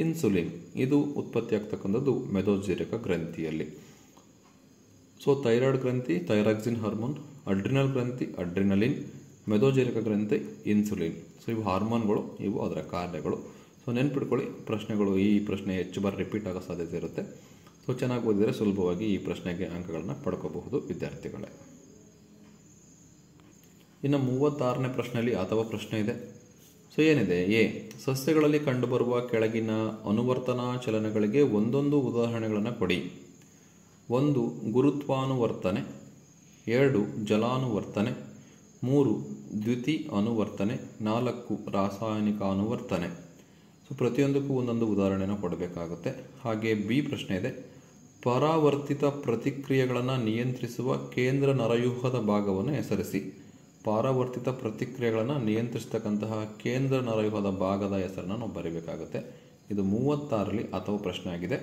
ಇನ್ಸುಲಿನ್. ಇದು ಉತ್ಪತ್ತಿ ಆಗ್ತಕ್ಕಂಥದ್ದು ಮೆದೋಜೀರಕ ಗ್ರಂಥಿಯಲ್ಲಿ. ಸೊ ಥೈರಾಯ್ಡ್ ಗ್ರಂಥಿ ಥೈರಾಕ್ಸಿನ್ ಹಾರ್ಮೋನ್, ಅಡ್ರಿನಲ್ ಗ್ರಂಥಿ ಅಡ್ರಿನಲಿನ್, ಮೆದೋಜೀರಕ ಗ್ರಂಥಿ ಇನ್ಸುಲಿನ್. ಸೊ ಇವು ಹಾರ್ಮೋನ್ಗಳು, ಇವು ಅದರ ಕಾರ್ಯಗಳು. ಸೊ ನೆನ್ಪಿಟ್ಕೊಳ್ಳಿ, ಪ್ರಶ್ನೆಗಳು ಈ ಪ್ರಶ್ನೆ ಹೆಚ್ಚು ಬಾರಿ ರಿಪೀಟ್ ಆಗೋ ಸಾಧ್ಯತೆ ಇರುತ್ತೆ. ಸೊ ಚೆನ್ನಾಗಿ ಓದಿದರೆ ಸುಲಭವಾಗಿ ಈ ಪ್ರಶ್ನೆಗೆ ಅಂಕಗಳನ್ನು ಪಡ್ಕೋಬಹುದು ವಿದ್ಯಾರ್ಥಿಗಳೇ. ಇನ್ನು 36ನೇ ಪ್ರಶ್ನೆಯಲ್ಲಿ ಅಥವಾ ಪ್ರಶ್ನೆ ಇದೆ. ಸೊ ಏನಿದೆ? ಎ. ಸಸ್ಯಗಳಲ್ಲಿ ಕಂಡುಬರುವ ಕೆಳಗಿನ ಅನುವರ್ತನಾ ಚಲನೆಗಳಿಗೆ ಒಂದೊಂದು ಉದಾಹರಣೆಗಳನ್ನು ಕೊಡಿ. 1. ಗುರುತ್ವಾನುವರ್ತನೆ. 2. ಜಲಾನುವರ್ತನೆ. 3. ದ್ಯುತಿ ಅನುವರ್ತನೆ. 4. ರಾಸಾಯನಿಕ ಅನುವರ್ತನೆ. ಸೊ ಪ್ರತಿಯೊಂದಕ್ಕೂ ಒಂದೊಂದು ಉದಾಹರಣೆಯನ್ನು ಕೊಡಬೇಕಾಗುತ್ತೆ. ಹಾಗೆ ಬಿ ಪ್ರಶ್ನೆ ಇದೆ. ಪರಾವರ್ತಿತ ಪ್ರತಿಕ್ರಿಯೆಗಳನ್ನು ನಿಯಂತ್ರಿಸುವ ಕೇಂದ್ರ ನರವ್ಯೂಹದ ಭಾಗವನ್ನು ಹೆಸರಿಸಿ. ಪರಾವರ್ತಿತ ಪ್ರತಿಕ್ರಿಯೆಗಳನ್ನು ನಿಯಂತ್ರಿಸತಕ್ಕಂತಹ ಕೇಂದ್ರ ನರವ್ಯೂಹದ ಭಾಗದ ಹೆಸರನ್ನು ನಾವು ಬರೀಬೇಕಾಗುತ್ತೆ. ಇದು 36ರಲ್ಲಿ ಅಥವಾ ಪ್ರಶ್ನೆ ಆಗಿದೆ.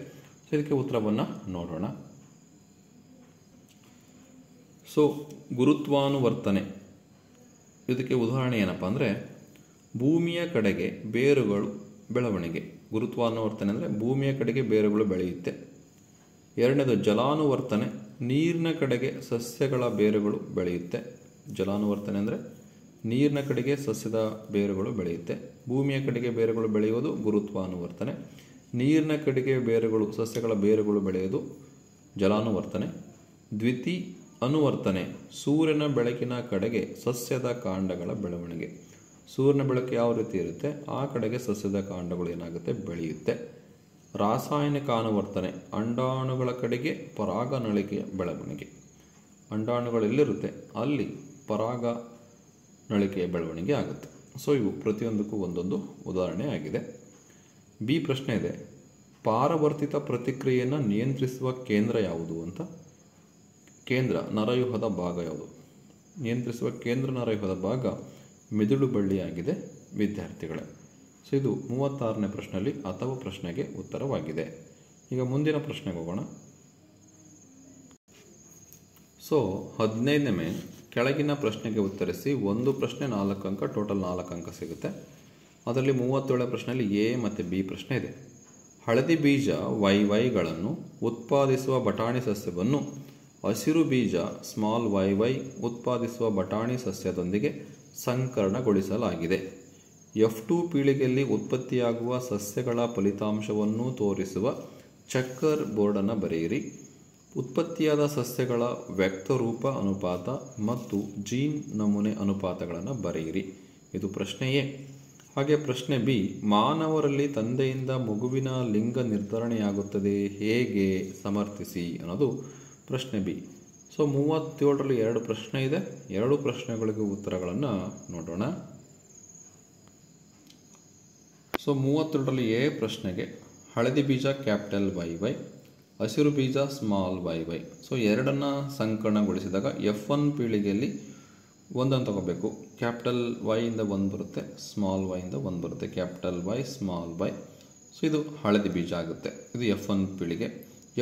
ಸೊ ಇದಕ್ಕೆ ಉತ್ತರವನ್ನು ನೋಡೋಣ. ಸೊ ಗುರುತ್ವಾನುವರ್ತನೆ, ಇದಕ್ಕೆ ಉದಾಹರಣೆ ಏನಪ್ಪ ಅಂದರೆ ಭೂಮಿಯ ಕಡೆಗೆ ಬೇರುಗಳು ಬೆಳವಣಿಗೆ. ಗುರುತ್ವಾನುವರ್ತನೆ ಅಂದರೆ ಭೂಮಿಯ ಕಡೆಗೆ ಬೇರುಗಳು ಬೆಳೆಯುತ್ತೆ. ಎರಡನೇದು ಜಲಾನುವರ್ತನೆ, ನೀರಿನ ಕಡೆಗೆ ಸಸ್ಯಗಳ ಬೇರುಗಳು ಬೆಳೆಯುತ್ತೆ. ಜಲಾನುವರ್ತನೆ ಅಂದರೆ ನೀರಿನ ಕಡೆಗೆ ಸಸ್ಯದ ಬೇರುಗಳು ಬೆಳೆಯುತ್ತೆ. ಭೂಮಿಯ ಕಡೆಗೆ ಬೇರುಗಳು ಬೆಳೆಯುವುದು ಗುರುತ್ವಾನುವರ್ತನೆ. ನೀರಿನ ಕಡೆಗೆ ಬೇರುಗಳು ಸಸ್ಯಗಳ ಬೇರುಗಳು ಬೆಳೆಯುವುದು ಜಲಾನುವರ್ತನೆ. ದ್ಯುತಿ ಅನುವರ್ತನೆ, ಸೂರ್ಯನ ಬೆಳಕಿನ ಕಡೆಗೆ ಸಸ್ಯದ ಕಾಂಡಗಳ ಬೆಳವಣಿಗೆ. ಸೂರ್ಯನ ಬೆಳಕು ಯಾವ ರೀತಿ ಇರುತ್ತೆ ಆ ಕಡೆಗೆ ಸಸ್ಯದ ಕಾಂಡಗಳು ಏನಾಗುತ್ತೆ? ಬೆಳೆಯುತ್ತೆ. ರಾಸಾಯನಿಕ ಅನುವರ್ತನೆ, ಅಂಡಾಣುಗಳ ಕಡೆಗೆ ಪರಾಗನಳಿಕೆಯ ಬೆಳವಣಿಗೆ. ಅಂಡಾಣುಗಳು ಎಲ್ಲಿರುತ್ತೆ ಅಲ್ಲಿ ಪರಾಗ ನಳಿಕೆಯ ಬೆಳವಣಿಗೆ ಆಗುತ್ತೆ. ಸೊ ಇವು ಪ್ರತಿಯೊಂದಕ್ಕೂ ಒಂದೊಂದು ಉದಾಹರಣೆ ಆಗಿದೆ. ಬಿ ಪ್ರಶ್ನೆ ಇದೆ. ಪಾರವರ್ತಿತ ಪ್ರತಿಕ್ರಿಯೆಯನ್ನು ನಿಯಂತ್ರಿಸುವ ಕೇಂದ್ರ ಯಾವುದು ಅಂತ. ಕೇಂದ್ರ ನರವ್ಯೂಹದ ಭಾಗ ಯಾವುದು? ನಿಯಂತ್ರಿಸುವ ಕೇಂದ್ರ ನರವ್ಯೂಹದ ಭಾಗ ಮಿದುಳು ಬಳ್ಳಿಯಾಗಿದೆ ವಿದ್ಯಾರ್ಥಿಗಳೇ. ಸೊ ಇದು 36ನೇ ಪ್ರಶ್ನೆಯಲ್ಲಿ ಅಥವಾ ಪ್ರಶ್ನೆಗೆ ಉತ್ತರವಾಗಿದೆ. ಈಗ ಮುಂದಿನ ಪ್ರಶ್ನೆಗೆ ಹೋಗೋಣ. ಸೊ 15ನೇ ಮೇನ್, ಕೆಳಗಿನ ಪ್ರಶ್ನೆಗೆ ಉತ್ತರಿಸಿ. ಒಂದು ಪ್ರಶ್ನೆ 4 ಅಂಕ, ಟೋಟಲ್ 4 ಅಂಕ ಸಿಗುತ್ತೆ. ಅದರಲ್ಲಿ 37ನೇ ಪ್ರಶ್ನೆಯಲ್ಲಿ ಎ ಮತ್ತು ಬಿ ಪ್ರಶ್ನೆ ಇದೆ. ಹಳದಿ ಬೀಜ ವೈಗಳನ್ನು ಉತ್ಪಾದಿಸುವ ಬಟಾಣಿ ಸಸ್ಯವನ್ನು ಹಸಿರು ಬೀಜ ಸ್ಮಾಲ್ ವೈ ಉತ್ಪಾದಿಸುವ ಬಟಾಣಿ ಸಸ್ಯದೊಂದಿಗೆ ಸಂಕರಣಗೊಳಿಸಲಾಗಿದೆ. F2 ಪೀಳಿಗೆಯಲ್ಲಿ ಉತ್ಪತ್ತಿಯಾಗುವ ಸಸ್ಯಗಳ ಫಲಿತಾಂಶವನ್ನು ತೋರಿಸುವ ಚೆಕ್ಕರ್ ಬೋರ್ಡನ್ನು ಬರೆಯಿರಿ. ಉತ್ಪತ್ತಿಯಾದ ಸಸ್ಯಗಳ ವ್ಯಕ್ತರೂಪ ಅನುಪಾತ ಮತ್ತು ಜೀನ್ ನಮೂನೆ ಅನುಪಾತಗಳನ್ನು ಬರೆಯಿರಿ. ಇದು ಪ್ರಶ್ನೆ ಎ. ಹಾಗೆ ಪ್ರಶ್ನೆ ಬಿ, ಮಾನವರಲ್ಲಿ ತಂದೆಯಿಂದ ಮಗುವಿನ ಲಿಂಗ ನಿರ್ಧರಣೆಯಾಗುತ್ತದೆ ಹೇಗೆ, ಸಮರ್ಥಿಸಿ ಅನ್ನೋದು ಪ್ರಶ್ನೆ ಬಿ. ಸೊ 37ರಲ್ಲಿ 2 ಪ್ರಶ್ನೆ ಇದೆ. 2 ಪ್ರಶ್ನೆಗಳಿಗೆ ಉತ್ತರಗಳನ್ನು ನೋಡೋಣ. ಸೊ 32ರಲ್ಲಿ ಎ ಪ್ರಶ್ನೆಗೆ ಹಳದಿ ಬೀಜ ಕ್ಯಾಪಿಟಲ್ ವೈ, ಹಸಿರು ಬೀಜ ಸ್ಮಾಲ್ ವೈ. ಸೊ ಎರಡನ್ನು ಸಂಕಲನಗೊಳಿಸಿದಾಗ F1 ಪೀಳಿಗೆಯಲ್ಲಿ ಒಂದನ್ನು ತಗೋಬೇಕು. ಕ್ಯಾಪಿಟಲ್ ವೈಯಿಂದ 1 ಬರುತ್ತೆ, ಸ್ಮಾಲ್ ವೈಯಿಂದ 1 ಬರುತ್ತೆ. Capital Y small Y. So ಇದು ಹಳದಿ ಬೀಜ ಆಗುತ್ತೆ. ಇದು F1 ಪೀಳಿಗೆ.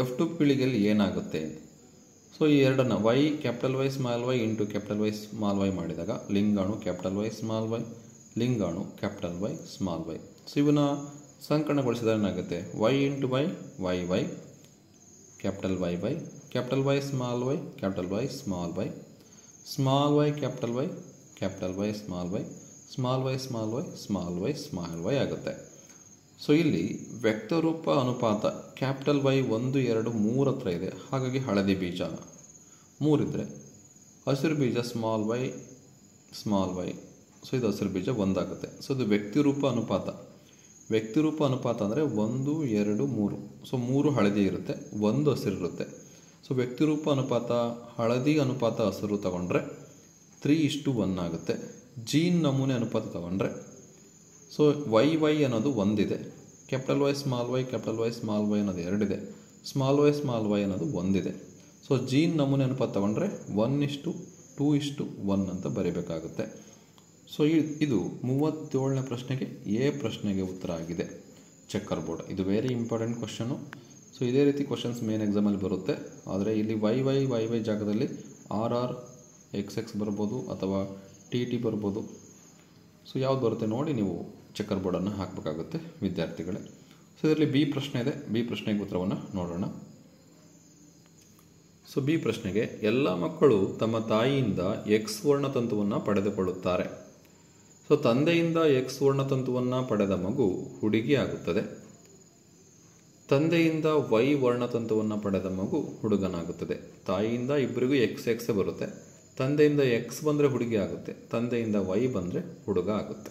F2 ಪೀಳಿಗೆಯಲ್ಲಿ ಏನಾಗುತ್ತೆ? ಸೊ ಈ ಎರಡನ್ನು Y capital Y small Y into capital Y small Y ಮಾಡಿದಾಗ ಲಿಂಗಾಣು ಕ್ಯಾಪಿಟಲ್ ವೈ ಸ್ಮಾಲ್ ವೈ, ಲಿಂಗಾಣು capital Y small Y. So ಇವನ್ನ ಸಂಕಲನಗೊಳಿಸಿದಾಗ ಏನಾಗುತ್ತೆ? Y into Y capital Y capital Y small Y capital Y small Y. Small Y capital Y, capital Y small Y, small Y small Y, small Y small Y ಆಗುತ್ತೆ. ಸೊ ಇಲ್ಲಿ ವ್ಯಕ್ತರೂಪ ಅನುಪಾತ ಕ್ಯಾಪಿಟಲ್ ವೈ 1, 2, 3 ಹತ್ರ ಇದೆ. ಹಾಗಾಗಿ ಹಳದಿ ಬೀಜ 3 ಇದ್ದರೆ ಹಸಿರು ಬೀಜ small Y small Y. So ಇದು ಹಸಿರು ಬೀಜ 1 ಆಗುತ್ತೆ. ಸೊ ಇದು ವ್ಯಕ್ತಿರೂಪ ಅನುಪಾತ. ವ್ಯಕ್ತಿರೂಪ ಅನುಪಾತ ಅಂದರೆ 1, 2, 3. ಸೊ 3 ಹಳದಿ ಇರುತ್ತೆ, 1 ಹಸಿರು ಇರುತ್ತೆ. ಸೊ ವ್ಯಕ್ತಿರೂಪ ಅನುಪಾತ ಹಳದಿ ಅನುಪಾತ ಹಸಿರು ತಗೊಂಡ್ರೆ 3:1 ಆಗುತ್ತೆ. ಜೀನ್ ನಮೂನೆ ಅನುಪಾತ ತಗೊಂಡ್ರೆ ಸೊ ವೈ ಅನ್ನೋದು 1 ಇದೆ, capital Y small Y, capital Y small y ಅನ್ನೋದು 2 ಇದೆ, ಸ್ಮಾಲ್ ವೈ ಅನ್ನೋದು 1 ಇದೆ. ಸೊ ಜೀನ್ ನಮೂನೆ ಅನುಪಾತ ತಗೊಂಡ್ರೆ 1:2:1 ಅಂತ ಬರೀಬೇಕಾಗುತ್ತೆ. ಸೊ ಇದು 37ನೇ ಪ್ರಶ್ನೆಗೆ ಎ ಪ್ರಶ್ನೆಗೆ ಉತ್ತರ ಆಗಿದೆ. ಚೆಕ್ಕರ್ ಬೋರ್ಡ್ ಇದು ವೆರಿ ಇಂಪಾರ್ಟೆಂಟ್ ಕ್ವಶನು. ಸೊ ಇದೇ ರೀತಿ ಕ್ವಶನ್ಸ್ ಮೇನ್ ಎಕ್ಸಾಮಲ್ಲಿ ಬರುತ್ತೆ. ಆದರೆ ಇಲ್ಲಿ ವೈ ಜಾಗದಲ್ಲಿ RR XX ಬರ್ಬೋದು ಅಥವಾ TT ಬರ್ಬೋದು. ಸೊ ಯಾವ್ದು ಬರುತ್ತೆ ನೋಡಿ ನೀವು ಚೆಕ್ಕರ್ ಬೋರ್ಡನ್ನು ಹಾಕಬೇಕಾಗುತ್ತೆ ವಿದ್ಯಾರ್ಥಿಗಳೇ. ಸೊ ಇದರಲ್ಲಿ ಬಿ ಪ್ರಶ್ನೆ ಇದೆ. ಬಿ ಪ್ರಶ್ನೆಗೆ ಉತ್ತರವನ್ನು ನೋಡೋಣ. ಸೊ ಬಿ ಪ್ರಶ್ನೆಗೆ ಎಲ್ಲ ಮಕ್ಕಳು ತಮ್ಮ ತಾಯಿಯಿಂದ X ವರ್ಣತಂತುವನ್ನು ಪಡೆದುಕೊಳ್ಳುತ್ತಾರೆ. ಸೊ ತಂದೆಯಿಂದ X ವರ್ಣತಂತುವನ್ನು ಪಡೆದ ಮಗು ಹುಡುಗಿ ಆಗುತ್ತದೆ. ತಂದೆಯಿಂದ Y ವರ್ಣತಂತುವನ್ನು ಪಡೆದ ಮಗು ಹುಡುಗನಾಗುತ್ತದೆ. ತಾಯಿಯಿಂದ ಇಬ್ಬರಿಗೂ XX ಬರುತ್ತೆ. ತಂದೆಯಿಂದ X ಬಂದರೆ ಹುಡುಗಿ ಆಗುತ್ತೆ, ತಂದೆಯಿಂದ Y ಬಂದರೆ ಹುಡುಗ ಆಗುತ್ತೆ.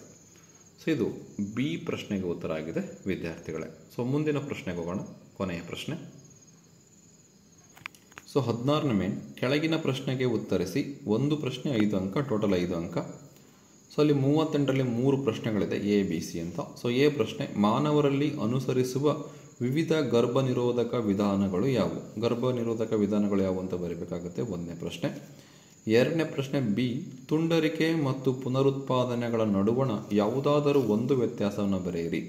ಸೊ ಇದು ಬಿ ಪ್ರಶ್ನೆಗೆ ಉತ್ತರ ಆಗಿದೆ ವಿದ್ಯಾರ್ಥಿಗಳೇ. ಸೊ ಮುಂದಿನ ಪ್ರಶ್ನೆಗೆ ಹೋಗೋಣ. ಕೊನೆಯ ಪ್ರಶ್ನೆ. ಸೊ 16ನೇ ಮೇನ್ ಕೆಳಗಿನ ಪ್ರಶ್ನೆಗೆ ಉತ್ತರಿಸಿ. ಒಂದು ಪ್ರಶ್ನೆ 5 ಅಂಕ, ಟೋಟಲ್ 5 ಅಂಕ. ಸೊ ಅಲ್ಲಿ 38ರಲ್ಲಿ 3 ಪ್ರಶ್ನೆಗಳಿದೆ ABC ಅಂತ. ಸೊ ಎ ಪ್ರಶ್ನೆ, ಮಾನವರಲ್ಲಿ ಅನುಸರಿಸುವ ವಿವಿಧ ಗರ್ಭನಿರೋಧಕ ವಿಧಾನಗಳು ಯಾವುವು? ಗರ್ಭನಿರೋಧಕ ವಿಧಾನಗಳು ಯಾವುವು ಅಂತ ಬರೀಬೇಕಾಗುತ್ತೆ 1ನೇ ಪ್ರಶ್ನೆ. 2ನೇ ಪ್ರಶ್ನೆ ಬಿ, ತುಂಡರಿಕೆ ಮತ್ತು ಪುನರುತ್ಪಾದನೆಗಳ ನಡುವಣ ಯಾವುದಾದರೂ ಒಂದು ವ್ಯತ್ಯಾಸವನ್ನು ಬರೆಯಿರಿ.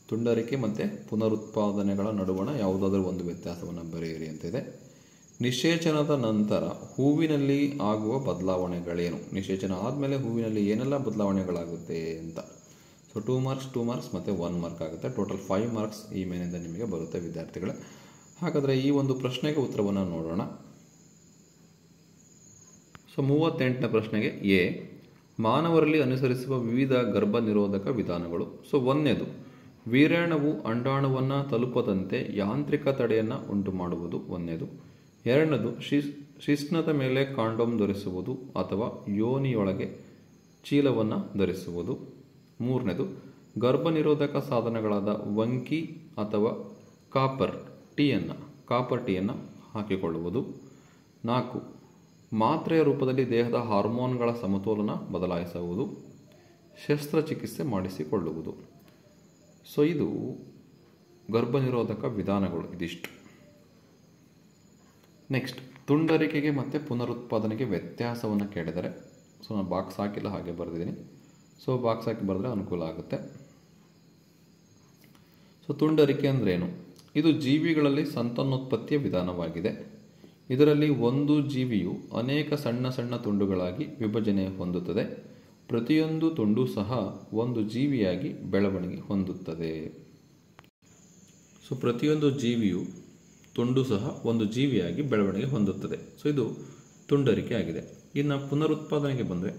ತುಂಡರಿಕೆ ಮತ್ತು ಪುನರುತ್ಪಾದನೆಗಳ ನಡುವಣ ಯಾವುದಾದರೂ ಒಂದು ವ್ಯತ್ಯಾಸವನ್ನು ಬರೆಯಿರಿ ಅಂತಿದೆ. ನಿಷೇಚನದ ನಂತರ ಹೂವಿನಲ್ಲಿ ಆಗುವ ಬದಲಾವಣೆಗಳೇನು? ನಿಷೇಚನ ಆದಮೇಲೆ ಹೂವಿನಲ್ಲಿ ಏನೆಲ್ಲ ಬದಲಾವಣೆಗಳಾಗುತ್ತೆ ಅಂತ. ಸೊ 2 ಮಾರ್ಕ್ಸ್ ಮತ್ತು 1 ಮಾರ್ಕ್ ಆಗುತ್ತೆ. ಟೋಟಲ್ 5 ಮಾರ್ಕ್ಸ್ ಈ ಮೇನಿಂದ ನಿಮಗೆ ಬರುತ್ತೆ ವಿದ್ಯಾರ್ಥಿಗಳೇ. ಹಾಗಾದರೆ ಈ ಒಂದು ಪ್ರಶ್ನೆಗೆ ಉತ್ತರವನ್ನು ನೋಡೋಣ. ಸೊ 38ನೇ ಪ್ರಶ್ನೆಗೆ ಎ, ಮಾನವರಲ್ಲಿ ಅನುಸರಿಸುವ ವಿವಿಧ ಗರ್ಭನಿರೋಧಕ ವಿಧಾನಗಳು. ಸೊ 1ನೇದು, ವೀರ್ಯಾಣುವು ಅಂಡಾಣುವನ್ನು ತಲುಪದಂತೆ ಯಾಂತ್ರಿಕ ತಡೆಯನ್ನು ಉಂಟು ಮಾಡುವುದು 1ನೇದು. 2ನೇದು, ಶಿಶ್ನದ ಮೇಲೆ ಕಾಂಡೋಮ್ ಧರಿಸುವುದು ಅಥವಾ ಯೋನಿಯೊಳಗೆ ಚೀಲವನ್ನು ಧರಿಸುವುದು. 3ನೇದು, ಗರ್ಭನಿರೋಧಕ ಸಾಧನಗಳಾದ ವಂಕಿ ಅಥವಾ ಕಾಪರ್ ಟೀಯನ್ನು ಹಾಕಿಕೊಳ್ಳುವುದು. 4, ಮಾತ್ರೆಯ ರೂಪದಲ್ಲಿ ದೇಹದ ಹಾರ್ಮೋನ್ಗಳ ಸಮತೋಲನ ಬದಲಾಯಿಸುವುದು. ಶಸ್ತ್ರಚಿಕಿತ್ಸೆ ಮಾಡಿಸಿಕೊಳ್ಳುವುದು. ಸೊ ಇದು ಗರ್ಭನಿರೋಧಕ ವಿಧಾನಗಳು ಇದಿಷ್ಟು. ನೆಕ್ಸ್ಟ್, ತುಂಡರಿಕೆಗೆ ಮತ್ತು ಪುನರುತ್ಪಾದನೆಗೆ ವ್ಯತ್ಯಾಸವನ್ನು ಕೇಳಿದರೆ. ಸೊ ನಾನು ಬಾಕ್ಸ್ ಹಾಕಿಲ್ಲ, ಹಾಗೆ ಬರೆದಿದ್ದೀನಿ. ಸೊ ಬಾಕ್ಸ್ ಹಾಕಿ ಬರೆದ್ರೆ ಅನುಕೂಲ ಆಗುತ್ತೆ. ಸೊ ತುಂಡರಿಕೆ ಅಂದ್ರೇನು? ಇದು ಜೀವಿಗಳಲ್ಲಿ ಸಂತಾನೋತ್ಪತ್ತಿಯ ವಿಧಾನವಾಗಿದೆ. ಇದರಲ್ಲಿ ಒಂದು ಜೀವಿಯು ಅನೇಕ ಸಣ್ಣ ಸಣ್ಣ ತುಂಡುಗಳಾಗಿ ವಿಭಜನೆ ಹೊಂದುತ್ತದೆ. ಪ್ರತಿಯೊಂದು ತುಂಡು ಸಹ ಒಂದು ಜೀವಿಯಾಗಿ ಬೆಳವಣಿಗೆ ಹೊಂದುತ್ತದೆ. ಸೊ ಪ್ರತಿಯೊಂದು ಜೀವಿಯು ತುಂಡು ಸಹ ಒಂದು ಜೀವಿಯಾಗಿ ಬೆಳವಣಿಗೆ ಹೊಂದುತ್ತದೆ. ಸೊ ಇದು ತುಂಡರಿಕೆ ಆಗಿದೆ. ಇನ್ನು ಪುನರುತ್ಪಾದನೆಗೆ ಬಂದರೆ,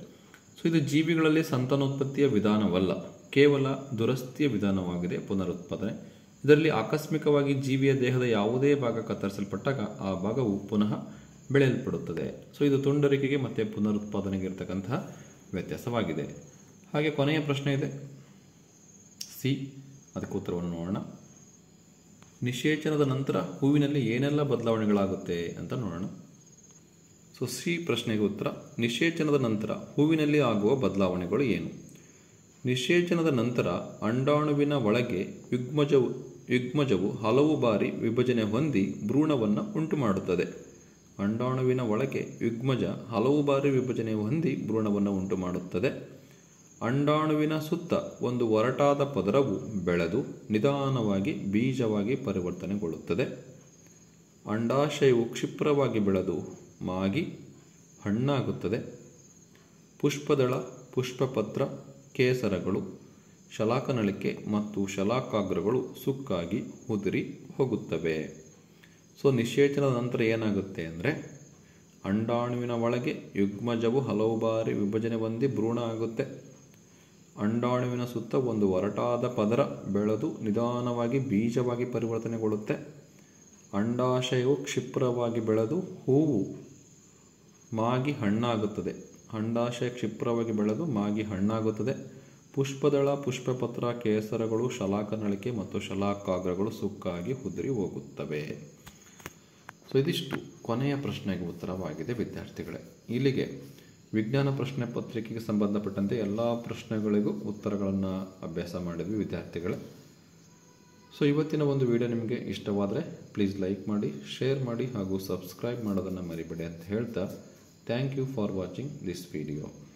ಸೊ ಇದು ಜೀವಿಗಳಲ್ಲಿ ಸಂತಾನೋತ್ಪತ್ತಿಯ ವಿಧಾನವಲ್ಲ, ಕೇವಲ ದುರಸ್ತಿಯ ವಿಧಾನವಾಗಿದೆ ಪುನರುತ್ಪಾದನೆ. ಇದರಲ್ಲಿ ಆಕಸ್ಮಿಕವಾಗಿ ಜೀವಿಯ ದೇಹದ ಯಾವುದೇ ಭಾಗ ಕತ್ತರಿಸಲ್ಪಟ್ಟಾಗ ಆ ಭಾಗವು ಪುನಃ ಬೆಳೆಯಲ್ಪಡುತ್ತದೆ. ಸೊ ಇದು ತುಂಡರಿಕೆಗೆ ಮತ್ತು ಪುನರುತ್ಪಾದನೆಗೆ ಇರತಕ್ಕಂತಹ ವ್ಯತ್ಯಾಸವಾಗಿದೆ. ಹಾಗೆ ಕೊನೆಯ ಪ್ರಶ್ನೆ ಇದೆ ಸಿ, ಅದಕ್ಕೆ ಉತ್ತರವನ್ನು ನೋಡೋಣ. ನಿಷೇಚನದ ನಂತರ ಹೂವಿನಲ್ಲಿ ಏನೆಲ್ಲ ಬದಲಾವಣೆಗಳಾಗುತ್ತೆ ಅಂತ ನೋಡೋಣ. ಸೊ ಸಿ ಪ್ರಶ್ನೆಗೆ ಉತ್ತರ, ನಿಷೇಚನದ ನಂತರ ಹೂವಿನಲ್ಲಿ ಆಗುವ ಬದಲಾವಣೆಗಳು ಏನು? ನಿಷೇಚನದ ನಂತರ ಅಂಡಾಣುವಿನ ಒಳಗೆ ಯುಗ್ಮಜವು ಹಲವು ಬಾರಿ ವಿಭಜನೆ ಹೊಂದಿ ಭ್ರೂಣವನ್ನು ಉಂಟು ಮಾಡುತ್ತದೆ. ಅಂಡಾಣುವಿನ ಒಳಗೆ ಯುಗ್ಮಜ ಹಲವು ಬಾರಿ ವಿಭಜನೆ ಹೊಂದಿ ಭ್ರೂಣವನ್ನು ಉಂಟು ಮಾಡುತ್ತದೆ. ಅಂಡಾಣುವಿನ ಸುತ್ತ ಒಂದು ಒರಟಾದ ಪದರವು ಬೆಳೆದು ನಿಧಾನವಾಗಿ ಬೀಜವಾಗಿ ಪರಿವರ್ತನೆಗೊಳ್ಳುತ್ತದೆ. ಅಂಡಾಶಯವು ಕ್ಷಿಪ್ರವಾಗಿ ಬೆಳೆದು ಮಾಗಿ ಹಣ್ಣಾಗುತ್ತದೆ. ಪುಷ್ಪದಳ, ಪುಷ್ಪಪತ್ರ, ಕೇಸರಗಳು, ಶಲಾಕನಳಿಕೆ ಮತ್ತು ಶಲಾಕಾಗ್ರಗಳು ಸುಕ್ಕಾಗಿ ಉದುರಿ ಹೋಗುತ್ತವೆ. ಸೊ ನಿಷೇಚನದ ನಂತರ ಏನಾಗುತ್ತೆ ಅಂದರೆ ಅಂಡಾಣುವಿನ ಒಳಗೆ ಯುಗ್ಮಜವು ಹಲವು ಬಾರಿ ವಿಭಜನೆ ಹೊಂದಿ ಭ್ರೂಣ ಆಗುತ್ತೆ. ಅಂಡಾಣುವಿನ ಸುತ್ತ ಒಂದು ಒರಟಾದ ಪದರ ಬೆಳೆದು ನಿಧಾನವಾಗಿ ಬೀಜವಾಗಿ ಪರಿವರ್ತನೆಗೊಳ್ಳುತ್ತೆ. ಅಂಡಾಶಯವು ಕ್ಷಿಪ್ರವಾಗಿ ಬೆಳೆದು ಹೂವು ಮಾಗಿ ಹಣ್ಣಾಗುತ್ತದೆ. ಅಂಡಾಶಯ ಕ್ಷಿಪ್ರವಾಗಿ ಬೆಳೆದು ಮಾಗಿ ಹಣ್ಣಾಗುತ್ತದೆ. ಪುಷ್ಪದಳ, ಪುಷ್ಪಪತ್ರ, ಕೇಸರಗಳು, ಶಲಾಕನಳಿಕೆ ಮತ್ತು ಶಲಾಕಾಗ್ರಗಳು ಸುಕ್ಕಾಗಿ ಉದುರಿ ಹೋಗುತ್ತವೆ. ಸೊ ಇದಿಷ್ಟು ಕೊನೆಯ ಪ್ರಶ್ನೆಗೆ ಉತ್ತರವಾಗಿದೆ ವಿದ್ಯಾರ್ಥಿಗಳೇ. ಇಲ್ಲಿಗೆ ವಿಜ್ಞಾನ ಪ್ರಶ್ನೆ ಪತ್ರಿಕೆಗೆ ಸಂಬಂಧಪಟ್ಟಂತೆ ಎಲ್ಲ ಪ್ರಶ್ನೆಗಳಿಗೂ ಉತ್ತರಗಳನ್ನು ಅಭ್ಯಾಸ ಮಾಡಿದ್ವಿ ವಿದ್ಯಾರ್ಥಿಗಳೇ. ಸೊ ಇವತ್ತಿನ ಒಂದು ವಿಡಿಯೋ ನಿಮಗೆ ಇಷ್ಟವಾದರೆ ಪ್ಲೀಸ್ ಲೈಕ್ ಮಾಡಿ, ಶೇರ್ ಮಾಡಿ ಹಾಗೂ ಸಬ್ಸ್ಕ್ರೈಬ್ ಮಾಡೋದನ್ನು ಮರಿಬೇಡಿ ಅಂತ ಹೇಳ್ತಾ thank you for watching this video.